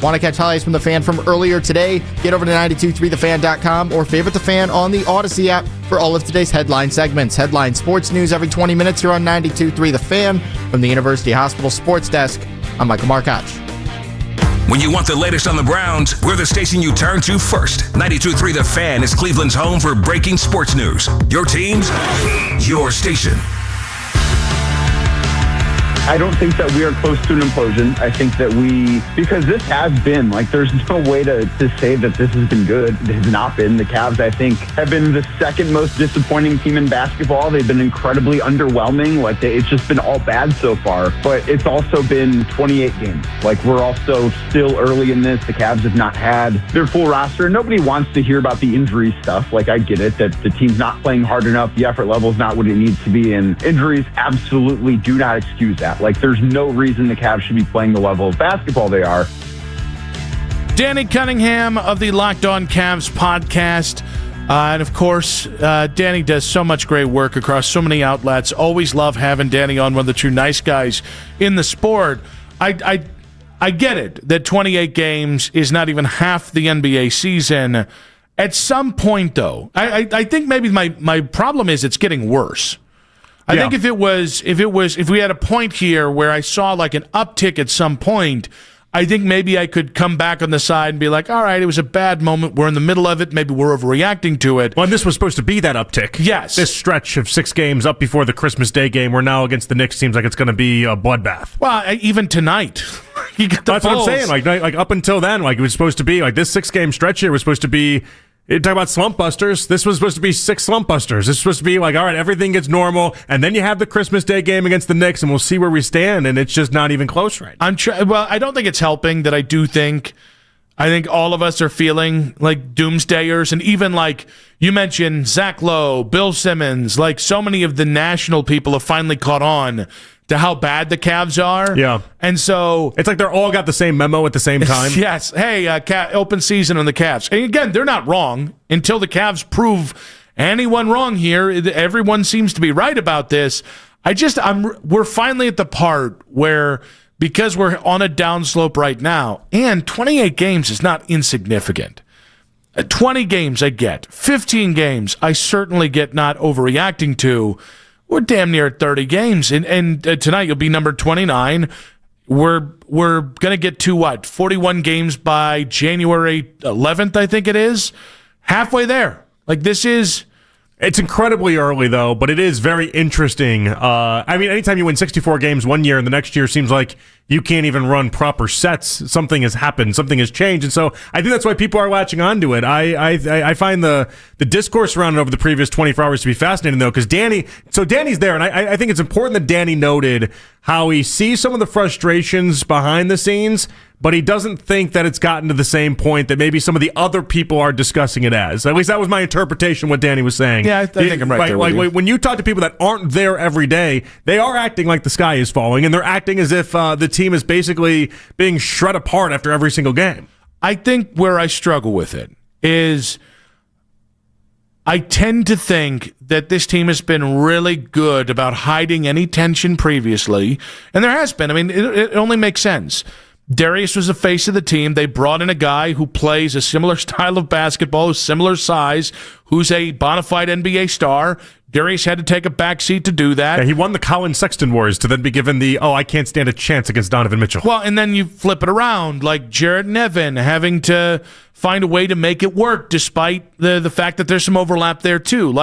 Want to catch highlights from the Fan from earlier today? Get over to 923thefan.com or favorite the Fan on the Odyssey app for all of today's headline segments. Headline sports news every 20 minutes here on 92.3 The Fan from the University Hospital Sports Desk. I'm Michael Markoch. When you want the latest on the Browns, we're the station you turn to first. 92.3 The Fan is Cleveland's home for breaking sports news. Your teams, your station. I don't think that we are close to an implosion. I think that because this has been, there's no way to say that this has been good. It has not been. The Cavs, I think, have been the second most disappointing team in basketball. They've been incredibly underwhelming. It's just been all bad so far. But it's also been 28 games. We're also still early in this. The Cavs have not had their full roster. Nobody wants to hear about the injury stuff. I get it, that the team's not playing hard enough. The effort level's not what it needs to be. And injuries absolutely do not excuse that. There's no reason the Cavs should be playing the level of basketball they are. Danny Cunningham of the Locked On Cavs podcast. And, of course, Danny does so much great work across so many outlets. Always love having Danny on, one of the true nice guys in the sport. I get it that 28 games is not even half the NBA season. At some point, though, I think maybe my problem is it's getting worse. I think if we had a point here where I saw an uptick at some point, I think maybe I could come back on the side and be like, all right, it was a bad moment. We're in the middle of it. Maybe we're overreacting to it. Well, and this was supposed to be that uptick. Yes. This stretch of 6 games up before the Christmas Day game, where now against the Knicks seems like it's going to be a bloodbath. Well, even tonight. You get the That's what I'm saying. Like up until then, it was supposed to be, this 6-game stretch here was supposed to be, talk about slump busters. This was supposed to be 6 slump busters. This was supposed to be all right, everything gets normal, and then you have the Christmas Day game against the Knicks, and we'll see where we stand, and it's just not even close right now. Well, I don't think it's helping that I think all of us are feeling like doomsdayers, and even you mentioned Zach Lowe, Bill Simmons, so many of the national people have finally caught on to how bad the Cavs are. Yeah. And so it's they're all got the same memo at the same time. Yes. Hey, open season on the Cavs. And again, they're not wrong until the Cavs prove anyone wrong here. Everyone seems to be right about this. We're finally at the part where, because we're on a downslope right now, and 28 games is not insignificant. 20 games I get. 15 games I certainly get not overreacting to. We're damn near at 30 games, and tonight you'll be number 29. We're going to get to 41 games by January 11th, I think it is. Halfway there. It's incredibly early, though, but it is very interesting. Anytime you win 64 games one year and the next year seems like you can't even run proper sets, something has happened, something has changed. And so I think that's why people are latching onto it. I find the discourse around it over the previous 24 hours to be fascinating, though, because Danny's there, and I think it's important that Danny noted how he sees some of the frustrations behind the scenes, but he doesn't think that it's gotten to the same point that maybe some of the other people are discussing it as. At least that was my interpretation of what Danny was saying. Yeah, I think I'm right there with you. When you talk to people that aren't there every day, they are acting like the sky is falling, and they're acting as if the team is basically being shred apart after every single game. I think where I struggle with it is I tend to think that this team has been really good about hiding any tension previously, and there has been. It only makes sense. Darius was the face of the team. They brought in a guy who plays a similar style of basketball, similar size, who's a bona fide NBA star. Darius had to take a backseat to do that. Yeah, he won the Colin Sexton Wars to then be given the, I can't stand a chance against Donovan Mitchell. Well, and then you flip it around, like Jarrett and Evan having to find a way to make it work despite the fact that there's some overlap there too.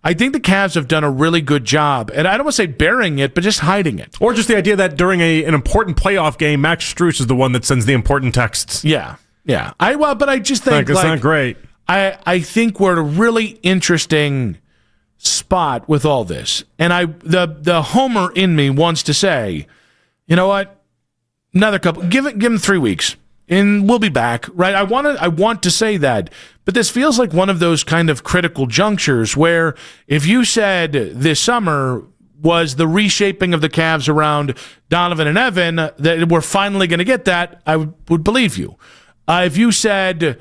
I think the Cavs have done a really good job, and I don't want to say burying it, but just hiding it. Or just the idea that during an important playoff game, Max Strus is the one that sends the important texts. Yeah. But I just think it's not great. I think we're at a really interesting spot with all this, and the homer in me wants to say, you know what, another couple, give him 3 weeks and we'll be back, right? I want to say that, but this feels like one of those kind of critical junctures where if you said this summer was the reshaping of the Cavs around Donovan and Evan, that we're finally going to get that, I would believe you. If you said,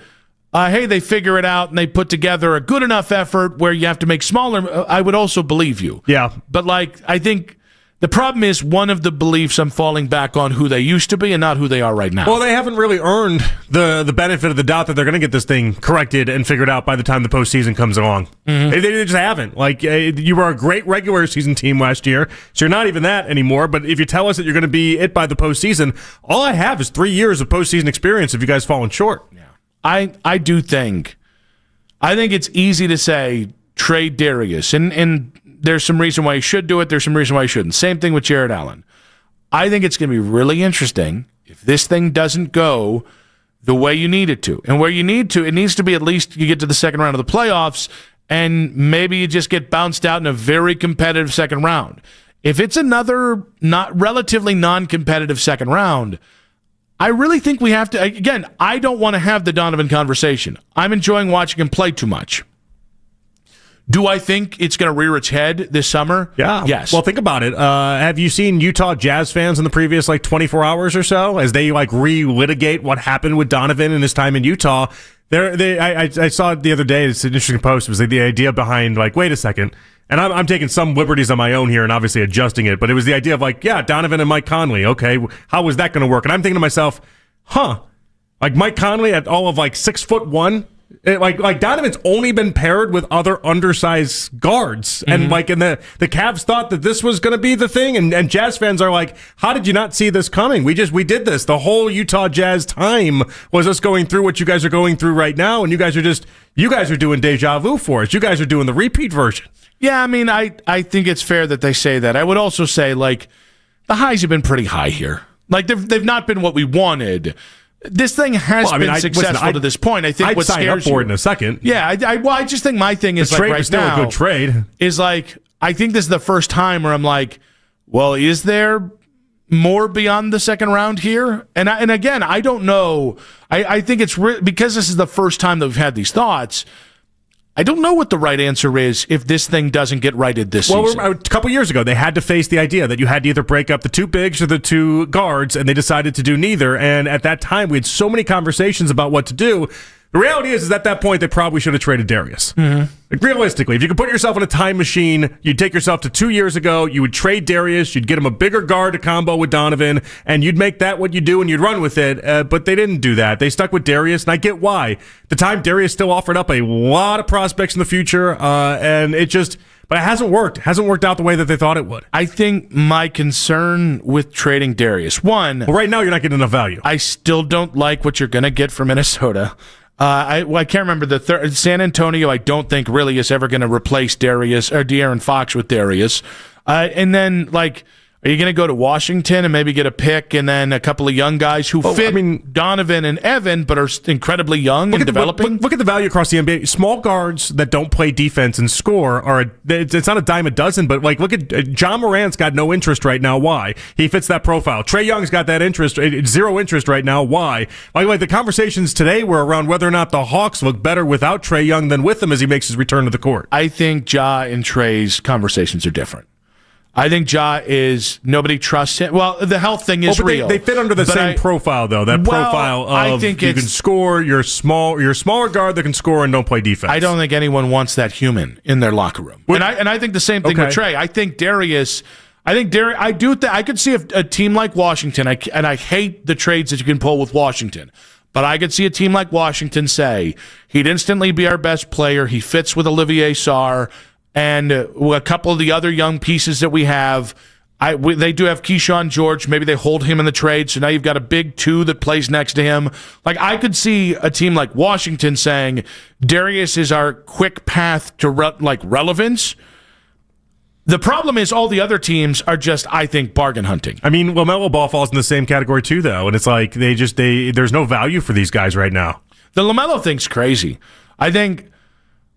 hey, they figure it out and they put together a good enough effort where you have to make smaller, I would also believe you. Yeah. But I think The problem is one of the beliefs I'm falling back on who they used to be and not who they are right now. Well, they haven't really earned the benefit of the doubt that they're going to get this thing corrected and figured out by the time the postseason comes along. Mm-hmm. They just haven't. Like, you were a great regular season team last year, so you're not even that anymore. But if you tell us that you're going to be it by the postseason, all I have is 3 years of postseason experience if you guys fallen short. Yeah. I think it's easy to say trade Darius, and there's some reason why you should do it. There's some reason why you shouldn't. Same thing with Jared Allen. I think it's going to be really interesting if this thing doesn't go the way you need it to. And where you need to, it needs to be at least you get to the second round of the playoffs, and maybe you just get bounced out in a very competitive second round. If it's another relatively non-competitive second round, I really think we have to, again, I don't want to have the Donovan conversation. I'm enjoying watching him play too much. Do I think it's going to rear its head this summer? Yeah. Yes. Well, think about it. Have you seen Utah Jazz fans in the previous 24 hours or so as they relitigate what happened with Donovan and his time in Utah? I saw it the other day. It's an interesting post. It was the idea behind wait a second. And I'm taking some liberties on my own here and obviously adjusting it. But it was the idea of Donovan and Mike Conley. Okay, how was that going to work? And I'm thinking to myself, Mike Conley at all of 6'1". Donovan's only been paired with other undersized guards, and and the Cavs thought that this was going to be the thing, and Jazz fans are like, how did you not see this coming? We did this. The whole Utah Jazz time was us going through what you guys are going through right now, and you guys are doing deja vu for us. You guys are doing the repeat version. Yeah, I mean, I think it's fair that they say that. I would also say the highs have been pretty high here. They've not been what we wanted. This thing has been successful to this point. I think I'd what sign scares up for you, it in a second. Yeah, I just think my thing is the trade right is still now a good trade. Is I think this is the first time where I'm well, is there more beyond the second round here? And again, I don't know. I think it's because this is the first time that we've had these thoughts. I don't know what the right answer is if this thing doesn't get righted this season. Well, a couple years ago, they had to face the idea that you had to either break up the two bigs or the two guards, and they decided to do neither. And at that time, we had so many conversations about what to do. The reality is at that point, they probably should have traded Darius. Mm-hmm. Realistically, if you could put yourself in a time machine, you'd take yourself to 2 years ago, you would trade Darius, you'd get him a bigger guard to combo with Donovan, and you'd make that what you do and you'd run with it. But they didn't do that. They stuck with Darius, and I get why. At the time, Darius still offered up a lot of prospects in the future, and but it hasn't worked. It hasn't worked out the way that they thought it would. I think my concern with trading Darius, well, right now you're not getting enough value. I still don't like what you're going to get from Minnesota. I can't remember the third. San Antonio, I don't think really is ever going to replace Darius or De'Aaron Fox with Darius. And then are you going to go to Washington and maybe get a pick and then a couple of young guys who fit Donovan and Evan but are incredibly young and developing? Look at the value across the NBA. Small guards that don't play defense and score it's not a dime a dozen, but look at John Morant's got no interest right now. Why? He fits that profile. Trae Young's got that interest, zero interest right now. Why? The conversations today were around whether or not the Hawks look better without Trae Young than with him as he makes his return to the court. I think Ja and Trae's conversations are different. I think Ja is nobody trusts him. Well, the health thing is real. They fit under the same profile, though. That profile of I think you can score. You're a smaller guard that can score and don't play defense. I don't think anyone wants that human in their locker room. And I think the same thing with Trae. I think Darius. I could see a team like Washington. I hate the trades that you can pull with Washington. But I could see a team like Washington say he'd instantly be our best player. He fits with Olivier Sarr. And a couple of the other young pieces that we have, they do have Keyshawn George. Maybe they hold him in the trade, so now you've got a big two that plays next to him. I could see a team like Washington saying, Darius is our quick path to relevance. The problem is all the other teams are just, I think, bargain hunting. I mean, LaMelo Ball falls in the same category too, though, and it's there's no value for these guys right now. The LaMelo thing's crazy. I think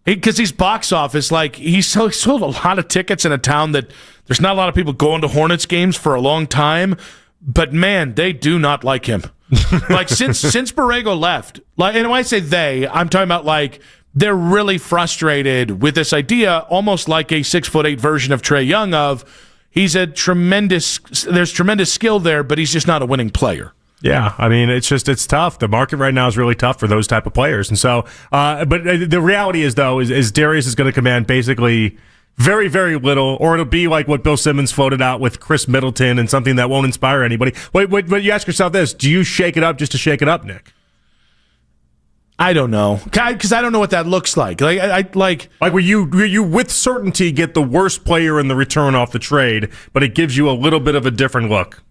because he's box office, he sold a lot of tickets in a town that there's not a lot of people going to Hornets games for a long time, but man, they do not like him. Since Borrego left, and when I say they, I'm talking about they're really frustrated with this idea, almost like a 6'8" version of Trae Young of there's tremendous skill there, but he's just not a winning player. Yeah, I mean, it's tough. The market right now is really tough for those type of players. And so, but the reality is, though, is Darius is going to command basically Very, very little, or it'll be like what Bill Simmons floated out with Chris Middleton and something that won't inspire anybody. Wait, you ask yourself this: do you shake it up just to shake it up, Nick? I don't know, because I don't know what that looks like. Like where you with certainty get the worst player in the return off the trade, but it gives you a little bit of a different look.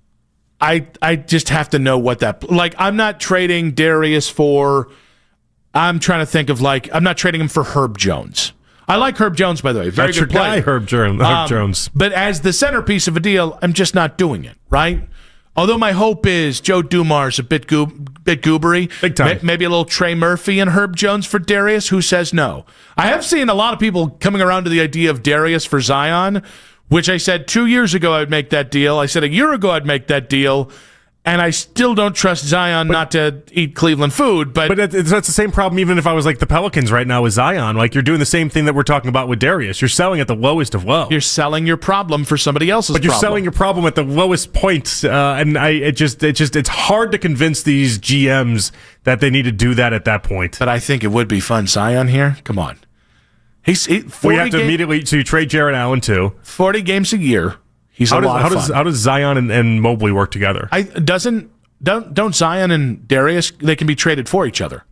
I just have to know what that like. I'm not trading Darius for. I'm trying to think of I'm not trading him for Herb Jones. I like Herb Jones, by the way. Very good player. Guy, Herb Jones. But as the centerpiece of a deal, I'm just not doing it, right? Although my hope is Joe Dumars a bit goobery. Big time. Maybe a little Trey Murphy and Herb Jones for Darius. Who says no? I have seen a lot of people coming around to the idea of Darius for Zion, which I said 2 years ago I'd make that deal. I said a year ago I'd make that deal. And I still don't trust Zion not to eat Cleveland food. But it's the same problem even if I was like the Pelicans right now with Zion. Like, you're doing the same thing that we're talking about with Darius. You're selling at the lowest of low. You're selling your problem for somebody else's problem. But you're selling your problem at the lowest point. It's hard to convince these GMs that they need to do that at that point. But I think it would be fun. Zion here? Come on. We have to immediately... So you trade Jarrett Allen, too. 40 games a year. He's a lot of fun. How does Zion and Mobley work together? Don't Zion and Darius, they can be traded for each other.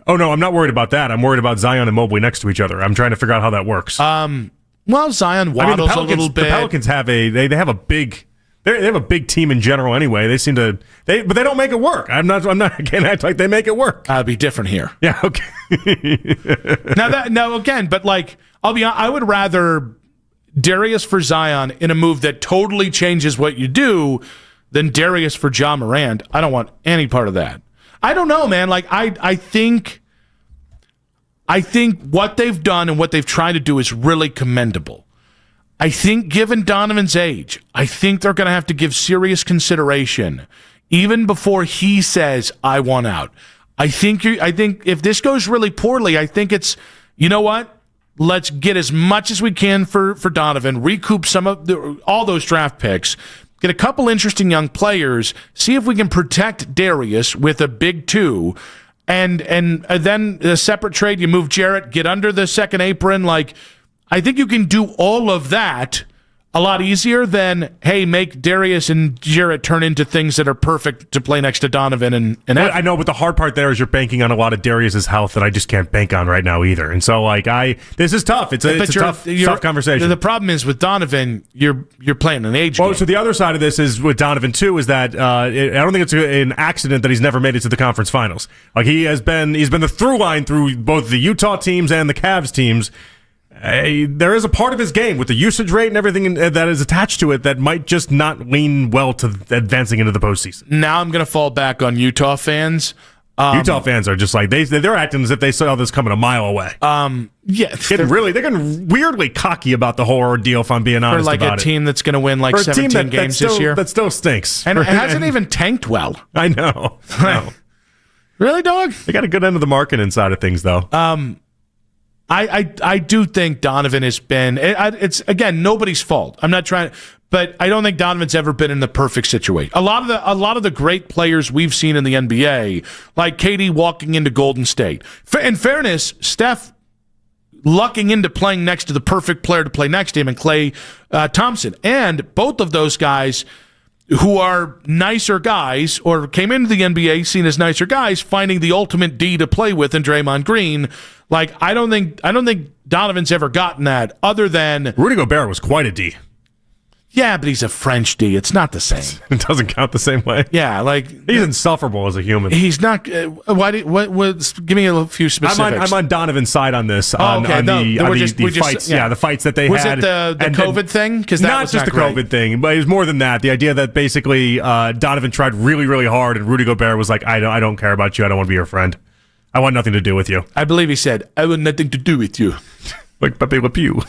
Oh, no, I'm not worried about that. I'm worried about Zion and Mobley next to each other. I'm trying to figure out how that works. Well, Zion waddles a little bit. The Pelicans have they have a big team in general anyway. They seem to but they don't make it work. I can't act like they make it work. I'll be different here. Yeah, okay. But I would rather Darius for Zion in a move that totally changes what you do than Darius for Ja Morant. I don't want any part of that. I don't know, man. I think what they've done and what they've tried to do is really commendable. I think given Donovan's age, I think they're going to have to give serious consideration even before he says, I want out. I think if this goes really poorly, I think it's, you know what? Let's get as much as we can for Donovan, recoup all those draft picks, get a couple interesting young players, see if we can protect Darius with a big 2, and then a separate trade, you move Jarrett, get under the second apron. I think you can do all of that a lot easier than, hey, make Darius and Jarrett turn into things that are perfect to play next to Donovan and I know, but the hard part there is you're banking on a lot of Darius's health that I just can't bank on right now either. And so, this is tough. It's a tough conversation. The problem is with Donovan, you're playing an age game. So the other side of this is with Donovan too is that I don't think it's an accident that he's never made it to the conference finals. He's been the through line through both the Utah teams and the Cavs teams. There is a part of his game with the usage rate and everything that is attached to it that might just not lean well to advancing into the postseason. Now I'm going to fall back on Utah fans. Utah fans are just they're acting as if they saw this coming a mile away. Yeah, they're getting weirdly cocky about the whole ordeal. If I'm being honest, for about a team that's going to win 17 games this year. That still stinks, and it hasn't even tanked well. I know. Really, dog? They got a good end of the market inside of things, though. I do think Donovan has been. It's again nobody's fault. I'm not trying, but I don't think Donovan's ever been in the perfect situation. A lot of the great players we've seen in the NBA, like KD walking into Golden State. In fairness, Steph lucking into playing next to the perfect player to play next to him, and Klay Thompson, and both of those guys who are nicer guys or came into the NBA seen as nicer guys, finding the ultimate D to play with in Draymond Green. I don't think Donovan's ever gotten that other than Rudy Gobert was quite a D. Yeah, but he's a French D. It's not the same. It doesn't count the same way. Yeah, he's insufferable as a human. He's not. Give me a few specifics. I'm on Donovan's side on this. The fights. Yeah, the fights that they had. Was it the COVID thing? Because that not was just the COVID thing, but it was more than that. The idea that basically Donovan tried really, really hard, and Rudy Gobert was like, "I don't care about you. I don't want to be your friend. I want nothing to do with you." I believe he said, "I want nothing to do with you." Like Pepe Le Pew.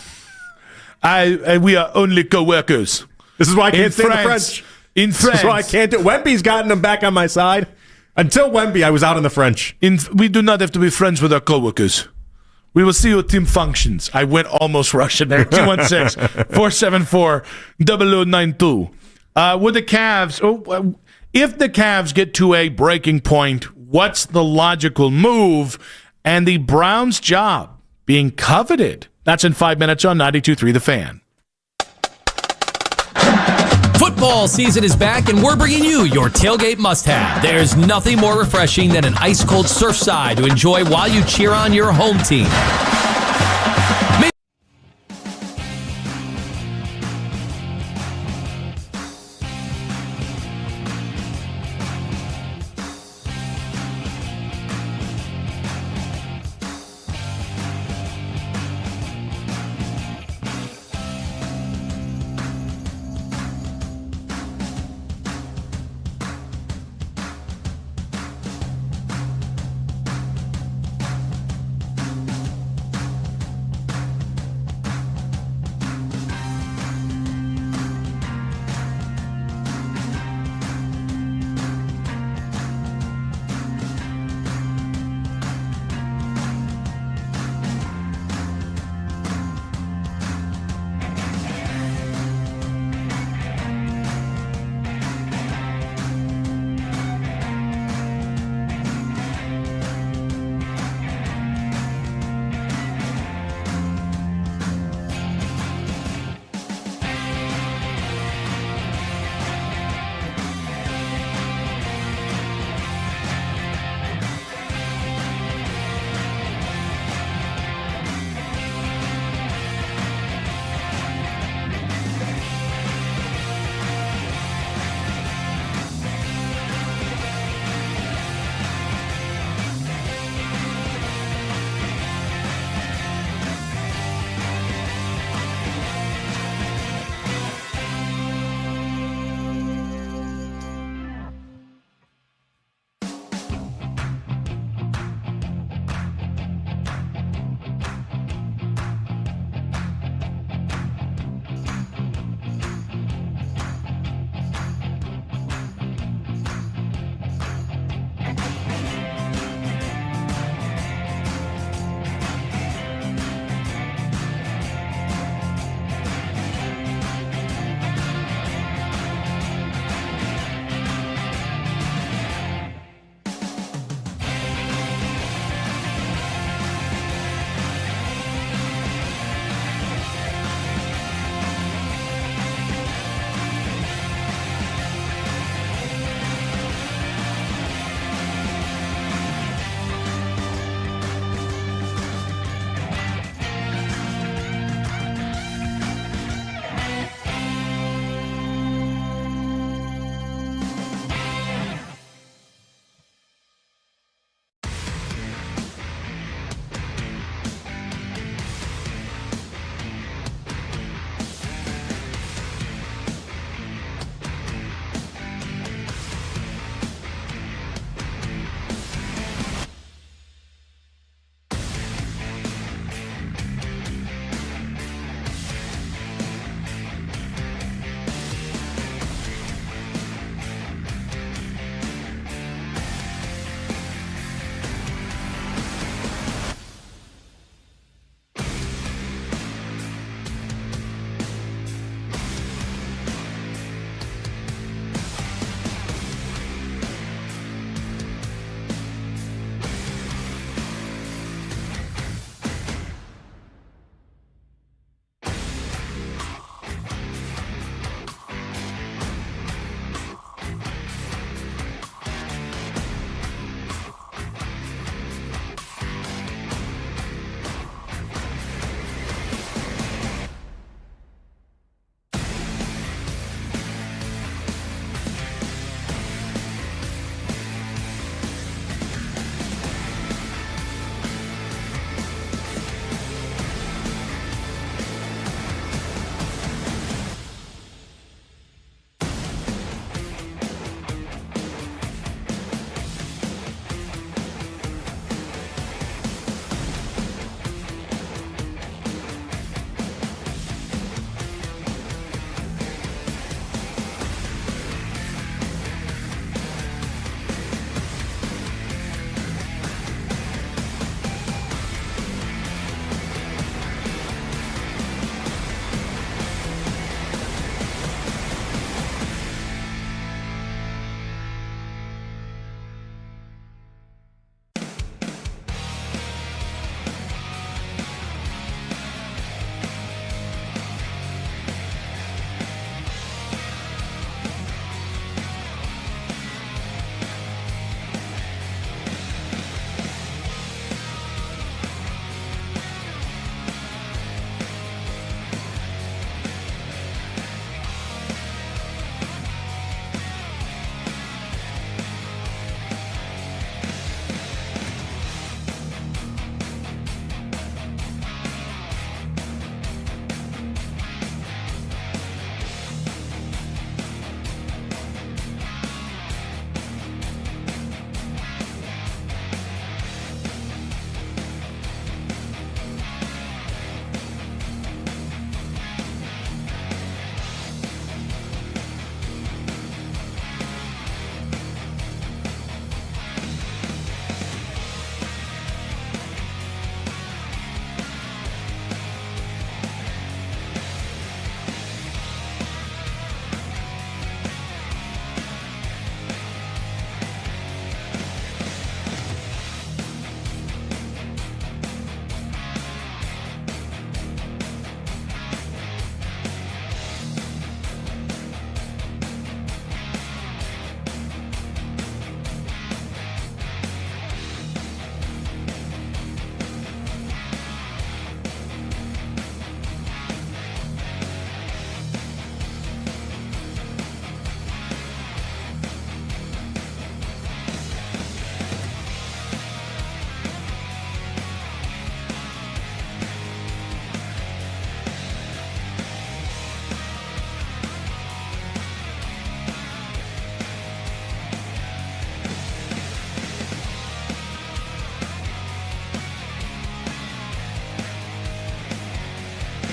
We are only co-workers. This is why I can't stand the French. In France. This is why I can't do it. Wemby's gotten them back on my side. Until Wemby, I was out on the French. We do not have to be friends with our co-workers. We will see what team functions. I went almost Russian there. 216-474-0092. With the Cavs, if the Cavs get to a breaking point, what's the logical move? And the Browns' job being coveted That's in 5 minutes on 92.3 The Fan. Football season is back, and we're bringing you your tailgate must-have. There's nothing more refreshing than an ice-cold Surfside to enjoy while you cheer on your home team.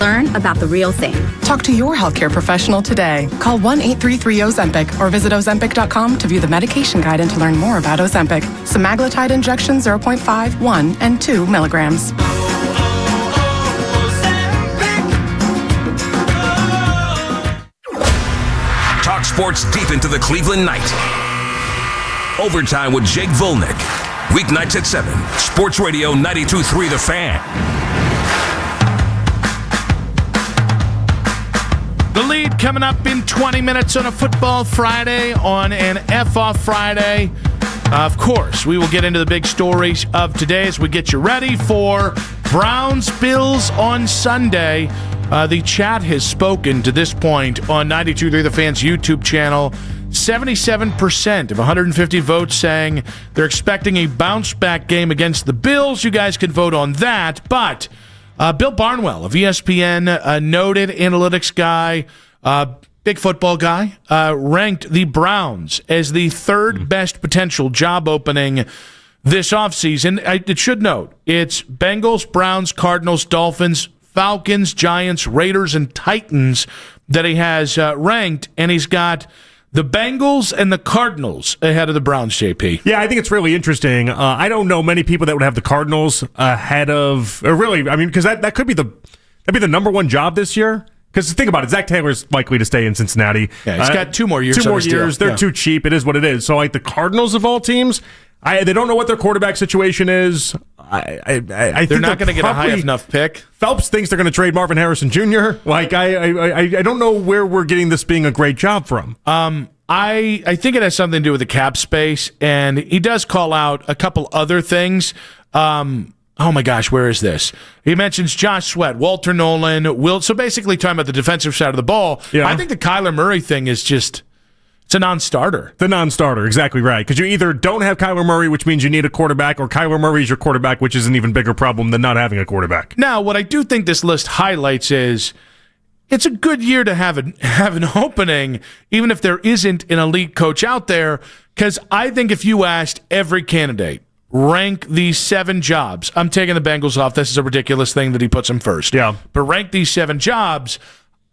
Learn about the real thing. Talk to your healthcare professional today. Call 1-833-OZEMPIC or visit Ozempic.com to view the medication guide and to learn more about Ozempic. Semaglutide injection 0.5, 1, and 2 milligrams. Talk sports deep into the Cleveland night. Overtime with Jake Volnick. Weeknights at 7. Sports Radio 92.3 The Fan. The lead coming up in 20 minutes on a football Friday, on an F-off Friday. Of course, we will get into the big stories of today as we get you ready for Browns-Bills on Sunday. The chat has spoken to this point on 92.3 The Fan's YouTube channel. 77% of 150 votes saying they're expecting a bounce-back game against the Bills. You guys can vote on that, but Bill Barnwell of ESPN, a noted analytics guy, big football guy, ranked the Browns as the third best potential job opening this offseason. It should note, it's Bengals, Browns, Cardinals, Dolphins, Falcons, Giants, Raiders, and Titans that he has ranked, and he's got the Bengals and the Cardinals ahead of the Browns, JP. Yeah, I think it's really interesting. I don't know many people that would have the Cardinals ahead of, or really, I mean, because that could be that'd be the number one job this year. Because think about it, Zach Taylor's likely to stay in Cincinnati. Yeah, he's got 2 more years. 2 more years. They're too cheap. It is what it is. So, like the Cardinals of all teams, they don't know what their quarterback situation is. I think they're not going to get a high enough pick. Phelps thinks they're going to trade Marvin Harrison Jr. Like I don't know where we're getting this being a great job from. I think it has something to do with the cap space, and he does call out a couple other things. Oh my gosh, where is this? He mentions Josh Sweat, Walter Nolan, so basically talking about the defensive side of the ball. Yeah. I think the Kyler Murray thing is just, it's a non-starter. The non-starter, exactly right. Because you either don't have Kyler Murray, which means you need a quarterback, or Kyler Murray is your quarterback, which is an even bigger problem than not having a quarterback. Now, what I do think this list highlights is it's a good year to have an opening, even if there isn't an elite coach out there, because I think if you asked every candidate, rank these 7 jobs. I'm taking the Bengals off. This is a ridiculous thing that he puts them first. Yeah. But rank these 7 jobs.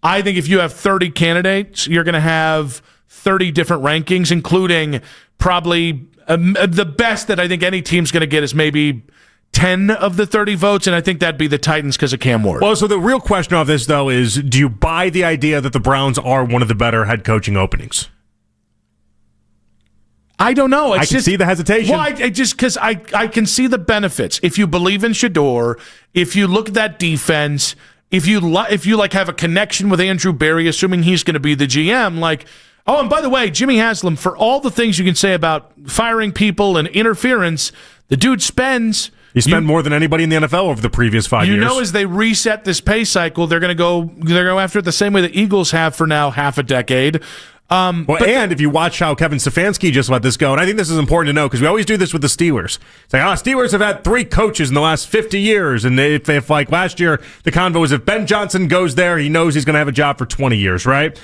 I think if you have 30 candidates, you're going to have 30 different rankings, including probably the best that I think any team's going to get is maybe 10 of the 30 votes, and I think that'd be the Titans because of Cam Ward. Well, so the real question of this, though, is do you buy the idea that the Browns are one of the better head coaching openings? I don't know. I can see the hesitation. Well, I just because I can see the benefits. If you believe in Shador, if you look at that defense, if you like have a connection with Andrew Berry, assuming he's going to be the GM, like, oh, and by the way, Jimmy Haslam, for all the things you can say about firing people and interference, the dude spends. He spent more than anybody in the NFL over the previous 5 years. You know, as they reset this pay cycle, they're going to go after it the same way the Eagles have for now half a decade. And if you watch how Kevin Stefanski just let this go, and I think this is important to know because we always do this with the Steelers. It's like, Steelers have had 3 coaches in the last 50 years, and if like last year, the convo was if Ben Johnson goes there, he knows he's going to have a job for 20 years, right?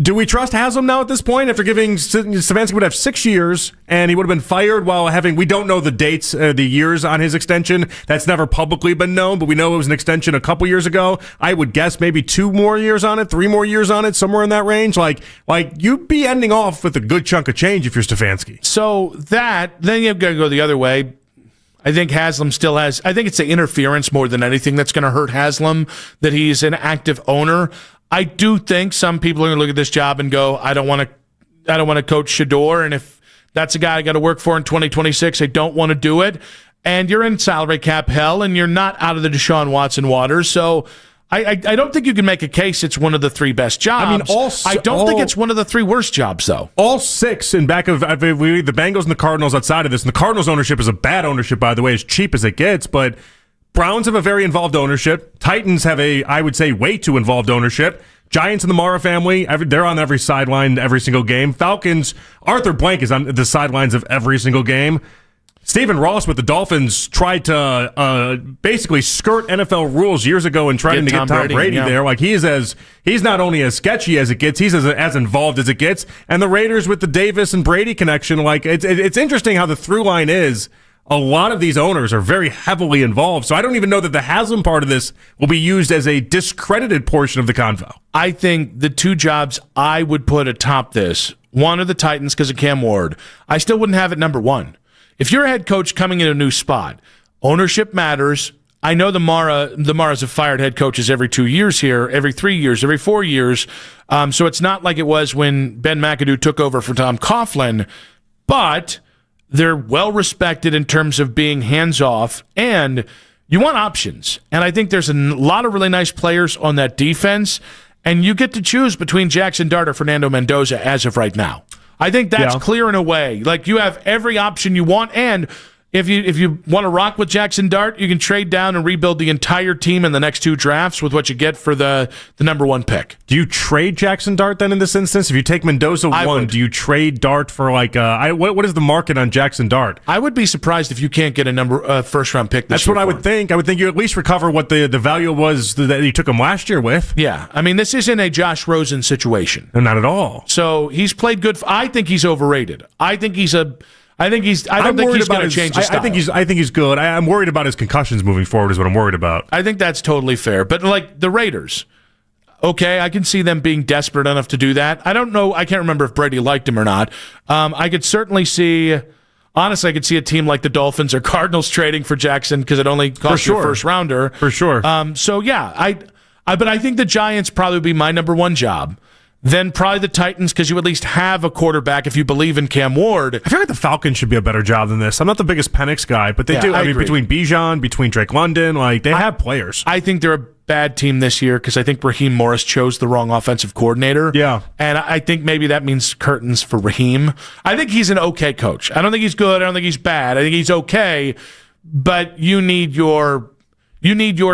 Do we trust Haslam now at this point? After giving Stefanski would have 6 years, and he would have been fired while having, we don't know the dates, the years on his extension. That's never publicly been known, but we know it was an extension a couple years ago. I would guess maybe 2 more years on it, 3 more years on it, somewhere in that range. Like you'd be ending off with a good chunk of change if you're Stefanski. So then you've got to go the other way. I think Haslam still has, I think it's the interference more than anything that's going to hurt Haslam, that he's an active owner. I do think some people are going to look at this job and go, I don't want to coach Shador, and if that's a guy I got to work for in 2026, I don't want to do it. And you're in salary cap hell, and you're not out of the Deshaun Watson waters, so I don't think you can make a case it's one of the 3 best jobs. I mean, I don't think it's one of the 3 worst jobs, though. All 6 in back of the Bengals and the Cardinals outside of this, and the Cardinals ownership is a bad ownership, by the way, as cheap as it gets, but Browns have a very involved ownership. Titans have I would say, way too involved ownership. Giants and the Mara family, they're on every sideline every single game. Falcons, Arthur Blank is on the sidelines of every single game. Stephen Ross with the Dolphins tried to basically skirt NFL rules years ago and trying to get Tom Brady there. Like he's not only as sketchy as it gets, he's as involved as it gets. And the Raiders with the Davis and Brady connection, like it's interesting how the through line is a lot of these owners are very heavily involved. So I don't even know that the Haslam part of this will be used as a discredited portion of the convo. I think the two jobs I would put atop this, one are the Titans because of Cam Ward. I still wouldn't have it number one. If you're a head coach coming in a new spot, ownership matters. I know the Maras have fired head coaches every 2 years here, every 3 years, every 4 years. So it's not like it was when Ben McAdoo took over for Tom Coughlin, but they're well respected in terms of being hands-off, and you want options. And I think there's a lot of really nice players on that defense, and you get to choose between Jackson Dart or Fernando Mendoza as of right now. I think that's clear in a way. Like, you have every option you want, and if you want to rock with Jackson Dart, you can trade down and rebuild the entire team in the next two drafts with what you get for the number one pick. Do you trade Jackson Dart then in this instance? If you take Mendoza do you trade Dart for what is the market on Jackson Dart? I would be surprised if you can't get a first round pick this year. That's what I would think. I would think you at least recover what the value was that you took him last year with. Yeah. I mean, this isn't a Josh Rosen situation. No, not at all. So he's played good. I think he's overrated. I don't think he's going to change his style. I think he's good. I'm worried about his concussions moving forward is what I'm worried about. I think that's totally fair. But like the Raiders, okay, I can see them being desperate enough to do that. I don't know. I can't remember if Brady liked him or not. I could certainly see, honestly, I could see a team like the Dolphins or Cardinals trading for Jackson because it only cost you a first rounder. For sure. So yeah, but I think the Giants probably would be my number one job. Then probably the Titans, because you at least have a quarterback if you believe in Cam Ward. I feel like the Falcons should be a better job than this. I'm not the biggest Penix guy, but they do. I mean, between Bijan, between Drake London, they have players. I think they're a bad team this year because I think Raheem Morris chose the wrong offensive coordinator. Yeah. And I think maybe that means curtains for Raheem. I think he's an okay coach. I don't think he's good. I don't think he's bad. I think he's okay, but you need your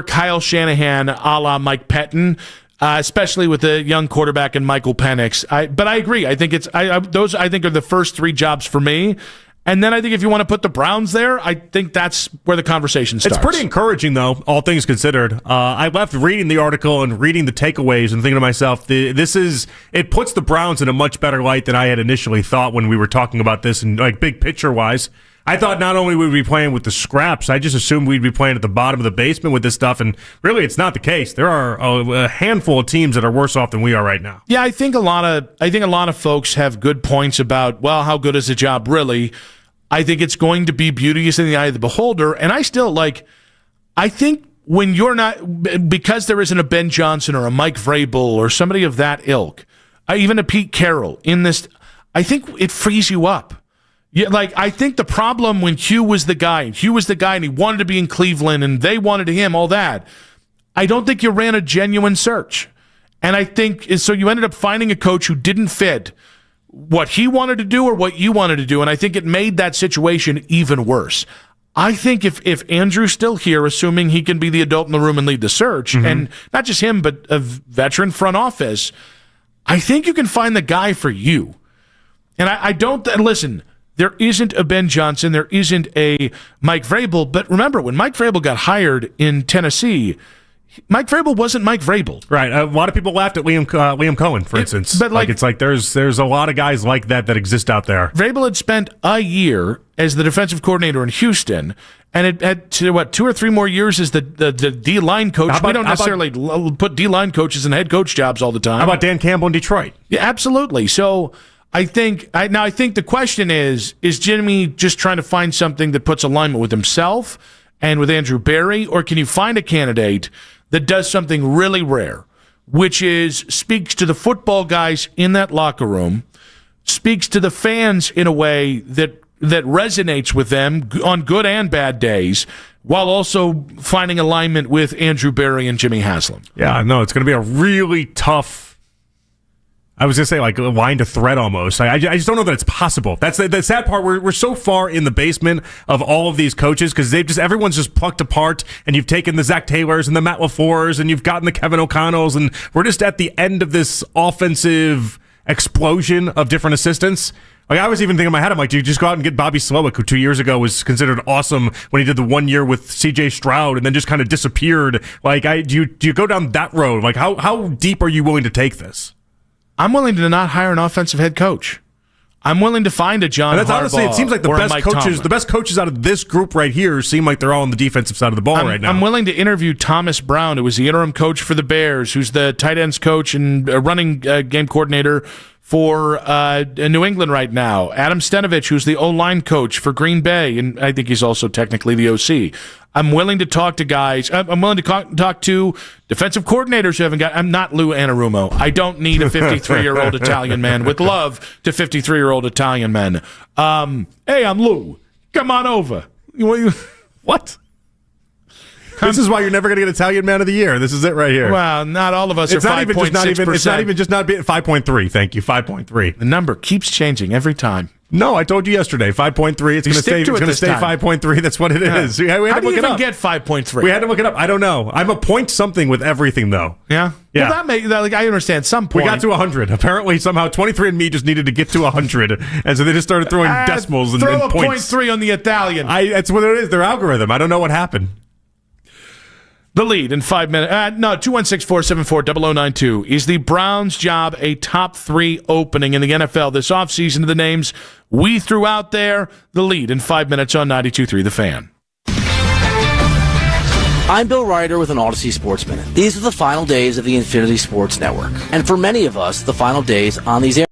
Kyle Shanahan a la Mike Pettin. Especially with a young quarterback and Michael Penix. But I agree. I think those are the first three jobs for me. And then I think if you want to put the Browns there, I think that's where the conversation starts. It's pretty encouraging, though, all things considered. I left reading the article and reading the takeaways and thinking to myself, it puts the Browns in a much better light than I had initially thought when we were talking about this and big picture-wise. I thought not only would we be playing with the scraps, I just assumed we'd be playing at the bottom of the basement with this stuff, and really it's not the case. There are a handful of teams that are worse off than we are right now. Yeah, I think a lot of folks have good points about, well, how good is the job really? I think it's going to be beauty is in the eye of the beholder, and I think when you're not, because there isn't a Ben Johnson or a Mike Vrabel or somebody of that ilk, even a Pete Carroll in this, I think it frees you up. Yeah, I think the problem when Hugh was the guy and he wanted to be in Cleveland and they wanted him, all that, I don't think you ran a genuine search. And I think, so you ended up finding a coach who didn't fit what he wanted to do or what you wanted to do, and I think it made that situation even worse. I think if Andrew's still here, assuming he can be the adult in the room and lead the search, and not just him, but a veteran front office, I think you can find the guy for you. And I don't, listen, there isn't a Ben Johnson. There isn't a Mike Vrabel. But remember, when Mike Vrabel got hired in Tennessee, Mike Vrabel wasn't Mike Vrabel. Right. A lot of people laughed at Liam Cohen, for instance. But there's a lot of guys like that exist out there. Vrabel had spent a year as the defensive coordinator in Houston, and it had 2 or 3 more years as the D-line coach. We don't necessarily put D-line coaches in head coach jobs all the time. How about Dan Campbell in Detroit? Yeah, absolutely. So I think the question is Jimmy just trying to find something that puts alignment with himself and with Andrew Berry, or can you find a candidate that does something really rare, which is speaks to the football guys in that locker room, speaks to the fans in a way that resonates with them on good and bad days, while also finding alignment with Andrew Berry and Jimmy Haslam? Yeah, no, it's going to be a really tough, I was going to say, a line to thread almost. I just don't know that it's possible. That's the sad part. We're so far in the basement of all of these coaches because everyone's just plucked apart, and you've taken the Zach Taylors and the Matt LaFleurs, and you've gotten the Kevin O'Connells, and we're just at the end of this offensive explosion of different assistants. I was even thinking in my head, I'm like, do you just go out and get Bobby Slowick, who 2 years ago was considered awesome when he did the 1 year with C.J. Stroud and then just kind of disappeared? Do you go down that road? How deep are you willing to take this? I'm willing to not hire an offensive head coach. I'm willing to find a John Harbaugh. And that's honestly, it seems like the best coaches out of this group right here seem like they're all on the defensive side of the ball right now. I'm willing to interview Thomas Brown, who was the interim coach for the Bears, who's the tight ends coach and running game coordinator for New England right now. Adam Stenovich, who's the O-line coach for Green Bay, and I think he's also technically the OC. I'm willing to talk to guys. I'm willing to talk to defensive coordinators who haven't got. I'm not Lou Anarumo. I don't need a 53-year-old Italian man with love to 53-year-old Italian men. Hey, I'm Lou. Come on over. What? This is why you're never going to get Italian Man of the Year. This is it right here. Well, not all of us are 5.6%. It's not even just not being 5.3. Thank you, 5.3. The number keeps changing every time. No, I told you yesterday, 5.3. It's going to stay. It's going to stay 5.3. That's what it is. We had How to do look you it even up. get 5.3? We had to look it up. I don't know. I'm a point something with everything though. Yeah. Yeah. Well, I understand some point. We got to 100. Apparently, somehow 23andMe just needed to get to 100, and so they just started throwing decimals and throw points. Throw a 0.3 on the Italian. That's what it is. Their algorithm. I don't know what happened. The lead in 5 minutes. 216-474-0092. Is the Browns' job a top 3 opening in the NFL this offseason? To the names we threw out there. The lead in 5 minutes on 92.3 The Fan. I'm Bill Ryder with an Odyssey Sports Minute. These are the final days of the Infinity Sports Network. And for many of us, the final days on these air.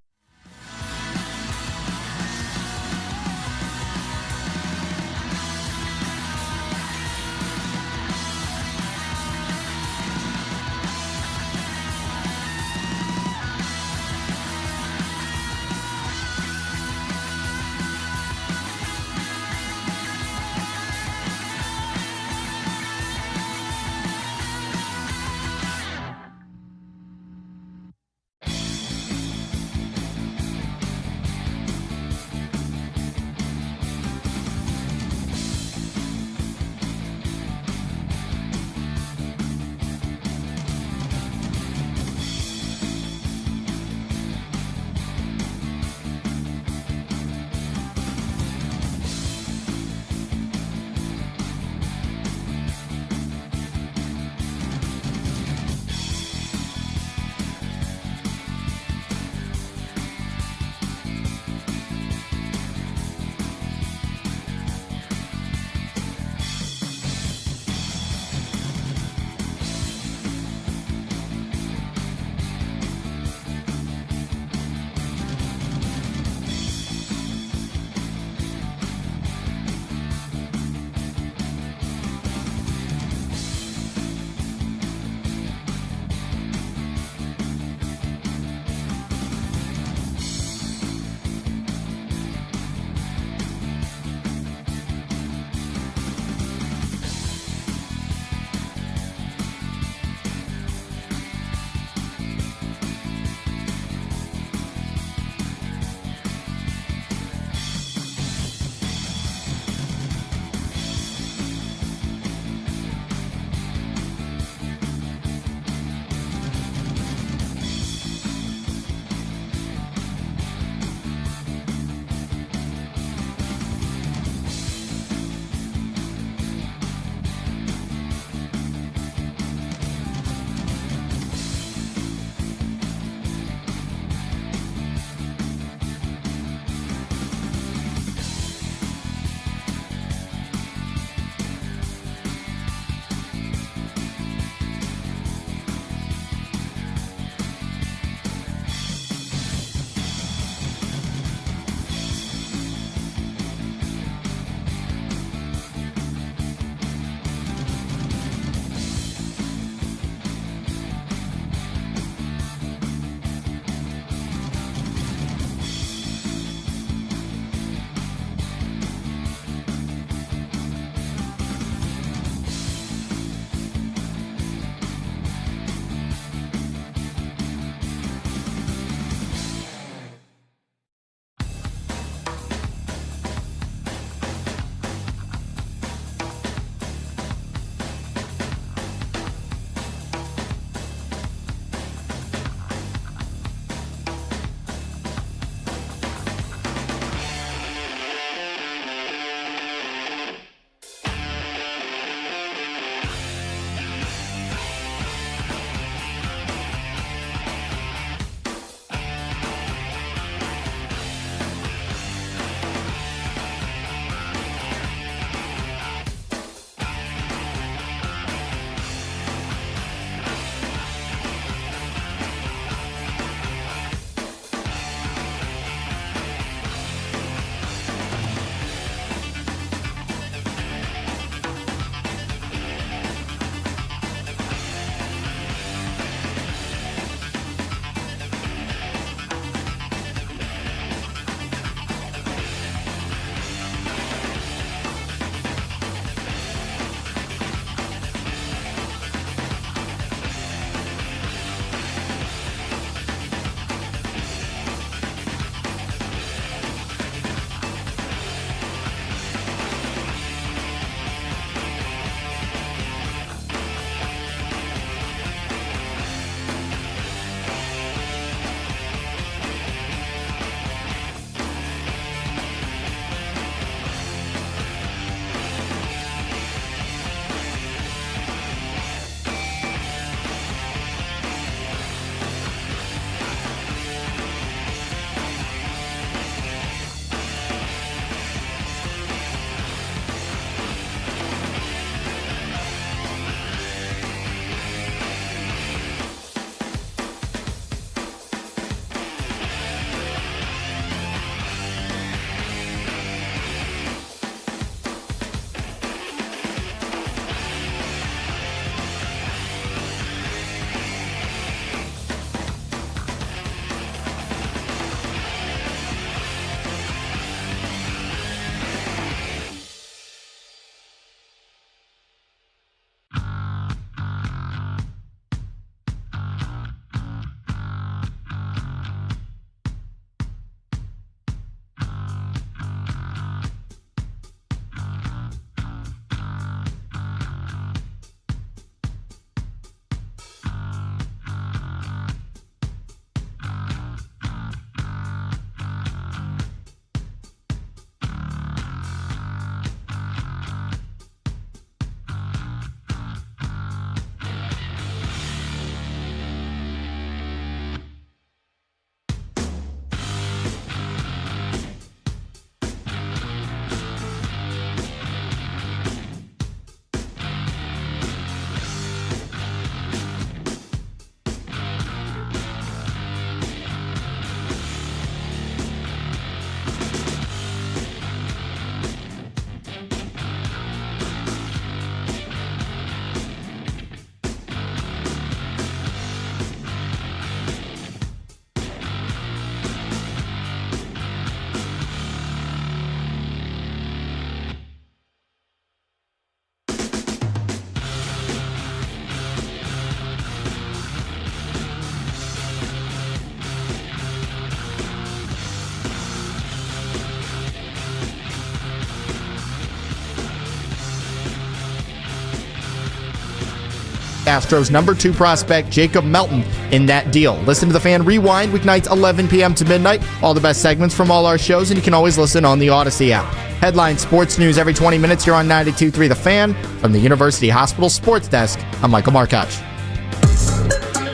Astros number 2 prospect Jacob Melton in that deal. Listen to The Fan Rewind weeknights 11 p.m. to midnight. All the best segments from all our shows, and you can always listen on the Odyssey app. Headline sports news every 20 minutes here on 92.3 The Fan. From the University Hospital Sports Desk, I'm Michael Markoch.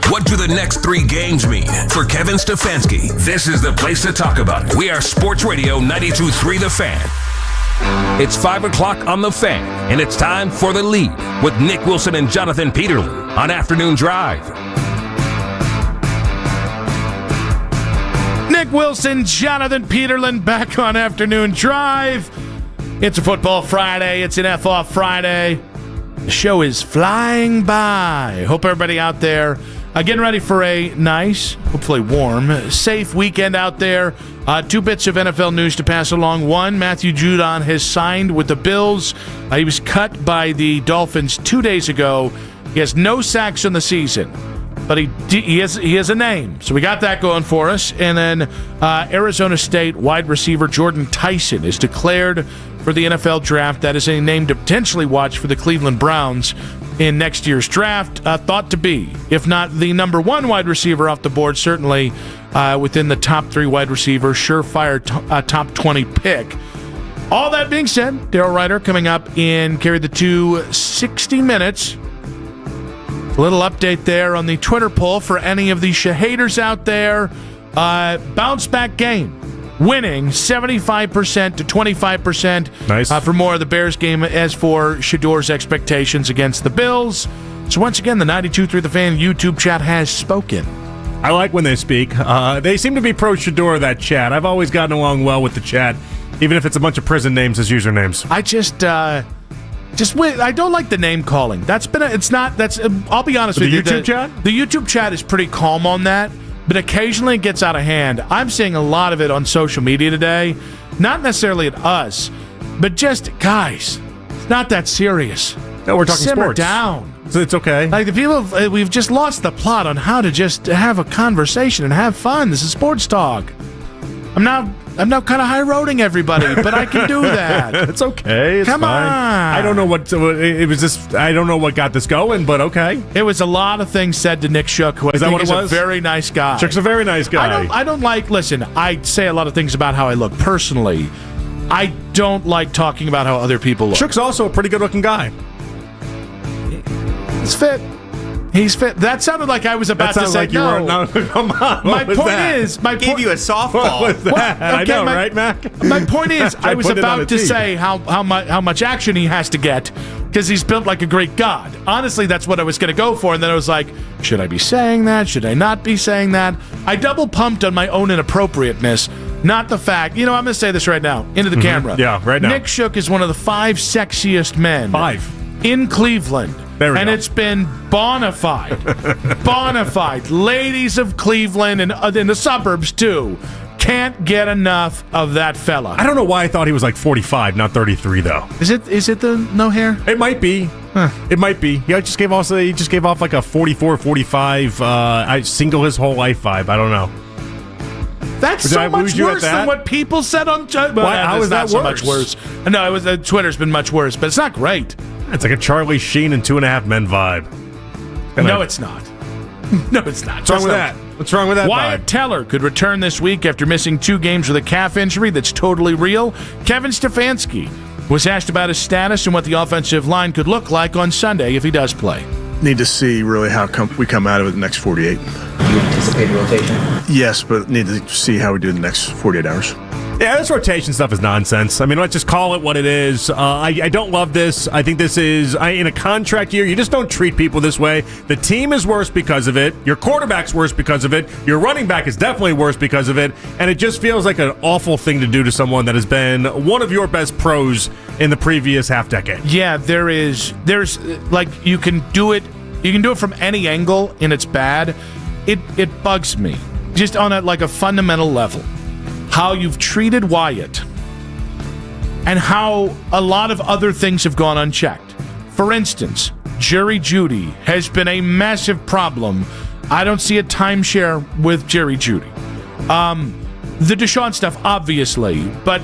What do the next 3 games mean for Kevin Stefanski? This is the place to talk about it. We are Sports Radio 92.3 The Fan. It's 5 o'clock on The Fan, and it's time for The Lead with Nick Wilson and Jonathan Peterlin on Afternoon Drive. Nick Wilson, Jonathan Peterlin back on Afternoon Drive. It's a football Friday. It's an F-off Friday. The show is flying by. Hope everybody out there getting ready for a nice, hopefully warm, safe weekend out there. 2 bits of NFL news to pass along. One, Matthew Judon has signed with the Bills. He was cut by the Dolphins 2 days ago. He has no sacks in the season, but he has a name. So we got that going for us. And then Arizona State wide receiver Jordan Tyson is declared for the NFL draft. That is a name to potentially watch for the Cleveland Browns in next year's draft. Thought to be, if not the number 1 wide receiver off the board, certainly within the top 3 wide receivers, surefire top 20 pick. All that being said, Daryl Ryder coming up in Carry the 2 60 minutes. A little update there on the Twitter poll for any of the Shahaders out there. Bounce back game. Winning 75% to 25%. Nice. For more of the Bears game as for Shador's expectations against the Bills. So once again, the 92.3 The Fan YouTube chat has spoken. I like when they speak. They seem to be pro Shador, that chat. I've always gotten along well with the chat, even if it's a bunch of prison names as usernames. I I don't like the name calling. I'll be honest with you. The YouTube chat? The YouTube chat is pretty calm on that. But occasionally it gets out of hand. I'm seeing a lot of it on social media today. Not necessarily at us, but just, guys, it's not that serious. No, we're talking Simmer sports. down. It's okay. Like the people, we've just lost the plot on how to just have a conversation and have fun. This is sports talk. I'm now kind of high-roading everybody, but I can do that. It's okay. It's Come fine. on. I don't know what it was. Just I don't know what got this going, but okay. It was a lot of things said to Nick Shook, who I think is a very nice guy. Shook's a very nice guy. I don't like. Listen, I say a lot of things about how I look personally. I don't like talking about how other people look. Shook's also a pretty good-looking guy. He's fit. He's fit. That sounded like I was about to say like no. Come on. My point gave you a softball. What was that? Well, okay, I know, right, Mac? My point is, I was about to say how much action he has to get because he's built like a Greek god. Honestly, that's what I was going to go for, and then I was like, should I be saying that? Should I not be saying that? I double pumped on my own inappropriateness, not the fact. I'm going to say this right now into the camera. Yeah, right now. Nick Shook is one of the 5 sexiest men. 5 in Cleveland. And it's been bona fide. Bona fide. Ladies of Cleveland and in the suburbs, too. Can't get enough of that fella. I don't know why I thought he was like 45, not 33, though. Is it the no hair? It might be. It might be. He just gave off like a 44, 45, I single his whole life vibe. I don't know. That's so much worse than what people said on Twitter. How is that so much worse? No, Twitter's been much worse, but it's not great. It's like a Charlie Sheen and 2.5 Men vibe. No, it's not. No, it's not. What's wrong with that? What's wrong with that Wyatt vibe? Teller could return this week after missing 2 games with a calf injury that's totally real. Kevin Stefanski was asked about his status and what the offensive line could look like on Sunday if he does play. Need to see really how we come out of it the next 48. Do you anticipate rotation? Yes, but need to see how we do the next 48 hours. Yeah, this rotation stuff is nonsense. I mean, let's just call it what it is. I don't love this. I think this is, in a contract year, you just don't treat people this way. The team is worse because of it. Your quarterback's worse because of it. Your running back is definitely worse because of it. And it just feels like an awful thing to do to someone that has been one of your best pros in the previous half decade. Yeah, there's like, you can do it from any angle and it's bad. It bugs me just on a fundamental level. How you've treated Wyatt and how a lot of other things have gone unchecked. For instance, Jerry Jeudy has been a massive problem. I don't see a timeshare with Jerry Jeudy. The Deshaun stuff, obviously, but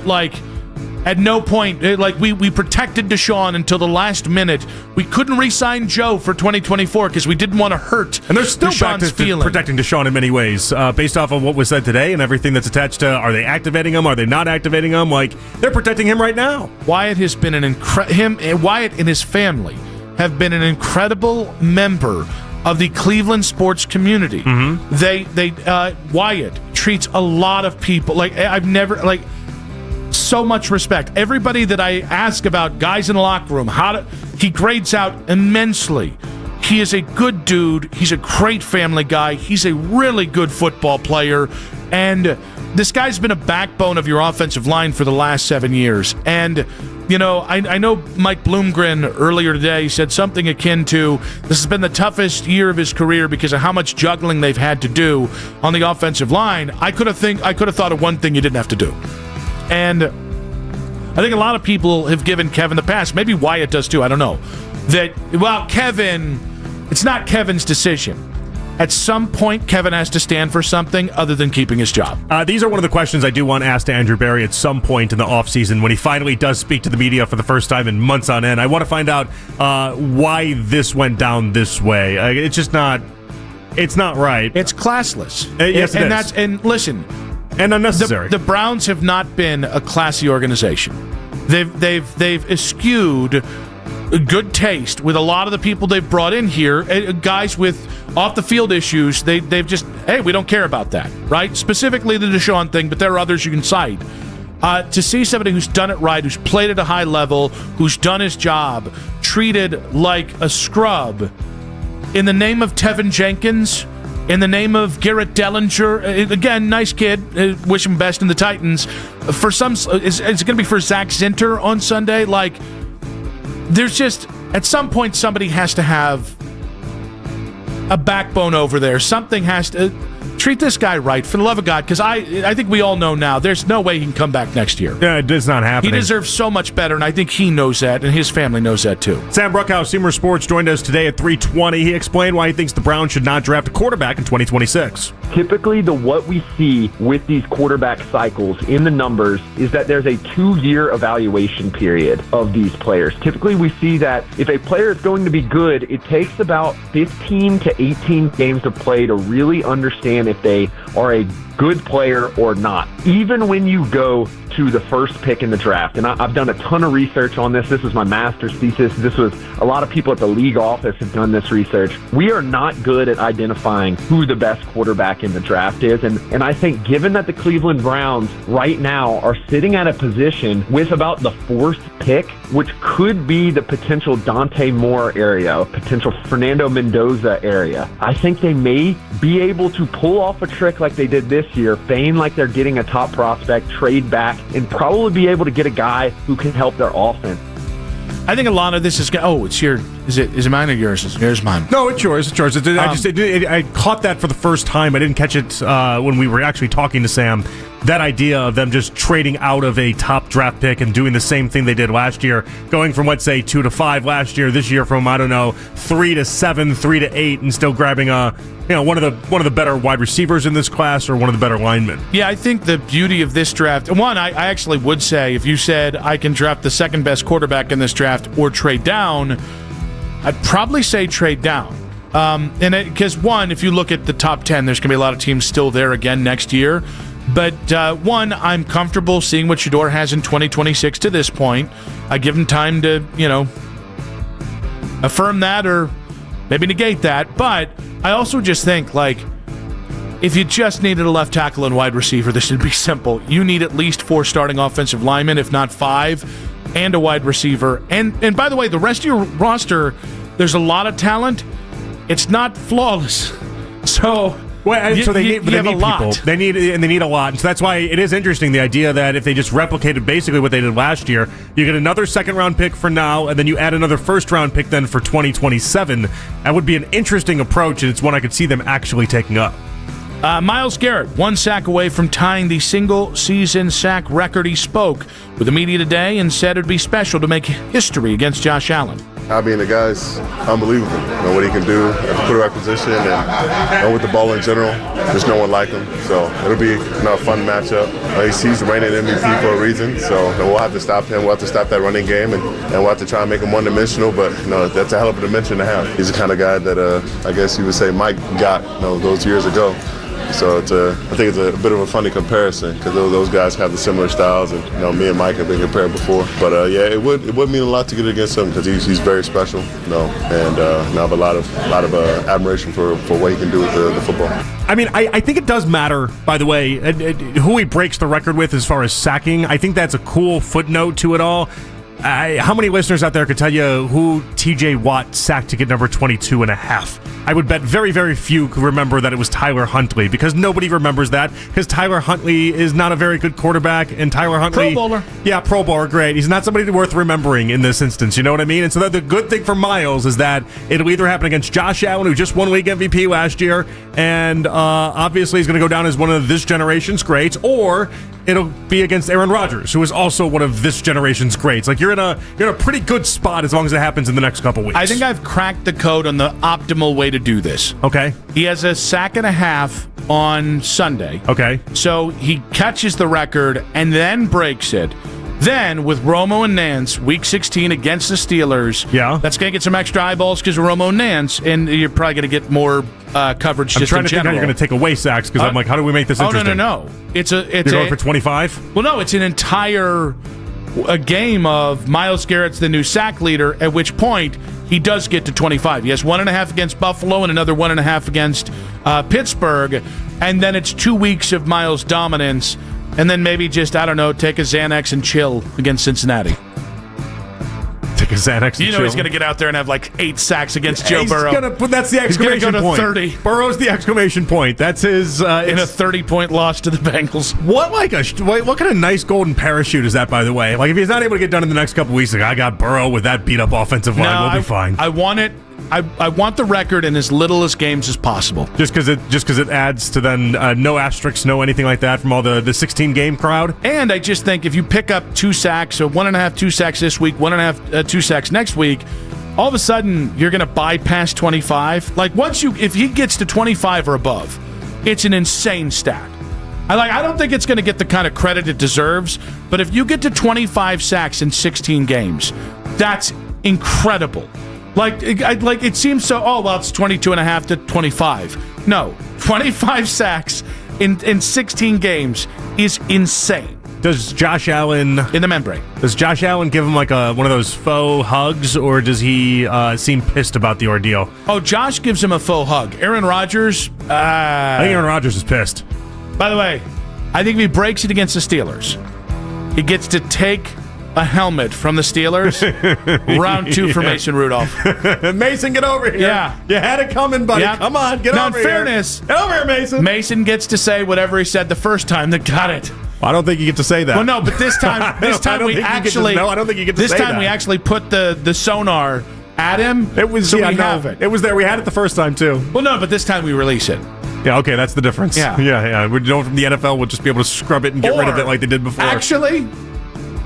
At no point, we protected Deshaun until the last minute. We couldn't re-sign Joe for 2024 because we didn't want to hurt and they're still Deshaun's feeling. Protecting Deshaun in many ways, based off of what was said today and everything that's attached to, are they activating him? Are they not activating him? Like, they're protecting him right now. Wyatt has been Wyatt and his family have been an incredible member of the Cleveland sports community. Mm-hmm. Wyatt treats a lot of people I've never so much respect. Everybody that I ask about guys in the locker room, he grades out immensely. He is a good dude. He's a great family guy. He's a really good football player. And this guy's been a backbone of your offensive line for the last 7 years. And, I know Mike Bloomgren earlier today said something akin to, this has been the toughest year of his career because of how much juggling they've had to do on the offensive line. I could have thought of one thing you didn't have to do. And I think a lot of people have given Kevin the pass. Maybe Wyatt does too. I don't know. Kevin, it's not Kevin's decision. At some point, Kevin has to stand for something other than keeping his job. These are one of the questions I do want to ask to Andrew Berry at some point in the offseason when he finally does speak to the media for the first time in months on end. I want to find out why this went down this way. It's just not. It's not right. It's classless. Yes, it is. And listen. And unnecessary. The Browns have not been a classy organization. They've eschewed good taste with a lot of the people they've brought in here. Guys with off the field issues. They've just, hey, we don't care about that, right? Specifically the Deshaun thing, but there are others you can cite. To see somebody who's done it right, who's played at a high level, who's done his job, treated like a scrub, in the name of Tevin Jenkins. In the name of Garrett Dellinger, again, nice kid. Wish him best in the Titans. For some, is it going to be for Zach Zinter on Sunday? There's just at some point somebody has to have a backbone over there. Something has to treat this guy right, for the love of God, because I think we all know now there's no way he can come back next year. Yeah, it is not happening. He deserves so much better, and I think he knows that, and his family knows that too. Sam Bruckhouse, Seymour Sports, joined us today at 3:20. He explained why he thinks the Browns should not draft a quarterback in 2026. Typically, what we see with these quarterback cycles in the numbers is that there's a 2-year evaluation period of these players. Typically, we see that if a player is going to be good, it takes about 15 to 18 games to play to really understand if they are a good player or not. Even when you go to the first pick in the draft, and I've done a ton of research on this. This was my master's thesis. This was a lot of people at the league office have done this research. We are not good at identifying who the best quarterback in the draft is. And I think given that the Cleveland Browns right now are sitting at a position with about the 4th pick, which could be the potential Dante Moore area, potential Fernando Mendoza area, I think they may be able to pull off a trick like they did this year, feign like they're getting a top prospect, trade back, and probably be able to get a guy who can help their offense. I think a lot of this is. It's your. Is it mine or yours? Here's mine. No, it's yours. It's yours. I caught that for the first time. I didn't catch it when we were actually talking to Sam. That idea of them just trading out of a top draft pick and doing the same thing they did last year, going from, let's say, 2 to 5 last year, this year from, 3 to 7, 3 to 8, and still grabbing one of the better wide receivers in this class or one of the better linemen. Yeah, I think the beauty of this draft, one, I actually would say, if you said I can draft the second best quarterback in this draft or trade down, I'd probably say trade down. Because one, if you look at the top 10, there's going to be a lot of teams still there again next year. But one, I'm comfortable seeing what Shedeur has in 2026 to this point. I give him time to, affirm that or maybe negate that. But I also just think, if you just needed a left tackle and wide receiver, this should be simple. You need at least 4 starting offensive linemen, if not 5, and a wide receiver. And by the way, the rest of your roster, there's a lot of talent. It's not flawless. So they need a lot. People. They need a lot. And so that's why it is interesting, the idea that if they just replicated basically what they did last year, you get another second-round pick for now, and then you add another first-round pick then for 2027. That would be an interesting approach, and it's one I could see them actually taking up. Myles Garrett, 1 sack away from tying the single-season sack record. He spoke with the media today and said it would be special to make history against Josh Allen. I mean, the guy's unbelievable. You know what he can do at the quarterback position and with the ball in general. There's no one like him. So it'll be a fun matchup. He's reigning MVP for a reason. So we'll have to stop him. We'll have to stop that running game, and we'll have to try and make him one-dimensional. But that's a hell of a dimension to have. He's the kind of guy that I guess you would say Mike got those years ago. So I think it's a bit of a funny comparison because those guys have the similar styles, and me and Mike have been compared before. But it would mean a lot to get against him because he's very special, and I have a lot of admiration for what he can do with the football. I mean, I think it does matter, by the way, who he breaks the record with as far as sacking. I think that's a cool footnote to it all. How many listeners out there could tell you who T.J. Watt sacked to get number 22 and a half? I would bet very, very few could remember that it was Tyler Huntley, because nobody remembers that, because Tyler Huntley is not a very good quarterback, and Tyler Huntley... Pro Bowler. Yeah, Pro Bowler, great. He's not somebody worth remembering in this instance, you know what I mean? And so the good thing for Miles is that it'll either happen against Josh Allen, who just won league MVP last year, and obviously he's going to go down as one of this generation's greats, or it'll be against Aaron Rodgers, who is also one of this generation's greats. Like, you're in a pretty good spot as long as it happens in the next couple weeks. I think I've cracked the code on the optimal way to do this. Okay. He has a sack and a half on Sunday. Okay. So he catches the record and then breaks it. Then, with Romo and Nance, Week 16 against the Steelers, that's going to get some extra eyeballs because of Romo and Nance, and you're probably going to get more coverage just in general. I'm trying to think how you're going to take away sacks, because I'm like, how do we make this interesting? No. You're going for 25? Well, no, it's an entire game of Myles Garrett's the new sack leader, at which point he does get to 25. He has 1.5 against Buffalo and another 1.5 against Pittsburgh, and then it's 2 weeks of Myles' dominance. And then maybe just, I don't know, take a Xanax and chill against Cincinnati. Take a Xanax and chill? You know he's going to get out there and have like 8 sacks against Joe Burrow. That's the exclamation point. He's going to go to 30. Burrow's the exclamation point. That's his... in a 30-point loss to the Bengals. What kind of nice golden parachute is that, by the way? Like, if he's not able to get done in the next couple weeks, like, I got Burrow with that beat-up offensive line, we'll be fine. I want it. I want the record in as little as games as possible. Just because it adds to then no asterisks, no anything like that from all the 16-game crowd. And I just think if you pick up 2 sacks, so 1.5, 2 sacks this week, 1.5, 2 sacks next week, all of a sudden you're going to bypass 25. Like, if he gets to 25 or above, it's an insane stat. I don't think it's going to get the kind of credit it deserves, but if you get to 25 sacks in 16 games, that's incredible. It seems so, it's 22.5 to 25. No, 25 sacks in 16 games is insane. Does Josh Allen... In the membrane. Does Josh Allen give him like one of those faux hugs, or does he seem pissed about the ordeal? Oh, Josh gives him a faux hug. Aaron Rodgers... I think Aaron Rodgers is pissed. By the way, I think if he breaks it against the Steelers, he gets to take a helmet from the Steelers. Round 2 for Mason Rudolph. Mason, get over here. Yeah. You had it coming, buddy. Yeah. Come on, get over here. Now, in fairness, get over here, Mason. Mason gets to say whatever he said the first time that got it. Well, I don't think you get to say that. Well, no, but this time I don't think you get to say that. This time we actually put the sonar at him. It was, so we have it. It was there. We had it the first time, too. Well, no, but this time we release it. Yeah, okay, that's the difference. Yeah. We know from the NFL, we'll just be able to scrub it and get rid of it like they did before. Actually,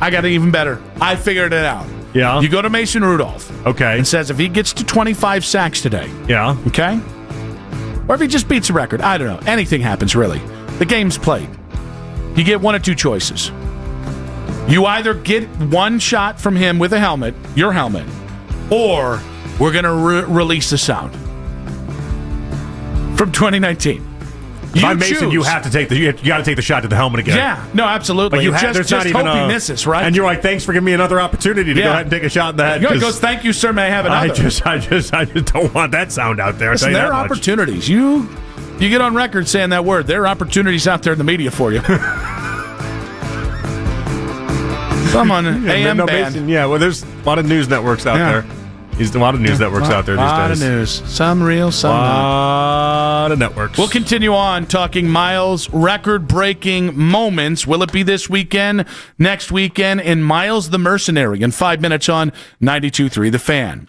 I got it even better. I figured it out. Yeah? You go to Mason Rudolph. Okay. And says if he gets to 25 sacks today. Yeah. Okay? Or if he just beats a record. I don't know. Anything happens, really. The game's played. You get 1 of 2 choices. You either get 1 shot from him with a helmet, your helmet, or we're going to release the sound. From 2019. If I'm Mason, you have to take you got to take the shot to the helmet again. Yeah, no, absolutely. But just hope he misses, right? And you're like, thanks for giving me another opportunity to go ahead and take a shot in the head. He goes, thank you, sir. May I have another? I just don't want that sound out there. Listen, there are opportunities. You get on record saying that word. There are opportunities out there in the media for you. Come on, AM band. Yeah, well, there's a lot of news networks out there. There's a lot of news networks out there these days. A lot of news. Some real, some not. A lot of networks. We'll continue on talking Miles' record-breaking moments. Will it be this weekend, next weekend, in Miles the Mercenary in 5 minutes on 92.3 The Fan.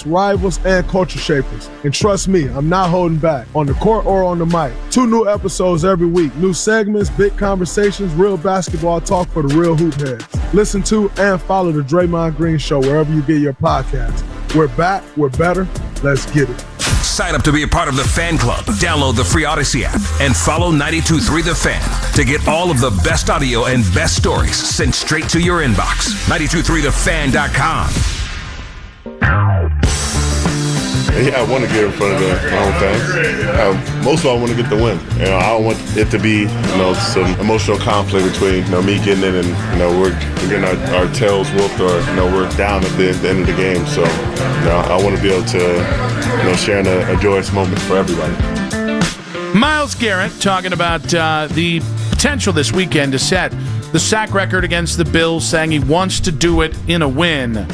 rivals, and culture shapers. And trust me, I'm not holding back. On the court or on the mic. 2 new episodes every week. New segments, big conversations, real basketball talk for the real hoop heads. Listen to and follow the Draymond Green Show wherever you get your podcasts. We're back. We're better. Let's get it. Sign up to be a part of the fan club. Download the free Odyssey app and follow 92.3 The Fan to get all of the best audio and best stories sent straight to your inbox. 92.3thefan.com. Yeah, I want to get in front of my own fans. Most of all, I want to get the win. I don't want it to be, some emotional conflict between, me getting in and, we're getting our tails whooped or, we're down at the end of the game. So, I want to be able to, share a joyous moment for everybody. Myles Garrett talking about the potential this weekend to set the sack record against the Bills, saying he wants to do it in a win.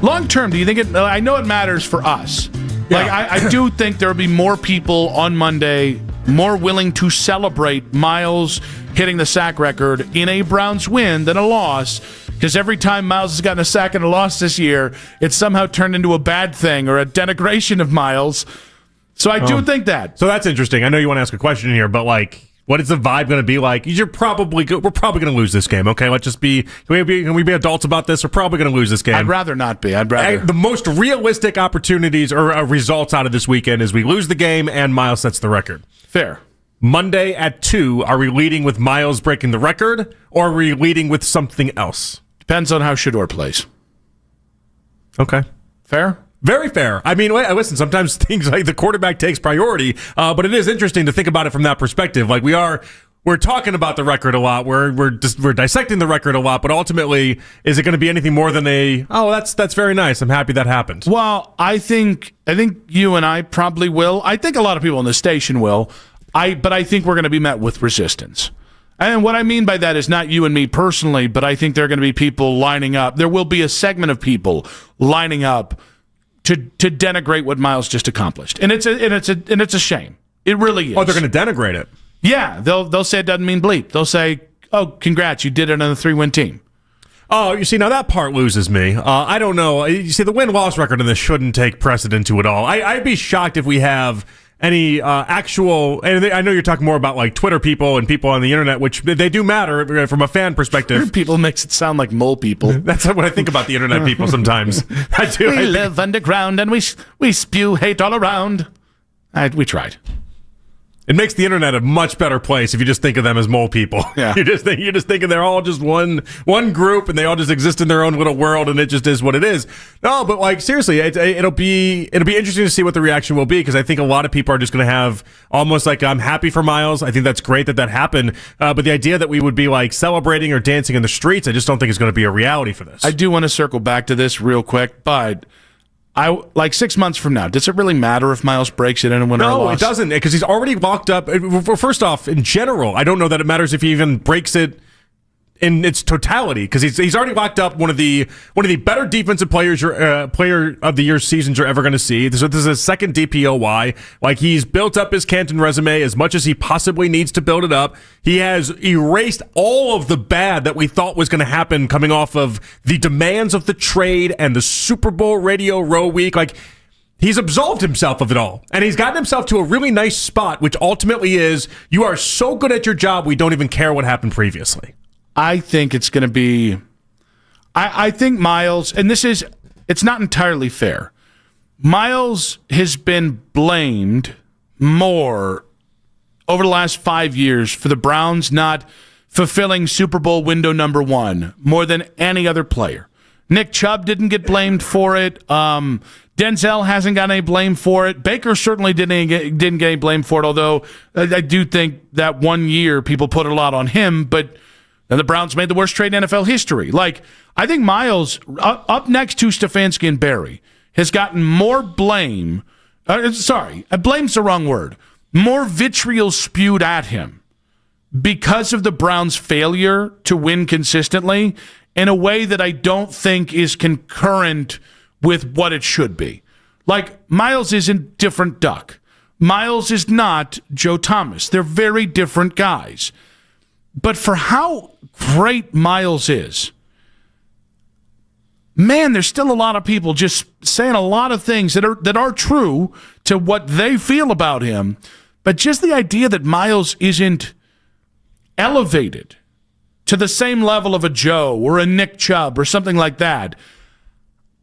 Long term, do you think it? I know it matters for us. Yeah. I do think there will be more people on Monday more willing to celebrate Myles hitting the sack record in a Browns win than a loss, because every time Myles has gotten a sack and a loss this year, it's somehow turned into a bad thing or a denigration of Myles. So I do think that. So that's interesting. I know you want to ask a question here, but what is the vibe going to be like? We're probably going to lose this game. Okay, let's just be. Can we be adults about this? We're probably going to lose this game. I'd rather not be. The most realistic opportunities or results out of this weekend is we lose the game and Myles sets the record. Fair. Monday at 2, are we leading with Myles breaking the record, or are we leading with something else? Depends on how Shedeur plays. Okay. Fair? Very fair. I mean, listen, sometimes things like the quarterback takes priority, but it is interesting to think about it from that perspective. We're talking about the record a lot. We're dissecting the record a lot, but ultimately, is it going to be anything more than that's very nice. I'm happy that happened. Well, I think you and I probably will. I think a lot of people on the station will. But I think we're going to be met with resistance. And what I mean by that is not you and me personally, but I think there are going to be people lining up. There will be a segment of people lining up to denigrate what Myles just accomplished, and it's a shame. It really is. Oh, they're going to denigrate it. Yeah, they'll say it doesn't mean bleep. They'll say, "Oh, congrats, you did it on a 3-win team." Oh, you see, now that part loses me. I don't know. You see, the win-loss record in this shouldn't take precedent to it all. I'd be shocked if we have any actual, and I know you're talking more about Twitter people and people on the internet, which they do matter from a fan perspective. Twitter people makes it sound like mole people. That's what I think about the internet people sometimes. I do. We live underground and we spew hate all around. We tried. It makes the internet a much better place if you just think of them as mole people. Yeah. You just think they're all just one group and they all just exist in their own little world and it just is what it is. No, but seriously, it'll be interesting to see what the reaction will be, because I think a lot of people are just going to have almost I'm happy for Myles. I think that's great that happened. But the idea that we would be celebrating or dancing in the streets, I just don't think is going to be a reality for this. I do want to circle back to this real quick, but 6 months from now, does it really matter if Myles breaks it in and win or loss? No, it doesn't, because he's already locked up. First off, in general, I don't know that it matters if he even breaks it in its totality, because he's already locked up one of the better defensive players player of the year seasons you're ever going to see. So this is his second DPOY. He's built up his Canton resume as much as he possibly needs to build it up. He has erased all of the bad that we thought was going to happen coming off of the demands of the trade and the Super Bowl Radio Row week. He's absolved himself of it all, and he's gotten himself to a really nice spot, which ultimately is, you are so good at your job, we don't even care what happened previously. I think it's going to be, I think Myles, and it's not entirely fair. Myles has been blamed more over the last 5 years for the Browns not fulfilling Super Bowl window number 1 more than any other player. Nick Chubb didn't get blamed for it. Denzel hasn't got any blame for it. Baker certainly didn't get any blame for it, although I do think that 1 year people put a lot on him, but then the Browns made the worst trade in NFL history. I think Myles, up next to Stefanski and Barry, has gotten more blame. Blame's the wrong word. More vitriol spewed at him because of the Browns' failure to win consistently in a way that I don't think is concurrent with what it should be. Myles is a different duck. Myles is not Joe Thomas. They're very different guys. But for how great Myles is, man, there's still a lot of people just saying a lot of things that are true to what they feel about him. But just the idea that Miles isn't elevated to the same level of a Joe or a Nick Chubb or something like that,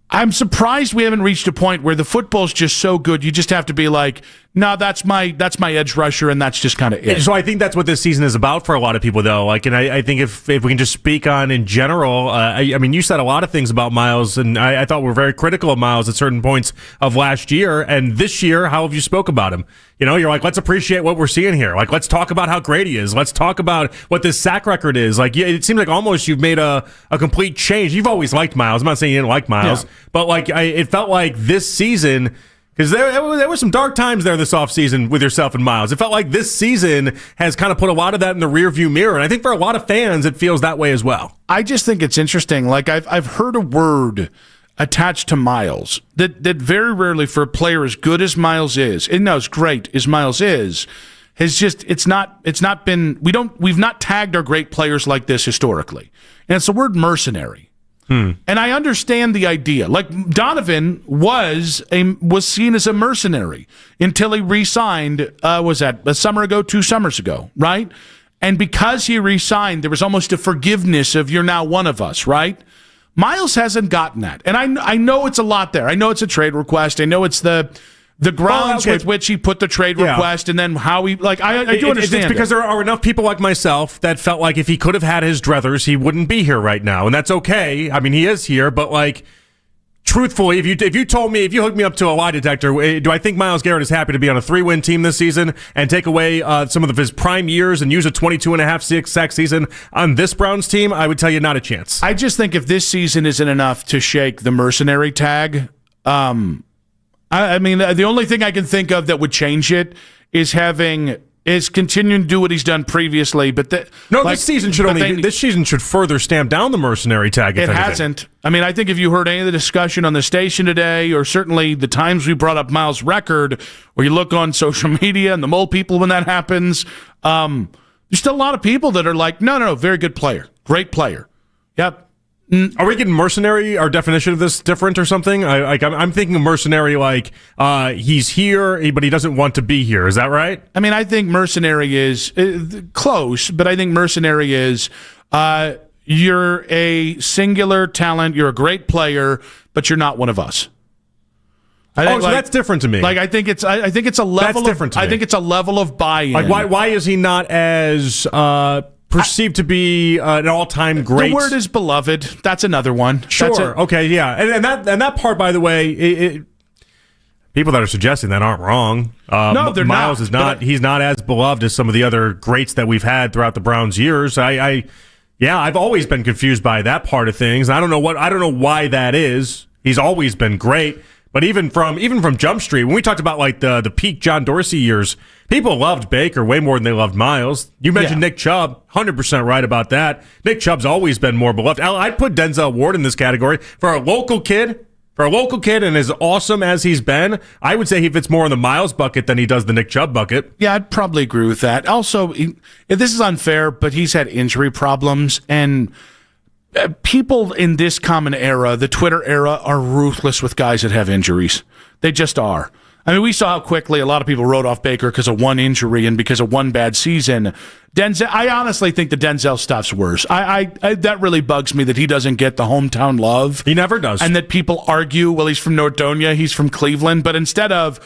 I'm surprised we haven't reached a point where the football's just so good you just have to be like, no, that's my edge rusher, and that's just kind of it. So I think that's what this season is about for a lot of people, though. Like, and I think if we can just speak on in general, I mean, you said a lot of things about Miles, and I thought we were very critical of Miles at certain points of last year. And this year, how have you spoke about him? You know, you're like, let's appreciate what we're seeing here. Like, let's talk about how great he is. Let's talk about what this sack record is. Like, it seems like almost you've made a complete change. You've always liked Miles. I'm not saying you didn't like Miles, but like, it felt like this season. Because there were some dark times there this offseason with yourself and Miles. It felt like this season has kind of put a lot of that in the rearview mirror. And I think for a lot of fans, it feels that way as well. I just think it's interesting. Like, I've heard a word attached to Miles that very rarely for a player as good as Miles is, and as great as Miles is, has just, it's not been, we've not tagged our great players like this historically. And it's the word mercenary. And I understand the idea. Like, Donovan was seen as a mercenary until he re-signed, was that a summer ago, 2 summers ago, right? And because he re-signed, there was almost a forgiveness of you're now one of us, right? Miles hasn't gotten that. And I know it's a lot there. I know it's a trade request. I know it's the grounds with which he put the trade request, and then how he, like, I do understand. It's because there are enough people like myself that felt like if he could have had his druthers, he wouldn't be here right now. And that's okay. I mean, he is here, but like, truthfully, if you told me, if you hooked me up to a lie detector, do I think Myles Garrett is happy to be on a 3-win team this season and take away some of his prime years and use a 22.5 sack season on this Browns team? I would tell you not a chance. I just think if this season isn't enough to shake the mercenary tag, I mean, the only thing I can think of that would change it is continuing to do what he's done previously. But this season should further stamp down the mercenary tag. It hasn't. I mean, I think if you heard any of the discussion on the station today, or certainly the times we brought up Miles' record, or you look on social media and the mole people when that happens, there's still a lot of people that are like, no, very good player, great player. Yep. Are we getting mercenary, our definition of this, different or something? I'm thinking of mercenary like he's here, but he doesn't want to be here. Is that right? I mean, I think mercenary is close, but I think mercenary is you're a singular talent, you're a great player, but you're not one of us. So that's different to me. Like, I think it's a level. That's different to me. I think it's a level of buy-in. Like, why is he not as perceived to be an all-time great? The word is beloved. That's another one. Sure. Okay. Yeah. And that part, by the way, people that are suggesting that aren't wrong. No, they're Miles not. is not. He's not as beloved as some of the other greats that we've had throughout the Browns' years. I've always been confused by that part of things. I don't know why that is. He's always been great. But even from Jump Street, when we talked about like the peak John Dorsey years, people loved Baker way more than they loved Miles. You mentioned Nick Chubb, 100% right about that. Nick Chubb's always been more beloved. I'd put Denzel Ward in this category. For a local kid and as awesome as he's been, I would say he fits more in the Miles bucket than he does the Nick Chubb bucket. Yeah, I'd probably agree with that. Also, this is unfair, but he's had injury problems, and people in this common era, the Twitter era, are ruthless with guys that have injuries. They just are. I mean, we saw how quickly a lot of people wrote off Baker because of one injury and because of one bad season. Denzel, I honestly think the Denzel stuff's worse. I that really bugs me that he doesn't get the hometown love. He never does. And that people argue, well, he's from Nordonia, he's from Cleveland, but instead of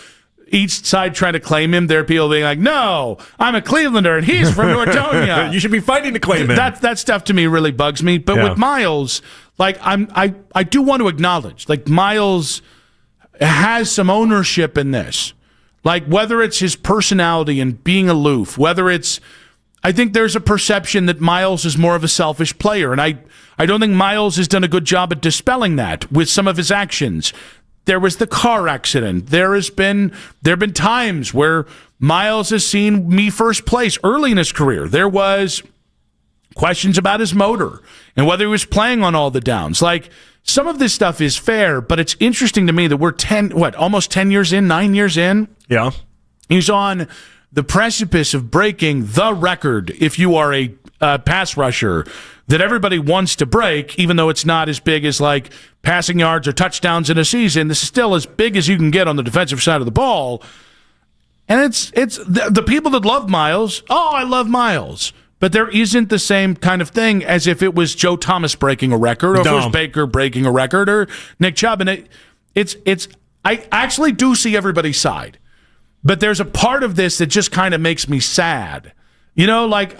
each side trying to claim him, there are people being like, no, I'm a Clevelander and he's from Nordonia. You should be fighting to claim him. That stuff to me really bugs me. But with Miles, like, I do want to acknowledge, like, Miles has some ownership in this. Like, whether it's his personality and being aloof, I think there's a perception that Miles is more of a selfish player. And I don't think Miles has done a good job at dispelling that with some of his actions. There was the car accident. There have been times where Miles has seen me first place early in his career. There was questions about his motor and whether he was playing on all the downs. Like, some of this stuff is fair, but it's interesting to me that we're almost 10 years in, 9 years in. Yeah. He's on the precipice of breaking the record if you are a pass rusher that everybody wants to break, even though it's not as big as like passing yards or touchdowns in a season. This is still as big as you can get on the defensive side of the ball. And it's the people that love Miles. Oh, I love Miles. But there isn't the same kind of thing as if it was Joe Thomas breaking a record, or if it was Baker breaking a record, or Nick Chubb. And I actually do see everybody's side. But there's a part of this that just kind of makes me sad. You know, like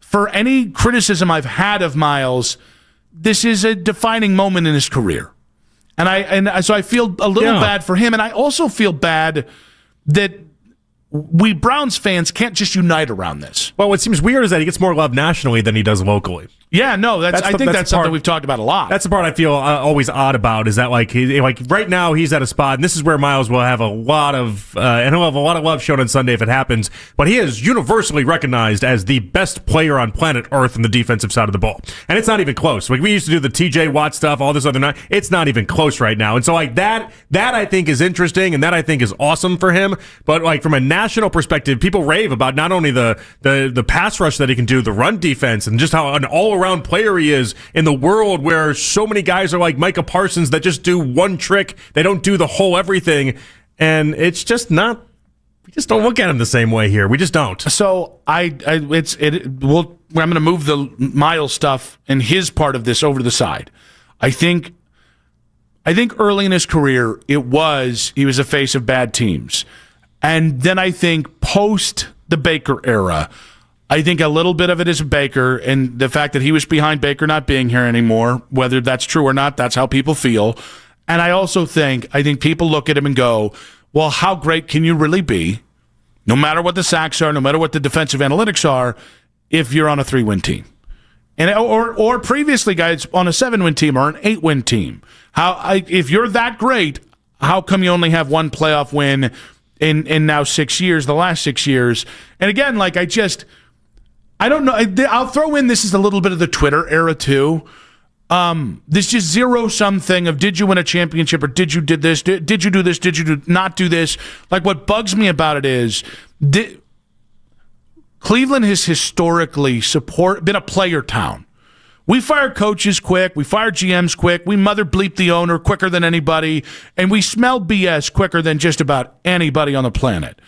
for any criticism I've had of Miles, this is a defining moment in his career. So I feel a little bad for him. And I also feel bad that we Browns fans can't just unite around this. Well, what seems weird is that he gets more love nationally than he does locally. Yeah, no, I think that's something we've talked about a lot. That's the part I feel always odd about, is that like right now he's at a spot, and this is where Miles will have a lot of and he'll have a lot of love shown on Sunday if it happens. But he is universally recognized as the best player on planet Earth in the defensive side of the ball, and it's not even close. Like, we used to do the T.J. Watt stuff, all this other night. It's not even close right now, and so like that I think is interesting, and that I think is awesome for him. But like from a national perspective, people rave about not only the pass rush that he can do, the run defense, and just how an all-around player he is in the world where so many guys are like Micah Parsons that just do one trick. They don't do the whole everything. And it's just not, we just don't look at him the same way here. We just don't. So I'm going to move the Miles stuff and his part of this over to the side. I think early in his career, he was a face of bad teams. And then I think post the Baker era, I think a little bit of it is Baker and the fact that he was behind Baker not being here anymore. Whether that's true or not, that's how people feel. And I also think people look at him and go, well, how great can you really be, no matter what the sacks are, no matter what the defensive analytics are, if you're on a 3-win team? And or previously guys on a 7-win team or an 8-win team. If you're that great, how come you only have one playoff win in now 6 years, the last 6 years? And again, like I don't know. I'll throw in this is a little bit of the Twitter era too. This just zero-sum thing of did you win a championship or did you do this? Did you do this? Did you not do this? Like, what bugs me about it is Cleveland has historically been a player town. We fire coaches quick. We fire GMs quick. We mother bleep the owner quicker than anybody. And we smell BS quicker than just about anybody on the planet.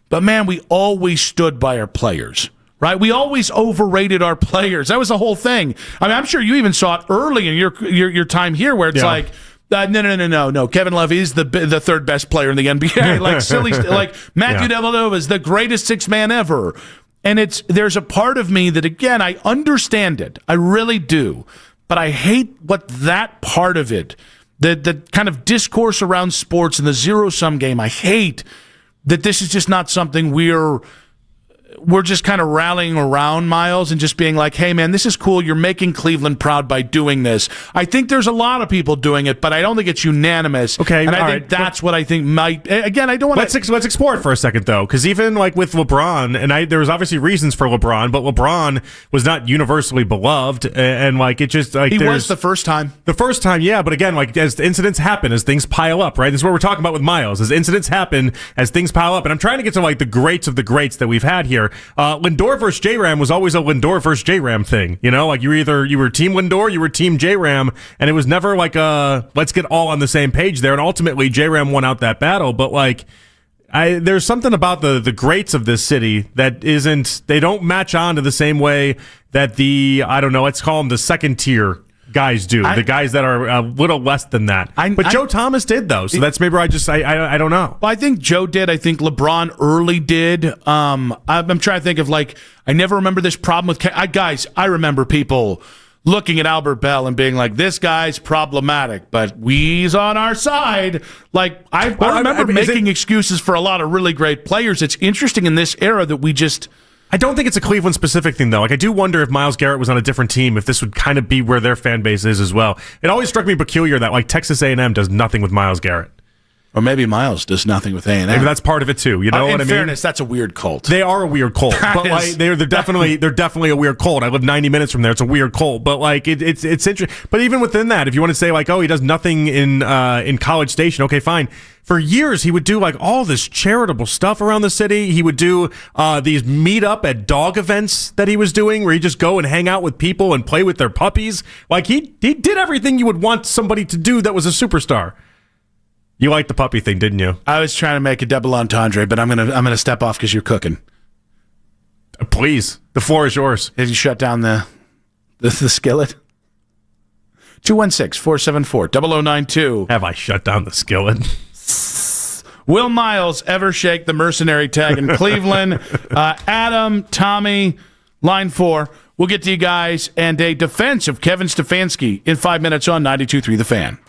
But, man, we always stood by our players. Right? We always overrated our players. That was the whole thing. I mean, I'm sure you even saw it early in your time here where it's like, no. Kevin Love is the third best player in the NBA. Like silly, like Matthew Dellavedova is the greatest sixth man ever. And there's a part of me that, again, I understand it. I really do. But I hate what that part of it, the kind of discourse around sports and the zero-sum game, I hate that this is just not something we're just kind of rallying around Miles and just being like, hey, man, this is cool. You're making Cleveland proud by doing this. I think there's a lot of people doing it, but I don't think it's unanimous. Okay, and I think that's what I think might. Again, I don't want to. Let's explore it for a second, though, because even like with LeBron, and there was obviously reasons for LeBron, but LeBron was not universally beloved, and like it just like he was the first time. The first time, yeah, but again, like as incidents happen, as things pile up, right? This is what we're talking about with Miles. As incidents happen, as things pile up, and I'm trying to get to like the greats of the greats that we've had here. Lindor versus J-Ram was always a Lindor versus J-Ram thing, you know, like you were team Lindor, you were team J-Ram, and it was never like let's get all on the same page there. And ultimately J-Ram won out that battle. But like, there's something about the greats of this city that they don't match on to the same way that let's call them the second tier guys do. The guys that are a little less than that. But Joe Thomas did, though, so that's maybe I don't know. Well, I think Joe did. I think LeBron early did. I'm trying to think of, like, I never remember this problem with guys. I remember people looking at Albert Bell and being like, this guy's problematic, but he's on our side. Like, I remember making excuses for a lot of really great players. It's interesting in this era that we just... I don't think it's a Cleveland-specific thing, though. Like, I do wonder if Myles Garrett was on a different team, if this would kind of be where their fan base is as well. It always struck me peculiar that, like, Texas A&M does nothing with Myles Garrett. Or maybe Miles does nothing with A&M. Maybe that's part of it too. You know what I mean? In fairness, that's a weird cult. They are a weird cult, but like they're definitely a weird cult. I live 90 minutes from there. It's a weird cult, but like it's interesting. But even within that, if you want to say like, oh, he does nothing in College Station, okay, fine. For years, he would do like all this charitable stuff around the city. He would do these meet up at dog events that he was doing, where he just go and hang out with people and play with their puppies. Like he did everything you would want somebody to do that was a superstar. You liked the puppy thing, didn't you? I was trying to make a double entendre, but I'm gonna step off because you're cooking. Please, the floor is yours. Have you shut down the skillet? 216-474-0092. Have I shut down the skillet? Will Miles ever shake the mercenary tag in Cleveland? Adam, Tommy, line 4. We'll get to you guys and a defense of Kevin Stefanski in 5 minutes on 92.3 The Fan.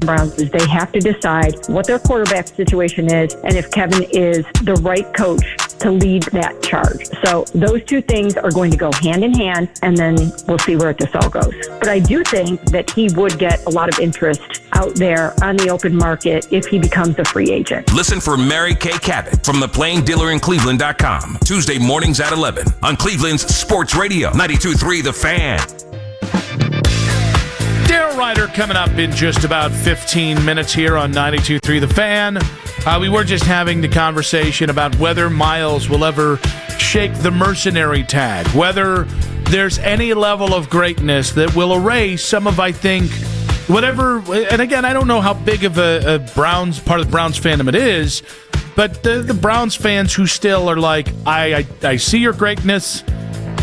Browns is they have to decide what their quarterback situation is and if Kevin is the right coach to lead that charge. So those two things are going to go hand in hand, and then we'll see where this all goes. But I do think that he would get a lot of interest out there on the open market if he becomes a free agent. Listen for Mary Kay Cabot from the Plain Dealer in Cleveland.com. Tuesday mornings at 11 on Cleveland's Sports Radio 92.3 The Fan. Daryl Ryder coming up in just about 15 minutes here on 92.3 The Fan. We were just having the conversation about whether Miles will ever shake the mercenary tag, whether there's any level of greatness that will erase some of, I think, whatever. And again, I don't know how big of a Browns part of the Browns fandom it is, but the Browns fans who still are like, I see your greatness,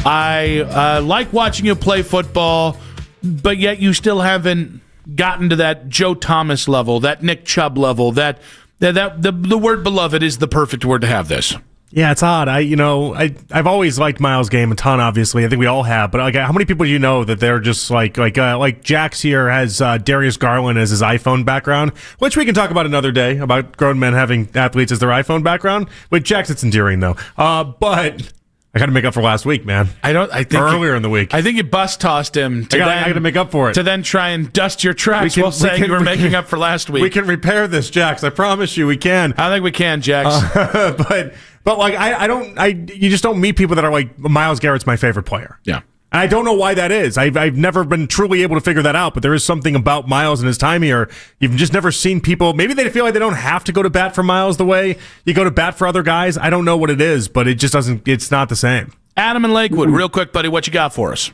I like watching you play football, but yet you still haven't gotten to that Joe Thomas level, that Nick Chubb level, that the word beloved is the perfect word to have this. Yeah, it's odd. I've always liked Miles' game a ton, obviously. I think we all have. But how many people do you know that they're just like Jax here has Darius Garland as his iPhone background, which we can talk about another day, about grown men having athletes as their iPhone background. With Jax, it's endearing, though. But I got to make up for last week, man. I think earlier in the week. I think you bus-tossed him. I got to make up for it. To then try and dust your tracks while saying you were making up for last week. We can repair this, Jax. I promise you we can. I think we can, Jax. But you just don't meet people that are like, Myles Garrett's my favorite player. Yeah. And I don't know why that is. I've never been truly able to figure that out, but there is something about Myles and his time here. You've just never seen people, maybe they feel like they don't have to go to bat for Myles the way you go to bat for other guys. I don't know what it is, but it just it's not the same. Adam in Lakewood, real quick, buddy, what you got for us?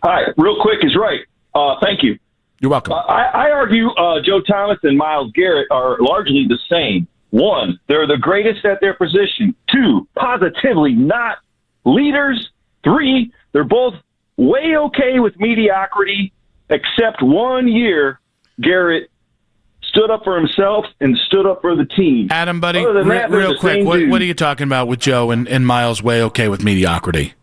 Hi, real quick is right. Thank you. You're welcome. I argue Joe Thomas and Myles Garrett are largely the same. One, they're the greatest at their position. Two, positively not leaders. Three, they're both way okay with mediocrity, except 1 year Garrett stood up for himself and stood up for the team. Adam, buddy, real quick, what are you talking about with Joe and Myles way okay with mediocrity?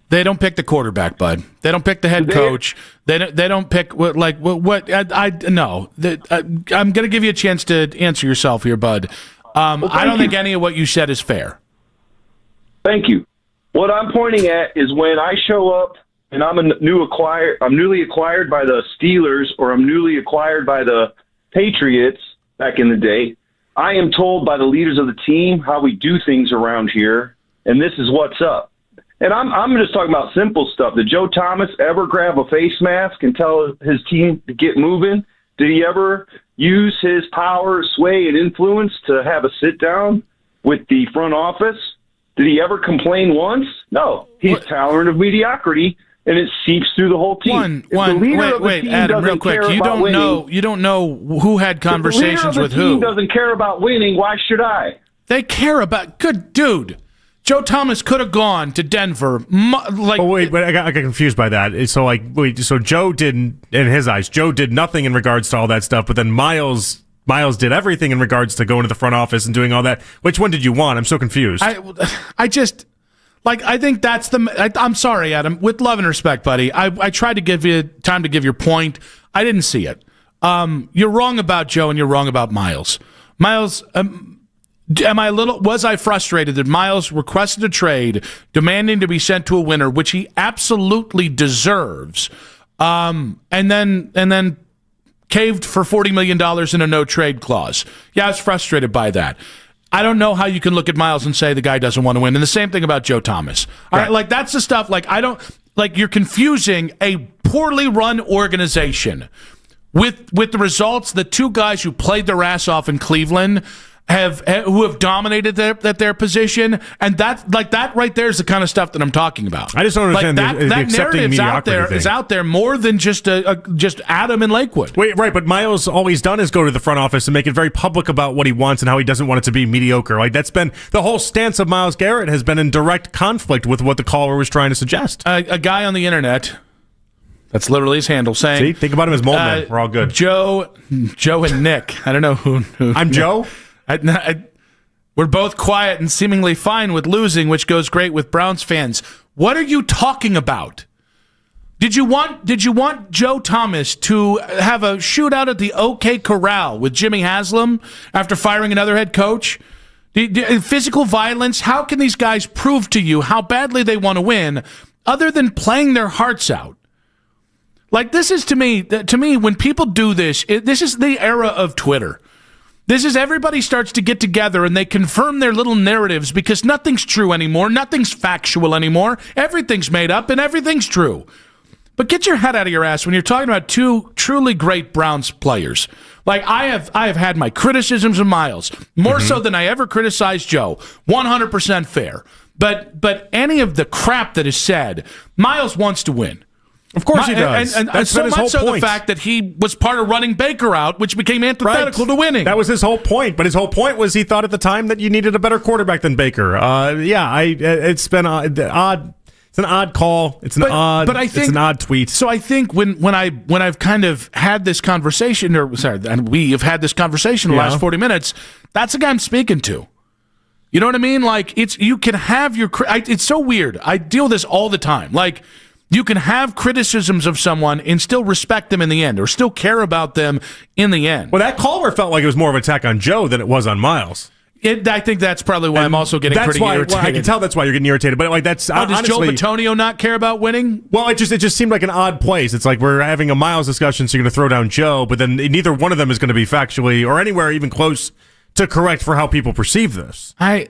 They don't pick the quarterback, bud. They don't pick the head coach. They don't pick what. No. I'm going to give you a chance to answer yourself here, bud. I don't think any of what you said is fair. Thank you. What I'm pointing at is when I show up and I'm newly acquired by the Steelers, or I'm newly acquired by the Patriots back in the day, I am told by the leaders of the team how we do things around here, and this is what's up. And I'm just talking about simple stuff. Did Joe Thomas ever grab a face mask and tell his team to get moving? Did he ever use his power, sway, and influence to have a sit-down with the front office? Did he ever complain once? No. He's tolerant of mediocrity, and it seeps through the whole team. Wait, Adam, real quick. You don't know who had conversations with who. If the team doesn't care about winning, why should I? They care about... Good dude. Joe Thomas could have gone to Denver. But I got confused by that. So Joe didn't, in his eyes, Joe did nothing in regards to all that stuff, but then Myles did everything in regards to going to the front office and doing all that. Which one did you want? I'm so confused. I think that's I'm sorry, Adam. With love and respect, buddy. I tried to give you time to give your point. I didn't see it. You're wrong about Joe and you're wrong about Myles. Myles... was I frustrated that Myles requested a trade, demanding to be sent to a winner, which he absolutely deserves, and then caved for $40 million in a no-trade clause? Yeah, I was frustrated by that. I don't know how you can look at Myles and say the guy doesn't want to win. And the same thing about Joe Thomas. All right, that's the stuff, you're confusing a poorly run organization with the results that two guys who played their ass off in Cleveland who have dominated their position, and that right there is the kind of stuff that I'm talking about. I just don't understand that narrative's out there more than just Adam in Lakewood. Wait, right? But Myles, all he's done is go to the front office and make it very public about what he wants and how he doesn't want it to be mediocre. Like, that's been the whole stance of Myles Garrett has been in direct conflict with what the caller was trying to suggest. A guy on the internet. That's literally his handle saying. See, think about him as Moldman. We're all good. Joe and Nick. I don't know who I'm Joe. We're both quiet and seemingly fine with losing, which goes great with Browns fans. What are you talking about? Did you want Joe Thomas to have a shootout at the OK Corral with Jimmy Haslam after firing another head coach? Physical violence, how can these guys prove to you how badly they want to win other than playing their hearts out? Like, this is, to me, when people do this, this is the era of Twitter. This is everybody starts to get together and they confirm their little narratives because nothing's true anymore. Nothing's factual anymore. Everything's made up and everything's true. But get your head out of your ass when you're talking about two truly great Browns players. Like, I have had my criticisms of Miles, more so than I ever criticized Joe. 100% fair. But any of the crap that is said, Miles wants to win. Of course he does. And That's so his much whole so point. the fact that he was part of running Baker out, which became antithetical to winning. That was his whole point. But his whole point was he thought at the time that you needed a better quarterback than Baker. It's been odd. It's an odd call. It's an odd tweet. So I think when I've kind of had this conversation, and we have had this conversation in the last 40 minutes, that's the guy I'm speaking to. You know what I mean? Like, you can have your. It's so weird. I deal with this all the time. Like, you can have criticisms of someone and still respect them in the end, or still care about them in the end. Well, that caller felt like it was more of an attack on Joe than it was on Miles. I think that's probably why I'm also getting pretty irritated. Well, I can tell that's why you're getting irritated. But like does Joe Bitonio not care about winning? Well, it just seemed like an odd place. It's like we're having a Miles discussion, so you're going to throw down Joe, but then neither one of them is going to be factually or anywhere even close to correct for how people perceive this. I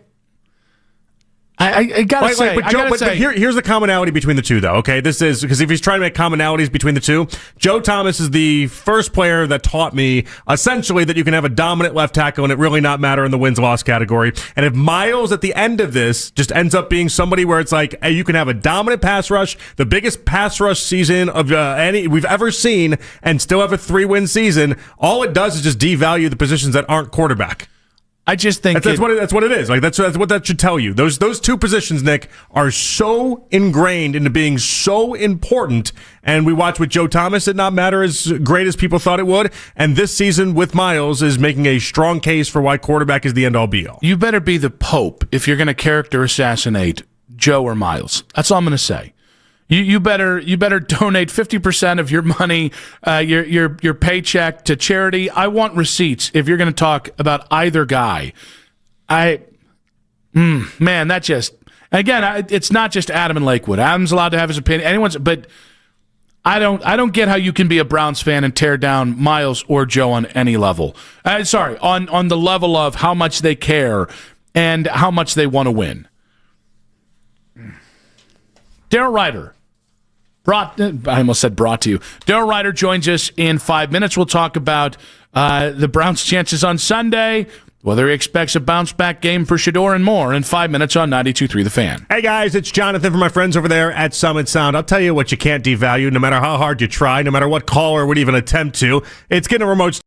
gotta say, but here's the commonality between the two, though. Okay, this is because if he's trying to make commonalities between the two, Joe Thomas is the first player that taught me essentially that you can have a dominant left tackle and it really not matter in the wins-loss category. And if Miles at the end of this just ends up being somebody where it's like, hey, you can have a dominant pass rush, the biggest pass rush season of any we've ever seen, and still have a 3-win season, all it does is just devalue the positions that aren't quarterback. I just think that's what it is. Like that's what that should tell you. Those two positions, Nick, are so ingrained into being so important. And we watch with Joe Thomas it not matter as great as people thought it would. And this season with Miles is making a strong case for why quarterback is the end all be all. You better be the Pope if you're going to character assassinate Joe or Miles. That's all I'm going to say. You better donate 50% of your money, your paycheck to charity. I want receipts if you're going to talk about either guy. Man, that just again, it's not just Adam in Lakewood. Adam's allowed to have his opinion. But I don't get how you can be a Browns fan and tear down Miles or Joe on any level. On the level of how much they care and how much they want to win. Daryl Ryder. I almost said brought to you. Daryl Ryder joins us in 5 minutes. We'll talk about the Browns' chances on Sunday, whether he expects a bounce-back game for Shedeur, and more in 5 minutes on 92.3 The Fan. Hey, guys, it's Jonathan from my friends over there at Summit Sound. I'll tell you what you can't devalue, no matter how hard you try, no matter what caller would even attempt to. It's getting a remote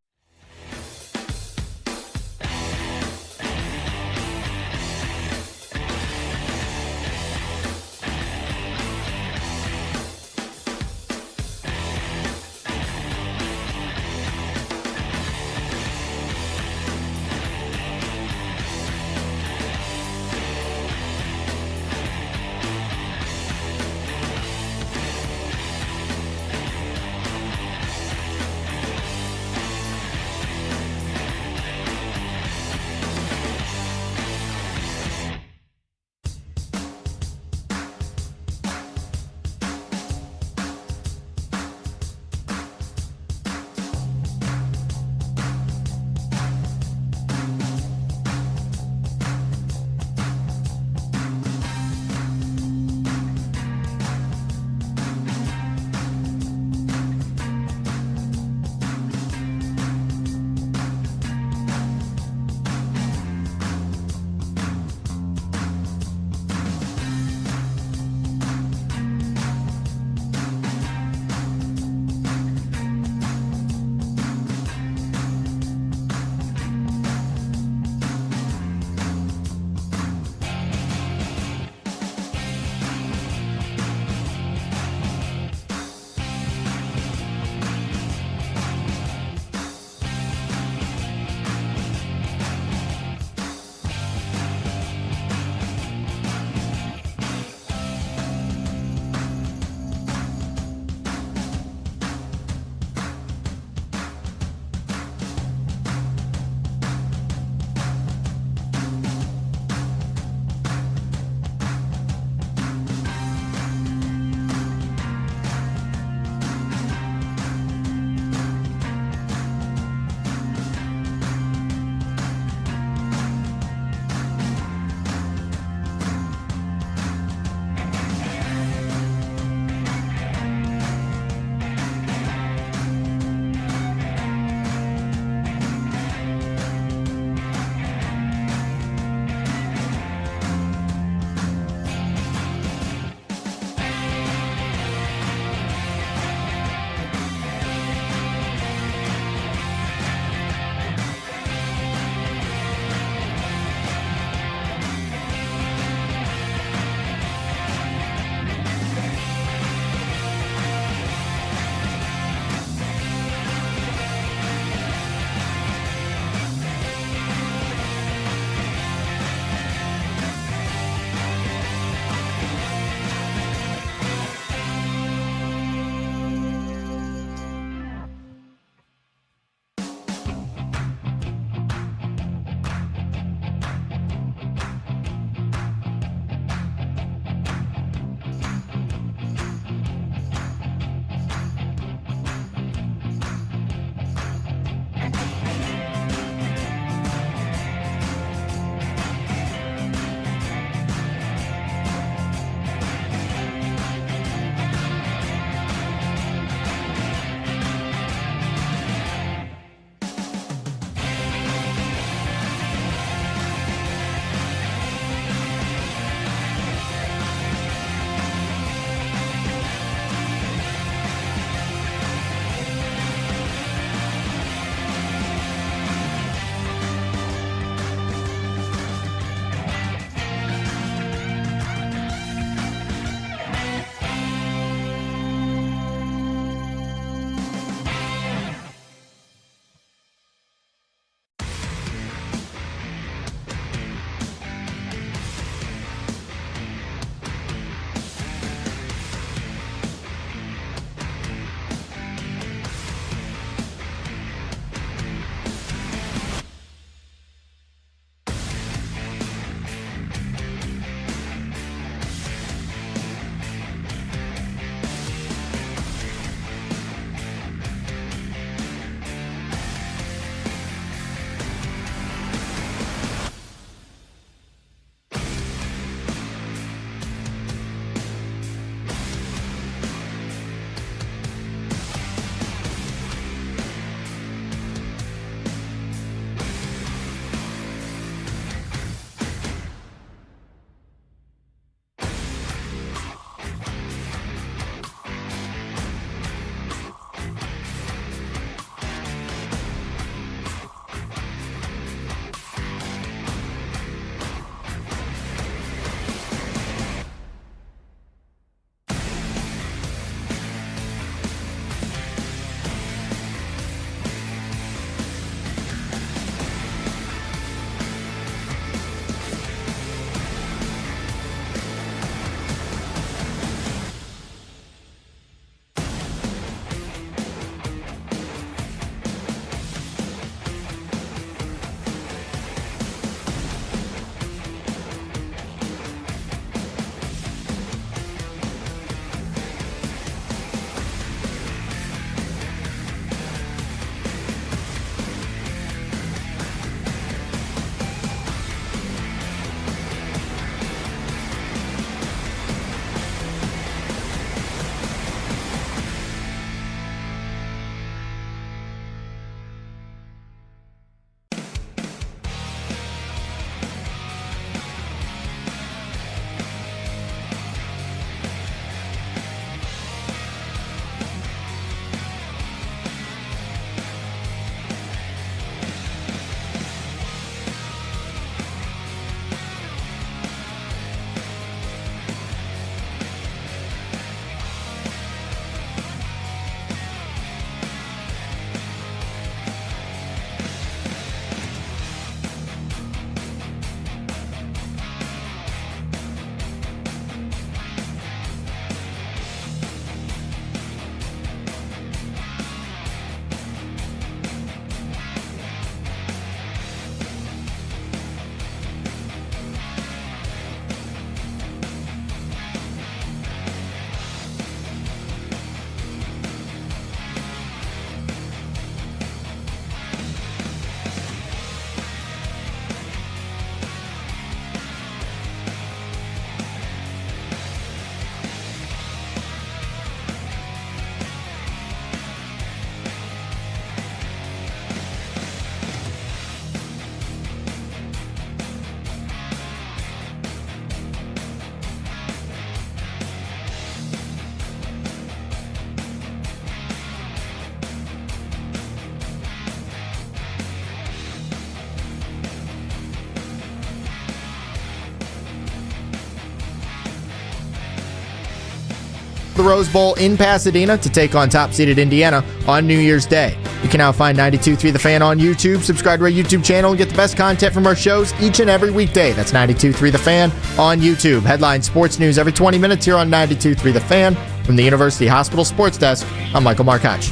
the Rose Bowl in Pasadena to take on top-seeded Indiana on New Year's Day. You can now find 92.3 The Fan on YouTube. Subscribe to our YouTube channel and get the best content from our shows each and every weekday. That's 92.3 The Fan on YouTube. Headline sports news every 20 minutes here on 92.3 The Fan. From the University Hospital Sports Desk, I'm Michael Markoch.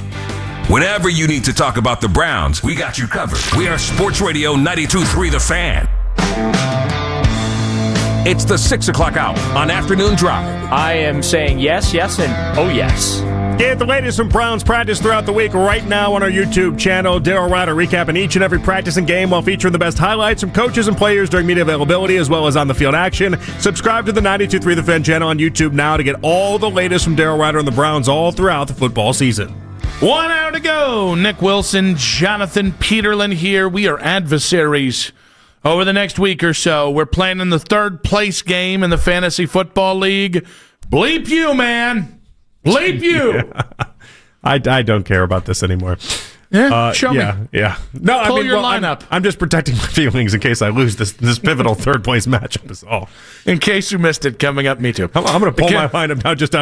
Whenever you need to talk about the Browns, we got you covered. We are Sports Radio 92.3 The Fan. It's the 6 o'clock hour on Afternoon Drive. I am saying yes, yes, and oh yes. Get the latest from Browns practice throughout the week right now on our YouTube channel. Daryl Ryder recapping each and every practice and game while featuring the best highlights from coaches and players during media availability as well as on the field action. Subscribe to the 92.3 The Fan channel on YouTube now to get all the latest from Daryl Ryder and the Browns all throughout the football season. 1 hour to go. Nick Wilson, Jonathan Peterlin here. We are adversaries. Over the next week or so, we're playing in the third place game in the Fantasy Football League. Bleep you, man. Bleep you. Yeah. I don't care about this anymore. Yeah, show me. Yeah. No, Pull your lineup. I'm just protecting my feelings in case I lose this pivotal third place matchup is all. In case you missed it, coming up, me too. I'm going to pull my lineup now just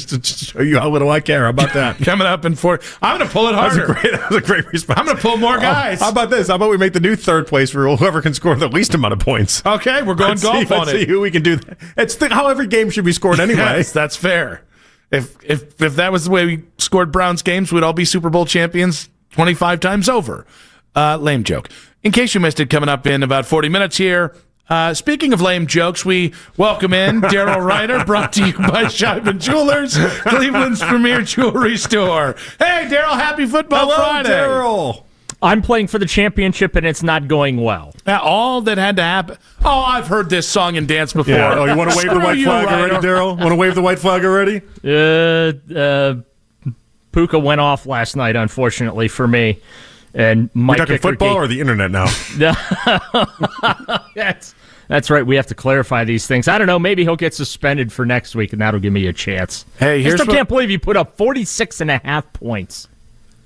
to show you how little I care. How about that? Coming up in 4. I'm going to pull it harder. That was a great response. I'm going to pull more guys. How about this? How about we make the new third place rule? Whoever can score the least amount of points. Okay, we're going golf on it. Let's see who we can do that. It's how every game should be scored anyway. Yes, that's fair. If that was the way we scored Browns games, we'd all be Super Bowl champions 25 times over. Lame joke. In case you missed it, coming up in about 40 minutes here. Speaking of lame jokes, we welcome in Daryl Ryder, brought to you by Scheiben Jewelers, Cleveland's premier jewelry store. Hey, Daryl, happy Football Friday. Daryl. I'm playing for the championship, and it's not going well. All that had to happen. Oh, I've heard this song and dance before. Yeah. Oh, you want to wave the white flag already, Daryl? Want to wave the white flag already? Puka went off last night, unfortunately for me. And Mike You're talking football or the internet now? That's right. We have to clarify these things. I don't know. Maybe he'll get suspended for next week, and that'll give me a chance. Hey, I still can't believe you put up 46.5 points.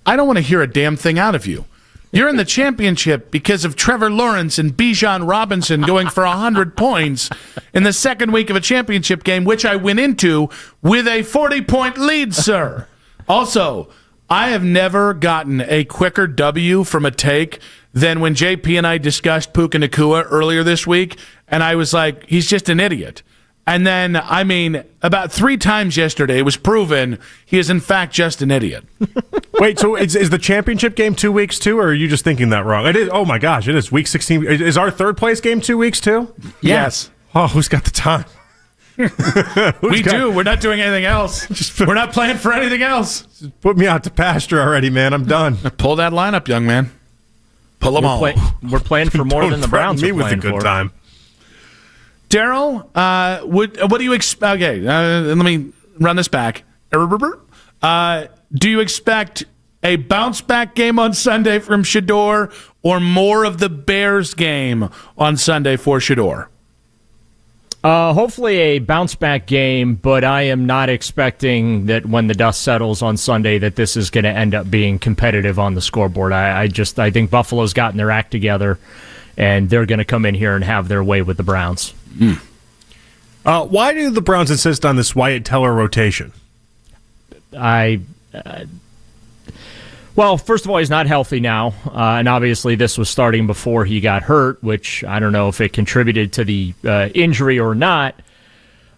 I don't want to hear a damn thing out of you. You're in the championship because of Trevor Lawrence and Bijan Robinson going for 100 points in the second week of a championship game, which I went into with a 40-point lead, sir. Also, I have never gotten a quicker W from a take than when JP and I discussed Puka Nacua earlier this week, and I was like, he's just an idiot. And then, about 3 times yesterday, it was proven he is, in fact, just an idiot. Wait, so is the championship game 2 weeks, too, or are you just thinking that wrong? It is. Oh, my gosh, it is week 16. Is our third place game 2 weeks, too? Yes. Oh, who's got the time? We do. We're not doing anything else. We're not playing for anything else. Just put me out to pasture already, man. I'm done. Pull that lineup, young man. Pull them all. We're playing for more than the Browns me with a good time. Daryl, what do you expect? Okay, let me run this back. Do you expect a bounce-back game on Sunday from Shedeur or more of the Bears game on Sunday for Shedeur? Hopefully a bounce-back game, but I am not expecting that when the dust settles on Sunday that this is going to end up being competitive on the scoreboard. I think Buffalo's gotten their act together, and they're going to come in here and have their way with the Browns. Why do the Browns insist on this Wyatt Teller rotation? Well, first of all, he's not healthy now, and obviously this was starting before he got hurt, which I don't know if it contributed to the injury or not,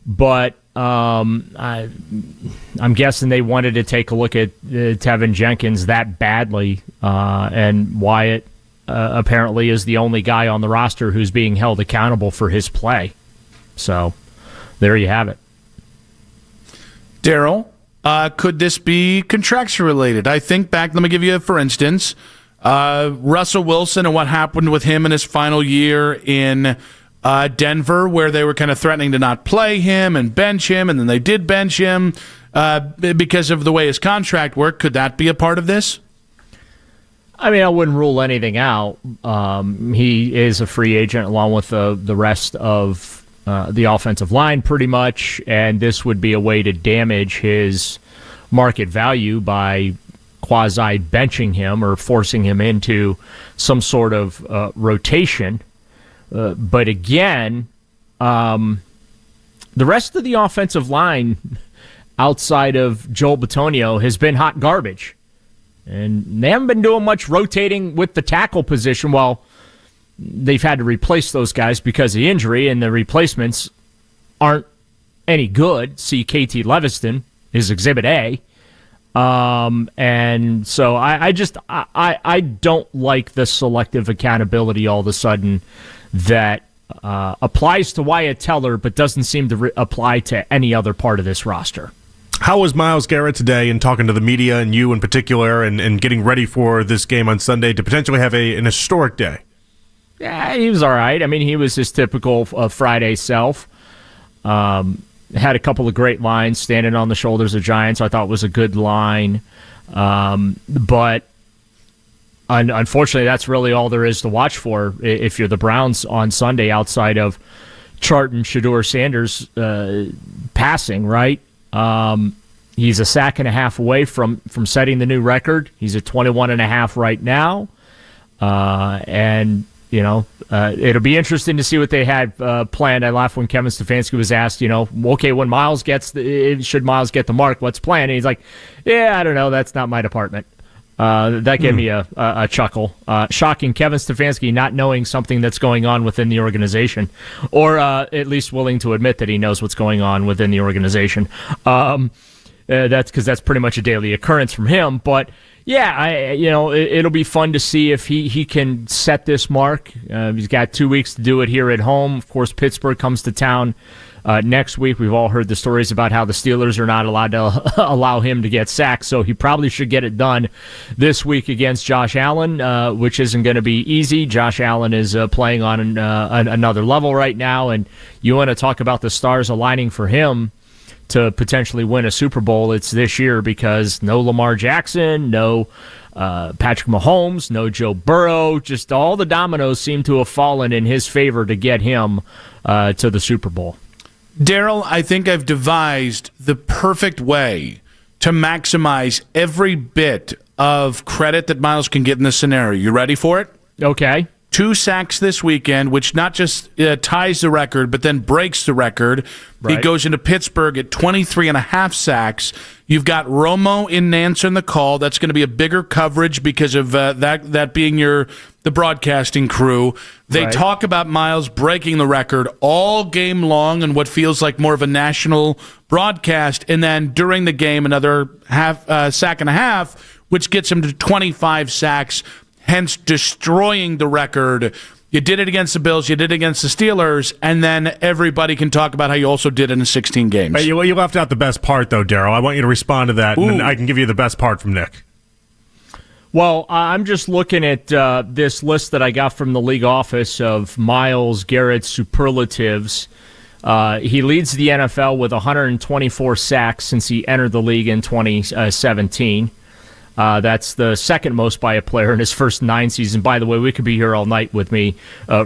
but I'm guessing they wanted to take a look at Tevin Jenkins that badly, and Wyatt apparently is the only guy on the roster who's being held accountable for his play. So there you have it. Daryl, could this be contractual related? I think back, let me give you, for instance, Russell Wilson and what happened with him in his final year in Denver, where they were kind of threatening to not play him and bench him, and then they did bench him because of the way his contract worked. Could that be a part of this? I wouldn't rule anything out. He is a free agent along with the rest of the offensive line pretty much, and this would be a way to damage his market value by quasi-benching him or forcing him into some sort of rotation. But again, the rest of the offensive line, outside of Joel Bitonio has been hot garbage. And they haven't been doing much rotating with the tackle position. Well, they've had to replace those guys because of injury, and the replacements aren't any good. See KT Leviston is Exhibit A. And so I don't like the selective accountability all of a sudden that applies to Wyatt Teller but doesn't seem to apply to any other part of this roster. How was Myles Garrett today in talking to the media and you in particular and getting ready for this game on Sunday to potentially have an historic day? Yeah, he was all right. I mean, he was his typical Friday self. Had a couple of great lines, standing on the shoulders of giants. I thought was a good line. But unfortunately, that's really all there is to watch for if you're the Browns on Sunday outside of Charton, Shedeur Sanders passing, right? He's a sack and a half away from setting the new record. He's at 21.5 right now. And, it'll be interesting to see what they had planned. I laughed when Kevin Stefanski was asked, okay, when Myles should Myles get the mark, what's planned? And he's like, yeah, I don't know. That's not my department. That gave me a chuckle. Shocking, Kevin Stefanski not knowing something that's going on within the organization, or at least willing to admit that he knows what's going on within the organization. That's because that's pretty much a daily occurrence from him. But yeah, it'll be fun to see if he can set this mark. He's got 2 weeks to do it here at home. Of course, Pittsburgh comes to town next week. We've all heard the stories about how the Steelers are not allowed to allow him to get sacked, so he probably should get it done this week against Josh Allen, which isn't going to be easy. Josh Allen is playing on another level right now, and you want to talk about the stars aligning for him to potentially win a Super Bowl. It's this year because no Lamar Jackson, no Patrick Mahomes, no Joe Burrow. Just all the dominoes seem to have fallen in his favor to get him to the Super Bowl. Daryl, I think I've devised the perfect way to maximize every bit of credit that Myles can get in this scenario. You ready for it? Okay. 2 sacks this weekend, which not just ties the record, but then breaks the record. Right. He goes into Pittsburgh at 23.5 sacks. You've got Romo in answering the call. That's going to be a bigger coverage because of that being the broadcasting crew. They talk about Myles breaking the record all game long in what feels like more of a national broadcast, and then during the game another sack and a half, which gets him to 25 sacks. Hence destroying the record. You did it against the Bills, you did it against the Steelers, and then everybody can talk about how you also did it in 16 games. Hey, you left out the best part, though, Daryl. I want you to respond to that, and then I can give you the best part from Nick. Well, I'm just looking at this list that I got from the league office of Myles Garrett superlatives. He leads the NFL with 124 sacks since he entered the league in 2017. That's the second most by a player in his first 9 seasons. By the way, we could be here all night with me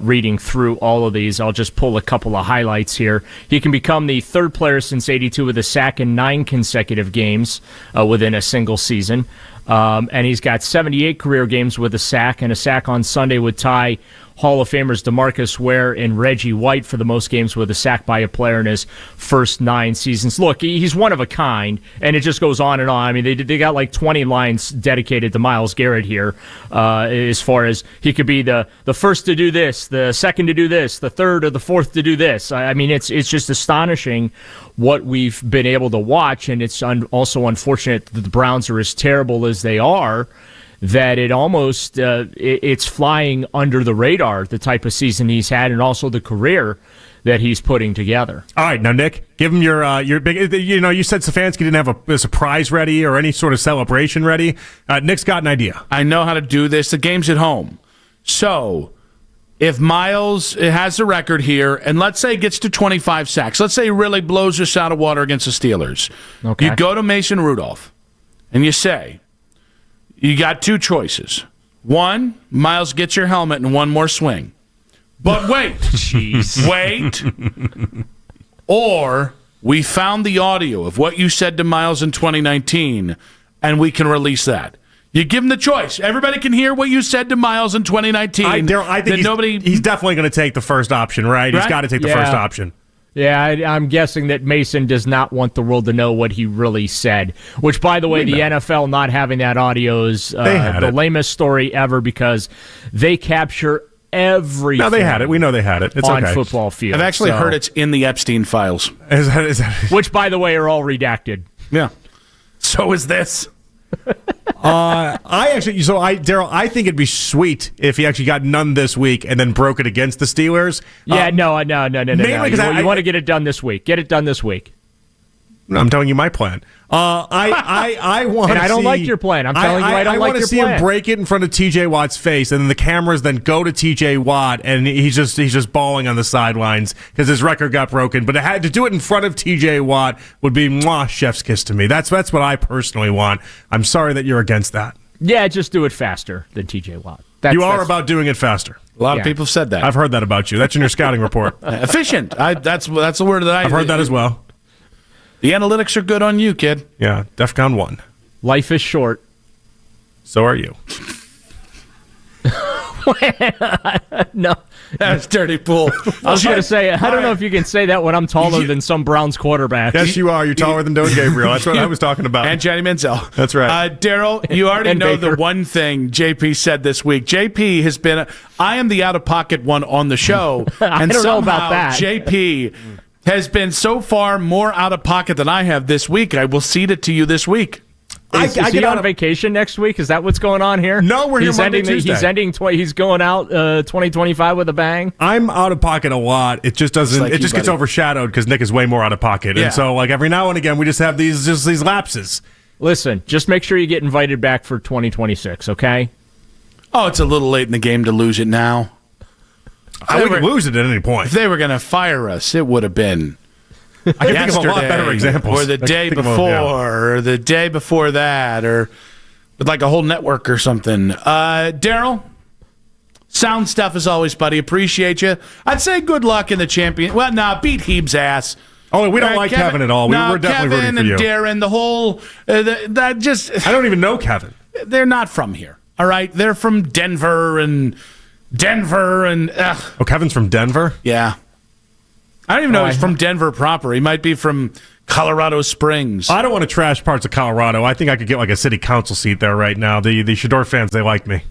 reading through all of these. I'll just pull a couple of highlights here. He can become the third player since 82 with a sack in 9 consecutive games within a single season. And he's got 78 career games with a sack, and a sack on Sunday would tie Hall of Famers DeMarcus Ware and Reggie White for the most games with a sack by a player in his first 9 seasons. Look, he's one of a kind, and it just goes on and on. I mean, they got like 20 lines dedicated to Myles Garrett here, as far as he could be the first to do this, the second to do this, the third or the fourth to do this. I mean, it's just astonishing what we've been able to watch, and it's also unfortunate that the Browns are as terrible as they are, that it almost it's flying under the radar, the type of season he's had, and also the career that he's putting together. All right, now Nick, give him your big. You said Stefanski didn't have a surprise ready or any sort of celebration ready. Nick's got an idea. I know how to do this. The game's at home, so if Myles has the record here, and let's say he gets to 25 sacks, let's say he really blows us out of water against the Steelers. Okay. You go to Mason Rudolph, and you say, you got 2 choices. One, Myles gets your helmet and one more swing. But wait. Jeez. Wait. Or we found the audio of what you said to Myles in 2019, and we can release that. You give him the choice. Everybody can hear what you said to Myles in 2019. I think he's definitely going to take the first option, right? He's got to take the first option. Yeah, I'm guessing that Mason does not want the world to know what he really said. Which, by the way, the NFL not having that audio is the lamest story ever because they capture everything. No, they had it. We know they had it. It's on okay. football field. I've actually heard it's in the Epstein files. Is that which, by the way, are all redacted. Yeah. So is this. Daryl, I think it'd be sweet if he actually got none this week and then broke it against the Steelers. Yeah, no. Mainly because you want to get it done this week. Get it done this week. I'm telling you my plan. I want. And I don't like your plan. I'm telling you, I don't like your plan. I want to see him break it in front of T.J. Watt's face, and then the cameras then go to T.J. Watt, and he's just bawling on the sidelines because his record got broken. But to do it in front of T.J. Watt would be chef's kiss to me. That's what I personally want. I'm sorry that you're against that. Yeah, just do it faster than T.J. Watt. You are about doing it faster. A lot of people have said that. I've heard that about you. That's in your scouting report. Efficient. That's the word that I've heard that as well. The analytics are good on you, kid. Yeah, DEFCON 1. Life is short. So are you. No. That's dirty pool. I was going to say, I don't know if you can say that when I'm taller than some Browns quarterback. Yes, you are. You're taller than Dylan Gabriel. That's what I was talking about. And Johnny Manziel. That's right. Daryl, you already know Baker. the one thing JP said this week. JP has been, I am the out-of-pocket one on the show. I don't know about that. JP has been so far more out-of-pocket than I have this week. I will cede it to you this week. Is he on vacation next week? Is that what's going on here? No, we're here Monday, Tuesday. He's going out 2025 with a bang. I'm out of pocket a lot. It just doesn't. Like it just gets overshadowed because Nick is way more out of pocket, and so every now and again we just have these lapses. Listen, just make sure you get invited back for 2026. Okay? Oh, it's a little late in the game to lose it now. We could lose it at any point. If they were going to fire us, it would have been. I can think of a lot better examples. Or the day before, or the day before that, or with like a whole network or something. Daryl, sound stuff as always, buddy. Appreciate you. I'd say good luck in the champion. Well, beat Heeb's ass. Oh, we don't like Kevin at all. We're definitely Kevin rooting for you. and Darren, the whole that just. I don't even know Kevin. They're not from here. All right, they're from Denver and. Oh, Kevin's from Denver? Yeah. I don't even know if he's from Denver proper. He might be from Colorado Springs. I don't want to trash parts of Colorado. I think I could get like a city council seat there right now. The Shador fans, they like me.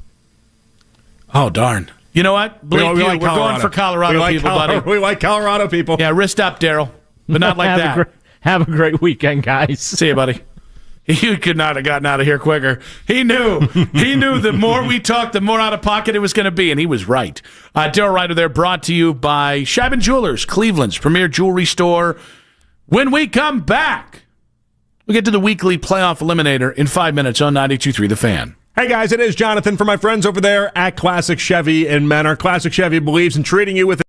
Oh, darn. You know what? We like We're going for Colorado people, buddy. We like Colorado people. Yeah, wrist up, Daryl. But not like that. Have a great weekend, guys. See you, buddy. You could not have gotten out of here quicker. He knew. He knew the more we talked, the more out of pocket it was going to be, and he was right. Daryl Ryder there, brought to you by Shabin Jewelers, Cleveland's premier jewelry store. When we come back, we get to the weekly playoff eliminator in 5 minutes on 92.3 The Fan. Hey guys, it is Jonathan for my friends over there at Classic Chevy in Menor. Classic Chevy believes in treating you with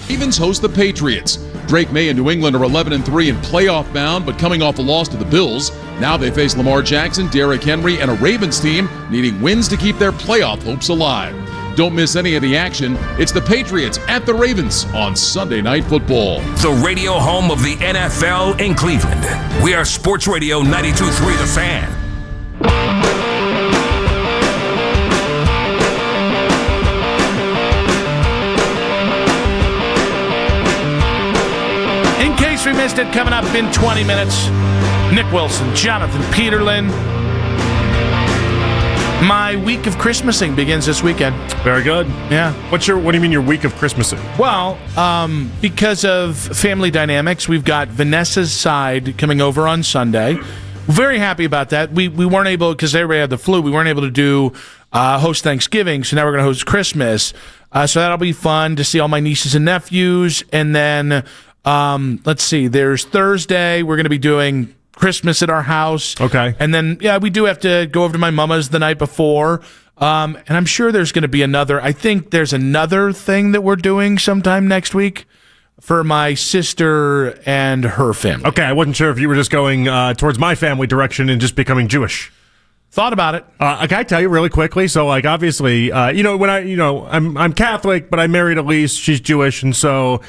Ravens host the Patriots. Drake May and New England are 11-3 and playoff bound, but coming off a loss to the Bills. Now they face Lamar Jackson, Derrick Henry, and a Ravens team needing wins to keep their playoff hopes alive. Don't miss any of the action. It's the Patriots at the Ravens on Sunday Night Football. The radio home of the NFL in Cleveland. We are Sports Radio 92.3 The Fan. In case we missed it, coming up in 20 minutes, Nick Wilson, Jonathan Peterlin. My week of Christmasing begins this weekend. Very good. Yeah. What do you mean your week of Christmasing? Well, because of family dynamics, we've got Vanessa's side coming over on Sunday. Very happy about that. We weren't able, because everybody had the flu, we weren't able to do host Thanksgiving, so now we're going to host Christmas. So that'll be fun to see all my nieces and nephews. And then, let's see, there's Thursday. We're going to be doing Christmas at our house. Okay. And then, we do have to go over to my mama's the night before. And I'm sure there's going to be I think there's another thing that we're doing sometime next week for my sister and her family. Okay, I wasn't sure if you were just going towards my family direction and just becoming Jewish. Thought about it. Can I tell you really quickly? So, obviously, I'm Catholic, but I married Elise. She's Jewish, and so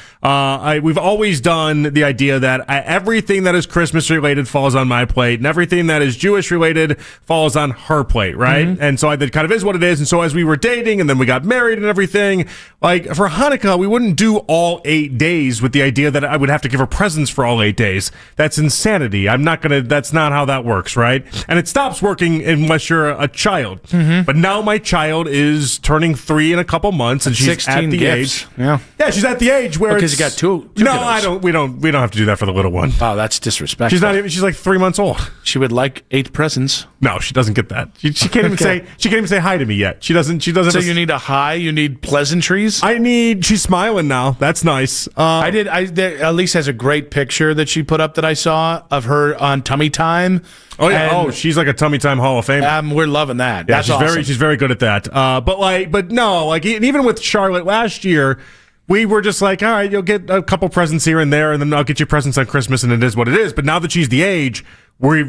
we've always done the idea that everything that is Christmas related falls on my plate, and everything that is Jewish related falls on her plate, right? Mm-hmm. And so that kind of is what it is. And so as we were dating, and then we got married and everything, like for Hanukkah, we wouldn't do all 8 days with the idea that I would have to give her presents for all 8 days. That's insanity. That's not how that works, right? And it stops working unless you're a child. Mm-hmm. But now my child is turning 3 in a couple months, and she's at the age. Yeah, she's at the age where because you got two no, kiddos. I don't. We don't have to do that for the little one. Oh, that's disrespectful. She's not even. She's like 3 months old. She would like 8 presents. No, she doesn't get that. She can't even say. She can't even say hi to me yet. She doesn't. So you need a hi. You need pleasantries. She's smiling now. That's nice. Elise has a great picture that she put up that I saw of her on Tummy Time. Oh yeah. She's like a Tummy Time Hall of Fame. We're loving that. Yeah, That's awesome. She's very good at that. But even with Charlotte last year, we were just like, all right, you'll get a couple presents here and there, and then I'll get you presents on Christmas, and it is what it is. But now that she's the age, we're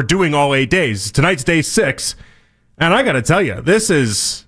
doing all 8 days. Tonight's day 6, and I got to tell you, it's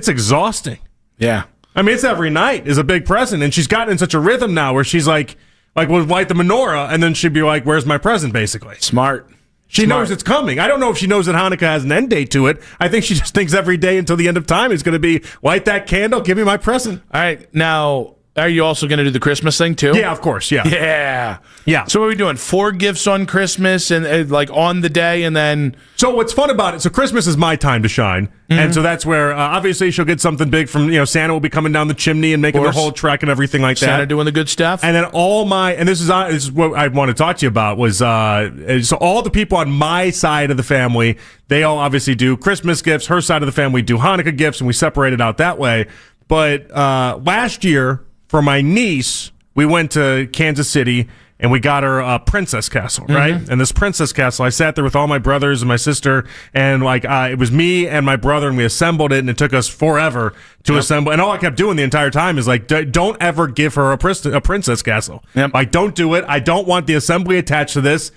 exhausting. Yeah. I mean, it's every night is a big present, and she's gotten in such a rhythm now where she's like we'll light the menorah, and then she'd be like, where's my present, basically. Smart. She knows it's coming. I don't know if she knows that Hanukkah has an end date to it. I think she just thinks every day until the end of time is going to be, light that candle, give me my present. All right. Now, are you also going to do the Christmas thing, too? Yeah, of course. Yeah. Yeah. So what are we doing? 4 gifts on Christmas and on the day, and then... So what's fun about it, so Christmas is my time to shine. Mm-hmm. And so that's where, obviously, she'll get something big from, Santa will be coming down the chimney and making the whole trek and everything like that. Santa doing the good stuff. And then this is what I want to talk to you about, was so all the people on my side of the family, they all obviously do Christmas gifts. Her side of the family do Hanukkah gifts, and we separate it out that way. But last year, for my niece, we went to Kansas City, and we got her a princess castle, right? Mm-hmm. And this princess castle, I sat there with all my brothers and my sister, and it was me and my brother, and we assembled it, and it took us forever to assemble. And all I kept doing the entire time is don't ever give her a princess castle. Yep. Don't do it. I don't want the assembly attached to this.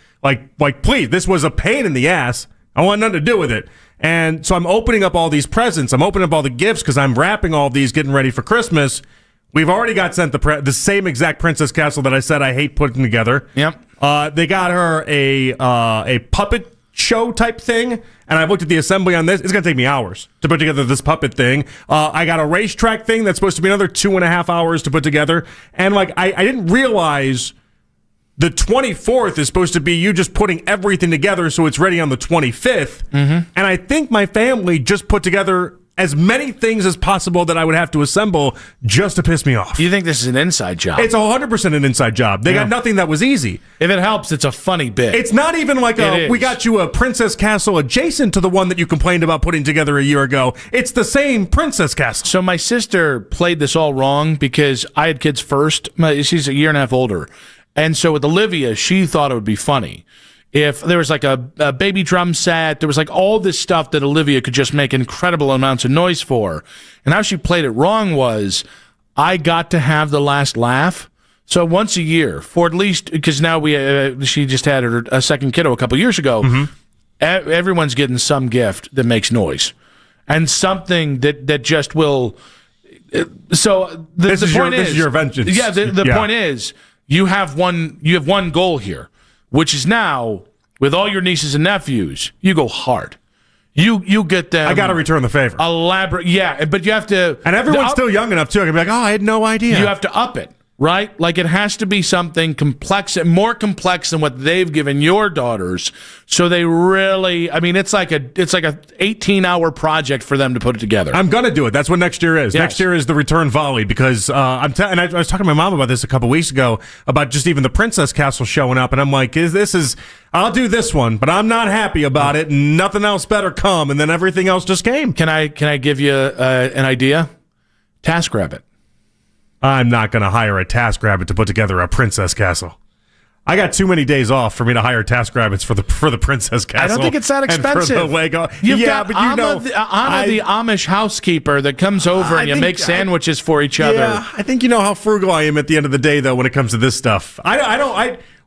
Please, this was a pain in the ass. I want nothing to do with it. And so I'm opening up all these presents. I'm opening up all the gifts because I'm wrapping all these, getting ready for Christmas. We've already got sent the same exact princess castle that I said I hate putting together. Yep. They got her a puppet show type thing, and I looked at the assembly on this. It's going to take me hours to put together this puppet thing. I got a racetrack thing that's supposed to be another 2.5 hours to put together. And I didn't realize the 24th is supposed to be you just putting everything together so it's ready on the 25th. Mm-hmm. And I think my family just put together as many things as possible that I would have to assemble just to piss me off. You think this is an inside job? It's 100% an inside job. They got nothing that was easy. If it helps, it's a funny bit. It's not even like we got you a princess castle adjacent to the one that you complained about putting together a year ago. It's the same princess castle. So my sister played this all wrong because I had kids first. She's a year and a half older. And so with Olivia, she thought it would be funny if there was a baby drum set. There was all this stuff that Olivia could just make incredible amounts of noise for. And how she played it wrong was I got to have the last laugh. So once a year, for at least, because now she just had a second kiddo a couple years ago, everyone's getting some gift that makes noise. And something that just will. So the point is, this is your vengeance. Yeah, the point is, you have one goal here, which is now with all your nieces and nephews, you go hard. You get them. I got to return the favor. Elaborate, yeah, but you have to. And everyone's still young enough too. I can be like, I had no idea. You have to up it. Right? Like it has to be something complex, more complex than what they've given your daughters. So they really, it's like a 18-hour project for them to put it together. I'm gonna do it. That's what next year is. Yes. Next year is the return volley because and I was talking to my mom about this a couple weeks ago about just even the Princess Castle showing up, and I'm like, I'll do this one, but I'm not happy about it. And nothing else better come, and then everything else just came. Can I give you an idea? TaskRabbit. I'm not going to hire a TaskRabbit to put together a Princess Castle. I got too many days off for me to hire TaskRabbits for the Princess Castle. I don't think it's that expensive. And for the Lego. Anna, the Amish housekeeper that comes over and you make sandwiches for each other. Yeah, I think you know how frugal I am at the end of the day, though, when it comes to this stuff.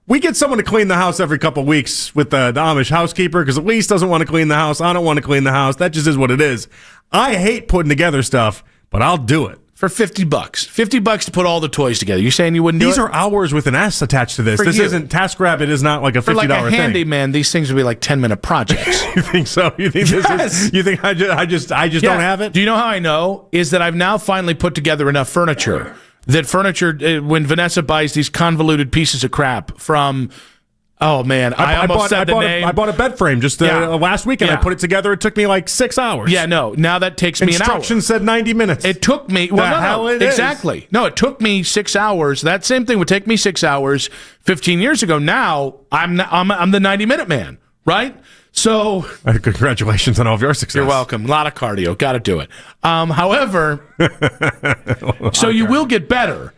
We get someone to clean the house every couple of weeks with the Amish housekeeper because Elise doesn't want to clean the house. I don't want to clean the house. That just is what it is. I hate putting together stuff, but I'll do it. For $50. $50 to put all the toys together. You saying you wouldn't do it? These are hours with an S attached to this. This isn't TaskRabbit is not like a $50 thing. For like a handyman, these things would be like 10-minute projects. You think so? You think you think I just don't have it? Do you know how I know? Is that I've now finally put together enough furniture that when Vanessa buys these convoluted pieces of crap from. Oh man, I bought a bed frame just last week, and I put it together. It took me like 6 hours. Yeah, no. Now that takes me an hour. Instructions said 90 minutes. It took me. Exactly. No, it took me 6 hours. That same thing would take me 6 hours 15 years ago. Now I'm the 90-minute man, right? So congratulations on all of your success. You're welcome. A lot of cardio. Got to do it. However, so you will get better,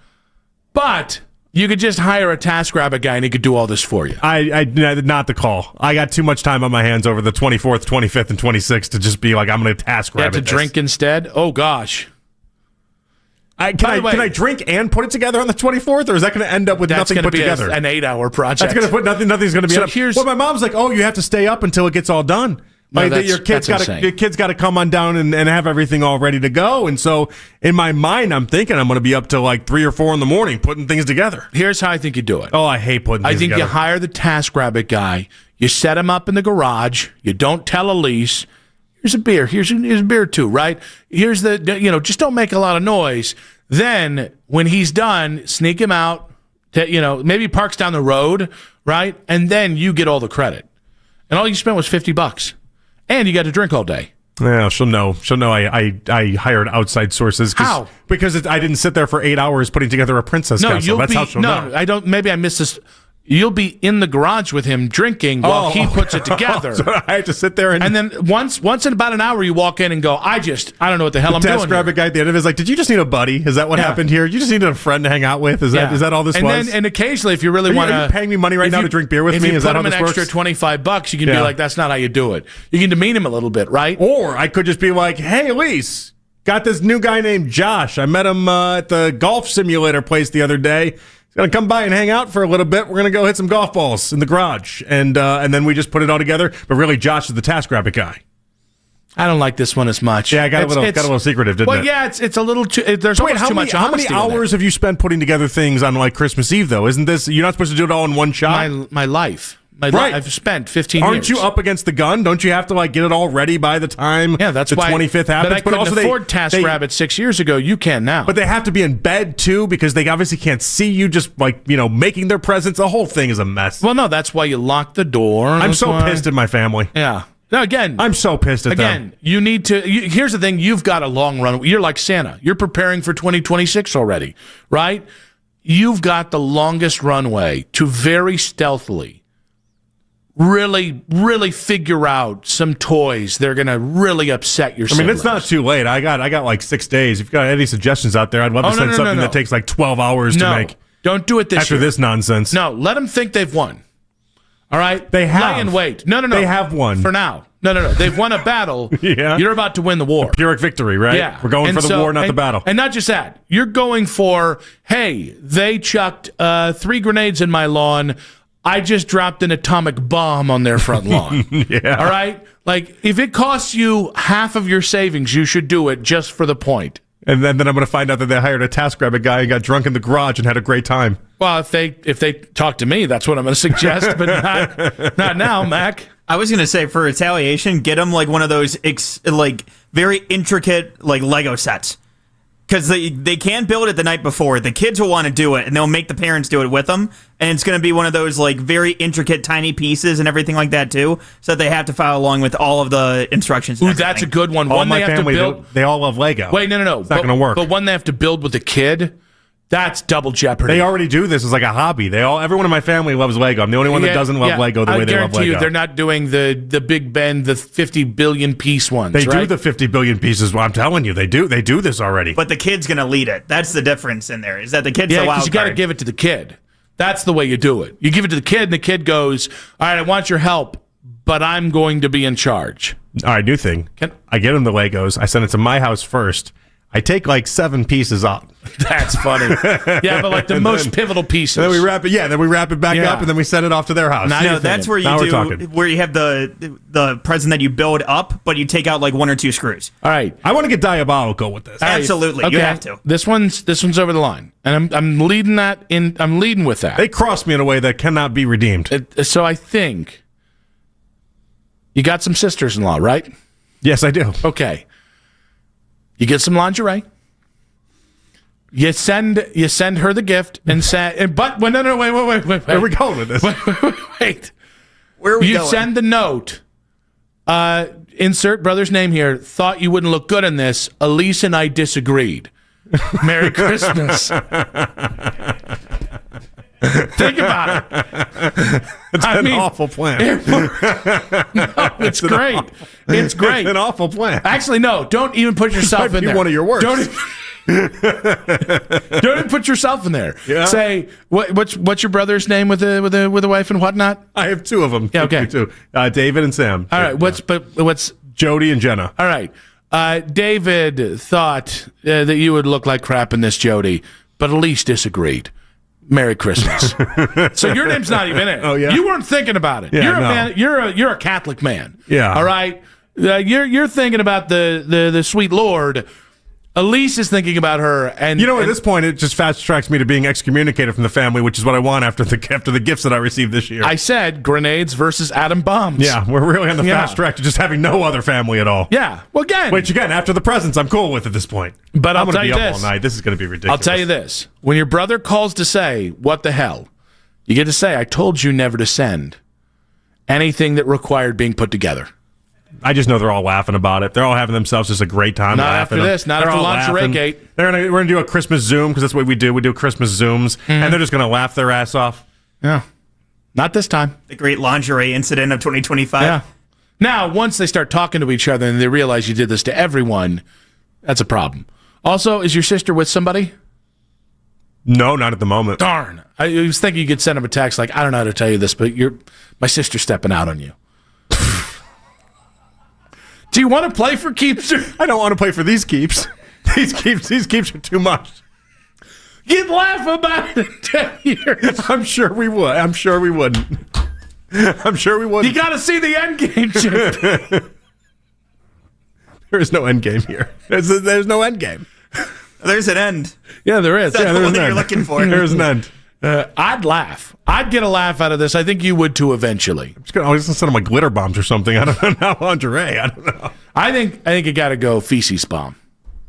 but. You could just hire a TaskRabbit guy and he could do all this for you. I not the call. I got too much time on my hands over the 24th, 25th, and 26th to just be like, I'm going to TaskRabbit. You have to drink instead? Oh, gosh. Can I drink and put it together on the 24th, or is that going to end up with nothing put together? An 8-hour project. That's going to put nothing's going to be up. Well, my mom's like, oh, you have to stay up until it gets all done. Like your kid's got to come on down and have everything all ready to go. And so in my mind, I'm thinking I'm going to be up till like 3 or 4 in the morning putting things together. Here's how I think you do it. Oh, I hate putting things together. I think you hire the TaskRabbit guy. You set him up in the garage. You don't tell Elise. Here's a beer. Here's a beer too, right? Here's just don't make a lot of noise. Then when he's done, sneak him out. Maybe parks down the road, right? And then you get all the credit. And all you spent was $50. And you got to drink all day. Yeah, she'll know. I hired outside sources. How? Because I didn't sit there for 8 hours putting together a Princess Castle. That's how she'll know. I don't. Maybe I missed this. You'll be in the garage with him drinking while he puts it together. So I have to sit there and then once in about an hour you walk in and go, I don't know what the hell I'm doing. The TaskRabbit guy at the end of it is like, did you just need a buddy? Is that what happened here? You just needed a friend to hang out with? Is that all this was? And occasionally, if you really want to, are you paying me money right now to drink beer with me? Is that how this works? If you put him an extra $25, you can be like, that's not how you do it. You can demean him a little bit, right? Or I could just be like, hey, Elise, got this new guy named Josh. I met him at the golf simulator place the other day. Gonna come by and hang out for a little bit. We're gonna go hit some golf balls in the garage, and then we just put it all together. But really, Josh is the TaskRabbit guy. I don't like this one as much. Yeah, I got a little secretive, didn't it? Well, yeah, it's a little too. There's almost too much honesty. How many hours have you spent putting together things on like Christmas Eve though? Isn't this you're not supposed to do it all in one shot? My life. I've spent 15 years. Aren't you up against the gun? Don't you have to like get it all ready by the time the 25th happens? But I couldn't afford TaskRabbit 6 years ago. You can now. But they have to be in bed too because they obviously can't see you just like, making their presence. The whole thing is a mess. Well, no, that's why you lock the door. I'm so pissed at my family. Yeah. Now, again, I'm so pissed at them. You need to. Here's the thing. You've got a long run. You're like Santa. You're preparing for 2026 already, right? You've got the longest runway to very stealthily really, really figure out some toys that are going to really upset your siblings. It's not too late. I got like 6 days. If you've got any suggestions out there, I'd love to send something that takes like 12 hours to make. Don't do it after this nonsense. No, let them think they've won. All right? They have. Lie and wait. No. They have won. For now. No. They've won a battle. Yeah. You're about to win the war. Pyrrhic victory, right? Yeah. We're going for the war, not the battle. And not just that. You're going for, hey, they chucked 3 grenades in my lawn. I just dropped an atomic bomb on their front lawn. Yeah. All right? Like, if it costs you half of your savings, you should do it just for the point. And then I'm going to find out that they hired a TaskRabbit guy and got drunk in the garage and had a great time. Well, if they talk to me, that's what I'm going to suggest, but not now, Mac. I was going to say, for retaliation, get them like one of those very intricate Lego sets. Because they can build it the night before. The kids will want to do it, and they'll make the parents do it with them. And it's going to be one of those very intricate, tiny pieces and everything like that, too. So that they have to follow along with all of the instructions. Ooh, that's a good one. All one my they have family, to build. They all love Lego. Wait, no. It's not going to work. But one they have to build with a kid, that's double jeopardy. They already do this as like a hobby. Everyone in my family loves Lego. I'm the only one that doesn't love Lego the way they love Lego. I guarantee you they're not doing the Big Ben, the 50 billion piece ones. They do the 50 billion pieces. Well, I'm telling you, they do. They do this already. But the kid's going to lead it. That's the difference in there, is that the kid's the wild card. You got to give it to the kid. That's the way you do it. You give it to the kid, and the kid goes, all right, I want your help, but I'm going to be in charge. All right, new thing. I get him the Legos. I send it to my house first. I take 7 pieces out. That's funny. Yeah, but the most pivotal pieces. And then we wrap it. Yeah, then we wrap it back up, and then we send it off to their house. No, that's where where you have the present that you build up, but you take out 1 or 2 screws. All right, I want to get diabolical with this. Absolutely, okay. You have to. This one's over the line, and I'm leading that in. I'm leading with that. They cross me in a way that cannot be redeemed. So I think you got some sisters-in-law, right? Yes, I do. Okay. You get some lingerie. You send her the gift and say, but wait. Where are we going with this? Wait. Where are we going? You send the note. Insert brother's name here. Thought you wouldn't look good in this. Elise and I disagreed. Merry Christmas. Think about it. It's an awful plan. No, it's great. It's great. It's an awful plan. Actually, no. Don't even put yourself in there. One of your worst. Don't even put yourself in there. Yeah. Say what's your brother's name with a wife and whatnot? I have 2 of them. Yeah, okay. 2. David and Sam. All right. What's Jody and Jenna? All right. David thought that you would look like crap in this, Jody, but Elise disagreed. Merry Christmas. So your name's not even in it. Oh yeah. You weren't thinking about it. Yeah, you're a man. You're a Catholic man. Yeah. All right. You're thinking about the sweet Lord. Elise is thinking about her, and at this point, it just fast tracks me to being excommunicated from the family, which is what I want after the gifts that I received this year. I said grenades versus atom bombs. Yeah, we're really on the fast track to just having no other family at all. Yeah. Well, again, after the presents, I'm cool with at this point. But I'm I'll tell you going to be this. up all night. This is going to be ridiculous. I'll tell you this: when your brother calls to say, "What the hell," you get to say, "I told you never to send anything that required being put together." I just know they're all laughing about it. They're all having themselves just a great time. Not after this. Not after Lingerie Gate. We're gonna do a Christmas Zoom because that's what we do. We do Christmas Zooms, and they're just gonna laugh their ass off. Yeah, not this time. The great lingerie incident of 2025. Yeah. Now, once they start talking to each other and they realize you did this to everyone, that's a problem. Also, is your sister with somebody? No, not at the moment. Darn. I was thinking you could send him a text like, I don't know how to tell you this, but my sister's stepping out on you. Do you want to play for keeps? I don't want to play for these keeps. These keeps are too much. You'd laugh about it in 10 years. I'm sure we would. I'm sure we wouldn't. I'm sure we wouldn't. You got to see the end game, Chip. There is no end game here. There's no end game. There's an end. Yeah, there is. That's yeah, the there's one an that end. you're looking for. There's an end. I'd laugh. I'd get a laugh out of this. I think you would too eventually. I'm just gonna send them like glitter bombs or something. I don't know. Not lingerie. I don't know. I think you got to go feces bomb.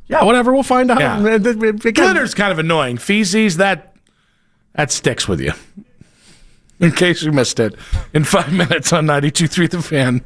Yeah, whatever. We'll find out. Yeah. Glitter's kind of annoying. Feces, that sticks with you. In case you missed it. In 5 minutes on 92.3 The Fan.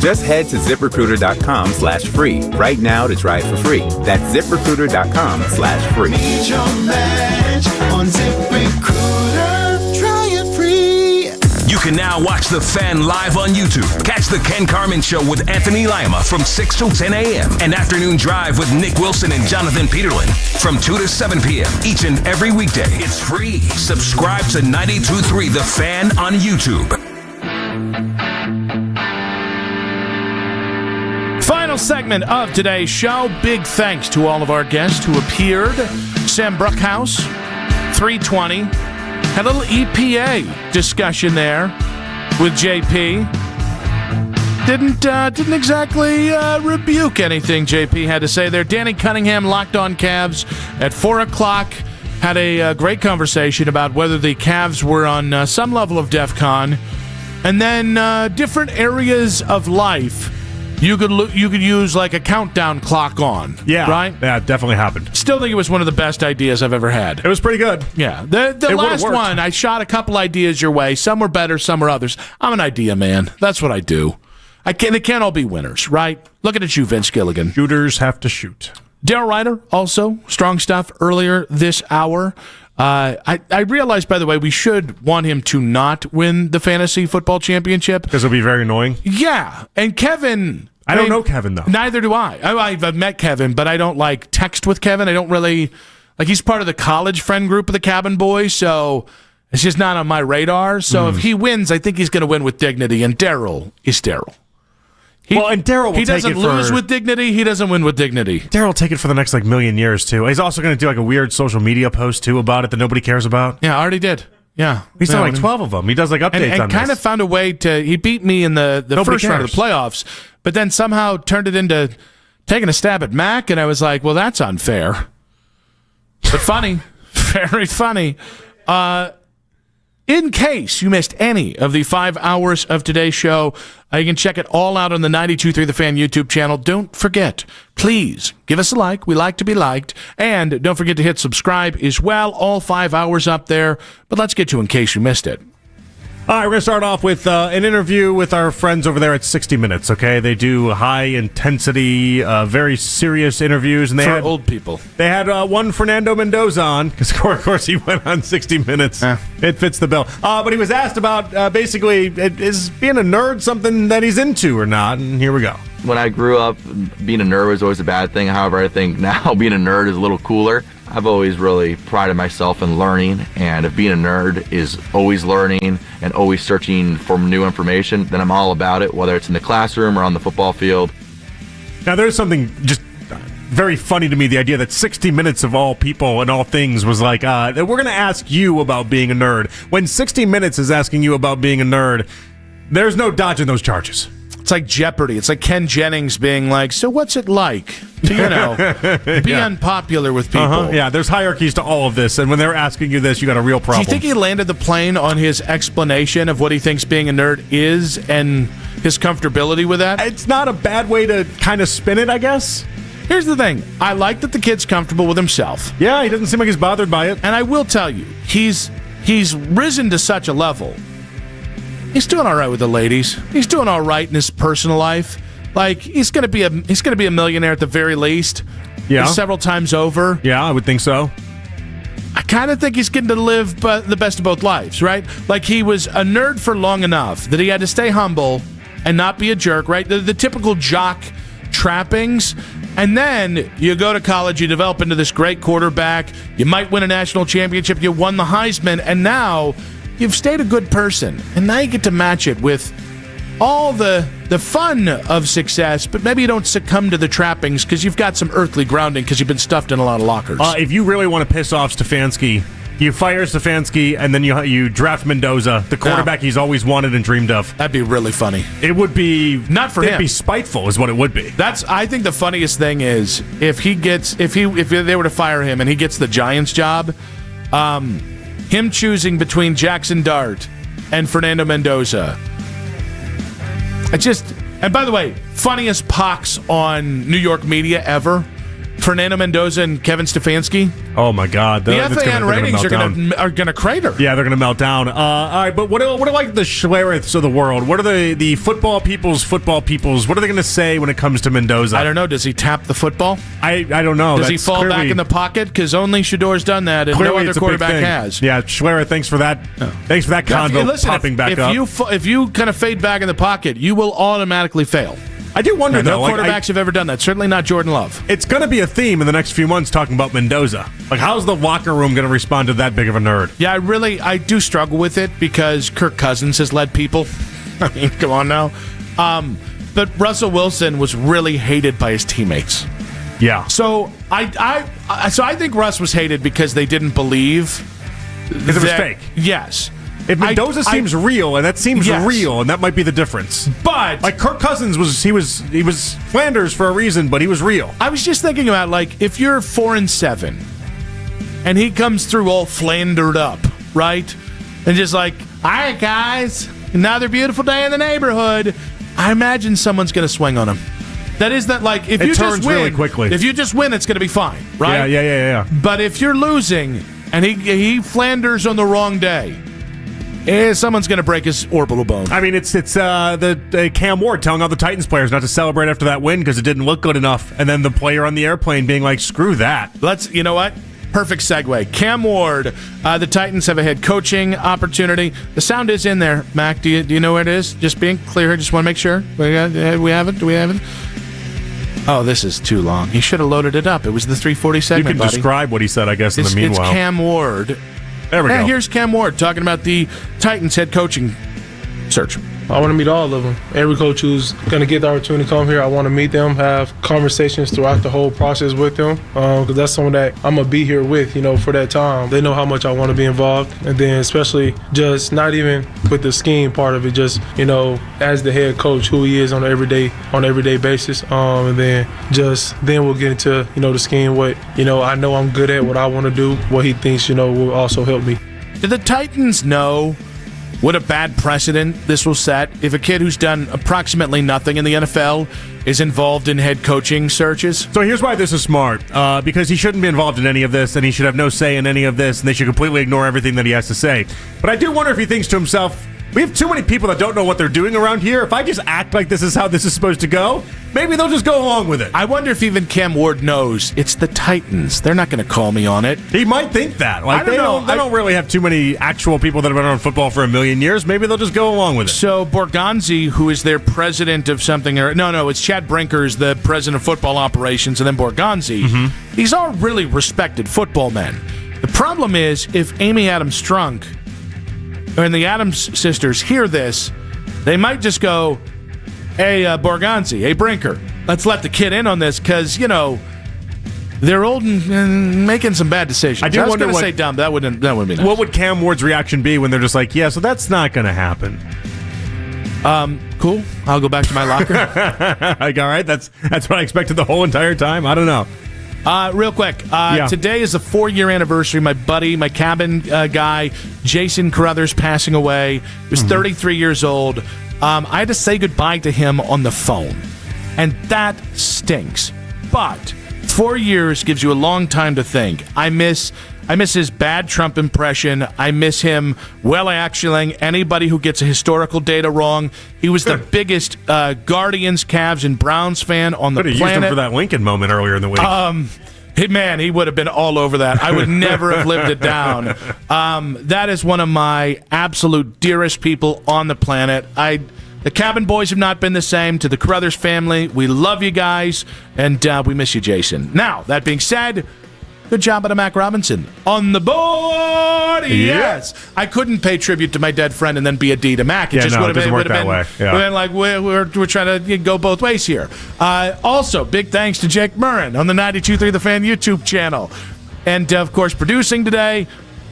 Just head to ZipRecruiter.com/free right now to try it for free. That's ZipRecruiter.com/free. Meet your match on ZipRecruiter. Try it free. You can now watch The Fan live on YouTube. Catch The Ken Carman Show with Anthony Lima from 6 till 10 a.m. and Afternoon Drive with Nick Wilson and Jonathan Peterlin from 2 to 7 p.m. each and every weekday. It's free. Subscribe to 92.3 The Fan on YouTube. Final segment of today's show. Big thanks to all of our guests who appeared. Sam Bruckhaus, 320. Had a little EPA discussion there with JP. Didn't exactly rebuke anything JP had to say there. Danny Cunningham, Locked On Cavs, at 4 o'clock. Had a great conversation about whether the Cavs were on some level of DEFCON. And then different areas of life you could use like a countdown clock on. Yeah. Right? Yeah, it definitely happened. Still think it was one of the best ideas I've ever had. It was pretty good. Yeah. The last one, I shot a couple ideas your way. Some were better, some were others. I'm an idea man. That's what I do. They can't all be winners, right? Looking at you, Vince Gilligan. Shooters have to shoot. Daryl Ryder, also strong stuff earlier this hour. I realized, by the way, we should want him to not win the fantasy football championship. Because it'll be very annoying? Yeah. And Kevin... I don't know Kevin, though. Neither do I. I've met Kevin, but I don't, text with Kevin. I don't really... he's part of the college friend group of the Cabin Boys, so it's just not on my radar. So if he wins, I think he's going to win with dignity, and Daryl is Daryl. And Daryl will take it for... He doesn't lose with dignity. He doesn't win with dignity. Daryl will take it for the next, million years, too. He's also going to do, a weird social media post, too, about it that nobody cares about. Yeah, I already did. Yeah. He's done 12 of them. He does, updates on this. And kind of found a way to... He beat me in the first round of the playoffs, but then somehow turned it into taking a stab at Mac, and I was like, well, that's unfair. But funny. Very funny. In case you missed any of the 5 hours of today's show, you can check it all out on the 92.3 The Fan YouTube channel. Don't forget, please give us a like. We like to be liked. And don't forget to hit subscribe as well. All 5 hours up there. But let's get to in case you missed it. All right, we're going to start off with an interview with our friends over there at 60 Minutes, okay? They do high-intensity, very serious interviews. And they had old people. They had one Fernando Mendoza on, because, of course, he went on 60 Minutes. It fits the bill. But he was asked about, basically, is being a nerd something that he's into or not? And here we go. When I grew up, being a nerd was always a bad thing. However, I think now being a nerd is a little cooler. I've always really prided myself in learning, and if being a nerd is always learning and always searching for new information, then I'm all about it, whether it's in the classroom or on the football field. Now, there's something just very funny to me, the idea that 60 Minutes of all people and all things was like, we're going to ask you about being a nerd. When 60 Minutes is asking you about being a nerd, there's no dodging those charges. It's like Jeopardy. It's like Ken Jennings being like, so what's it like to, be unpopular with people? Yeah, there's hierarchies to all of this, and when they're asking you this, you got a real problem. Do you think he landed the plane on his explanation of what he thinks being a nerd is and his comfortability with that? It's not a bad way to kind of spin it, I guess. Here's the thing. I like that the kid's comfortable with himself. Yeah, he doesn't seem like he's bothered by it. And I will tell you, he's risen to such a level. He's doing all right with the ladies. He's doing all right in his personal life. He's gonna be a millionaire at the very least. Yeah, several times over. Yeah, I would think so. I kind of think he's getting to live the best of both lives, right? He was a nerd for long enough that he had to stay humble and not be a jerk, right? The typical jock trappings. And then you go to college, you develop into this great quarterback. You might win a national championship. You won the Heisman, and now you've stayed a good person, and now you get to match it with all the fun of success, but maybe you don't succumb to the trappings because you've got some earthly grounding because you've been stuffed in a lot of lockers. If you really want to piss off Stefanski, you fire Stefanski, and then you draft Mendoza, the quarterback he's always wanted and dreamed of. That'd be really funny. It would be not for him. It'd be spiteful, is what it would be. I think the funniest thing is if they were to fire him and he gets the Giants job. Him choosing between Jackson Dart and Fernando Mendoza. And by the way, funniest pox on New York media ever. Fernando Mendoza and Kevin Stefanski. Oh my God! The FAN ratings are gonna crater. Yeah, they're gonna melt down. All right, but what are like the Schlereths of the world? What are the football peoples? What are they gonna say when it comes to Mendoza? I don't know. Does he tap the football? I don't know. Does he fall back in the pocket? Because only Shador's done that, and no other quarterback has. Yeah, Schlereth. Thanks for that. Thanks for that convo popping back up. If you kind of fade back in the pocket, you will automatically fail. I do wonder, though. No quarterbacks have ever done that. Certainly not Jordan Love. It's going to be a theme in the next few months talking about Mendoza. Like, how's the locker room going to respond to that big of a nerd? Yeah, I do struggle with it because Kirk Cousins has led people. I mean, come on now. But Russell Wilson was really hated by his teammates. Yeah. So I think Russ was hated because they didn't believe because it was fake. Yes. If Mendoza seems real, and that seems real, and that might be the difference. But like Kirk Cousins was Flanders for a reason, but he was real. I was just thinking about like if you're 4-7, and he comes through all flandered up, right, and just like, all right, guys, another beautiful day in the neighborhood. I imagine someone's going to swing on him. That is that like if you just win really quickly. If you just win, it's going to be fine, right? Yeah. But if you're losing and he Flanders on the wrong day. Someone's going to break his orbital bone. I mean, it's the Cam Ward telling all the Titans players not to celebrate after that win because it didn't look good enough, and then the player on the airplane being like, "Screw that." You know what? Perfect segue. Cam Ward. The Titans have a head coaching opportunity. The sound is in there, Mac. Do you know where it is? Just being clear. Just want to make sure we have it. Do we have it? Oh, this is too long. He should have loaded it up. It was the 3:40 segment. You can describe what he said, I guess. In the meanwhile, it's Cam Ward. There we go. Here's Cam Ward talking about the Titans head coaching search. I want to meet all of them. Every coach who's going to get the opportunity to come here, I want to meet them, have conversations throughout the whole process with them, because that's someone that I'm going to be here with, for that time. They know how much I want to be involved, and then especially just not even with the scheme part of it, just, as the head coach, who he is on an everyday basis, and then we'll get into, the scheme, what, I know I'm good at, what I want to do, what he thinks, will also help me. Do the Titans know what a bad precedent this will set if a kid who's done approximately nothing in the NFL is involved in head coaching searches? So here's why this is smart. Because he shouldn't be involved in any of this, and he should have no say in any of this, and they should completely ignore everything that he has to say. But I do wonder if he thinks to himself, we have too many people that don't know what they're doing around here. If I just act like this is how this is supposed to go, maybe they'll just go along with it. I wonder if even Cam Ward knows it's the Titans. They're not going to call me on it. He might think that. Like they don't really have too many actual people that have been on football for a million years. Maybe they'll just go along with it. So Borgonzi, who is their president of something, it's Chad Brinkers, the president of football operations, and then Borgonzi. These are really respected football men. The problem is if Amy Adams Strunk and the Adams sisters hear this, they might just go, hey, Borgonzi, hey, Brinker, let's let the kid in on this because, they're old and making some bad decisions. I was going to say dumb, but that wouldn't be nice. What would Cam Ward's reaction be when they're just like, yeah, so that's not going to happen? Cool. I'll go back to my locker. Like, all right, that's what I expected the whole entire time. I don't know. Real quick, today is the 4-year anniversary. My buddy, my cabin guy, Jason Carruthers, passing away. He was 33 years old. I had to say goodbye to him on the phone, and that stinks. But 4 years gives you a long time to think. I miss his bad Trump impression. I miss him well-actioning anybody who gets a historical data wrong. He was the biggest Guardians, Cavs, and Browns fan on the planet. Could have used him for that Lincoln moment earlier in the week. Man, he would have been all over that. I would never have lived it down. That is one of my absolute dearest people on the planet. The Cabin Boys have not been the same. To the Carruthers family, we love you guys, and we miss you, Jason. Now, that being said, good job out of Mac Robinson. On the board, yes. I couldn't pay tribute to my dead friend and then be a D to Mac. It would have been like we're trying to go both ways here. Also, big thanks to Jake Murrin on the 92.3 The Fan YouTube channel. And, of course, producing today,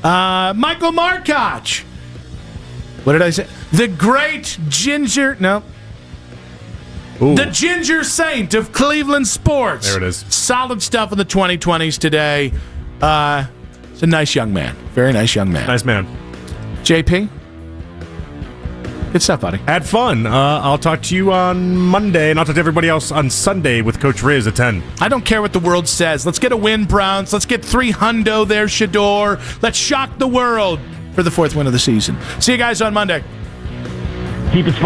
Michael Markoch. What did I say? The great Ginger... No. Ooh. The Ginger Saint of Cleveland sports. There it is. Solid stuff in the 2020s today. It's a nice young man. Very nice young man. Nice man. JP? Good stuff, buddy. Had fun. I'll talk to you on Monday, and I'll talk to everybody else on Sunday with Coach Riz at 10. I don't care what the world says. Let's get a win, Browns. Let's get 300 there, Shador. Let's shock the world for the 4th win of the season. See you guys on Monday. Keep it spicy.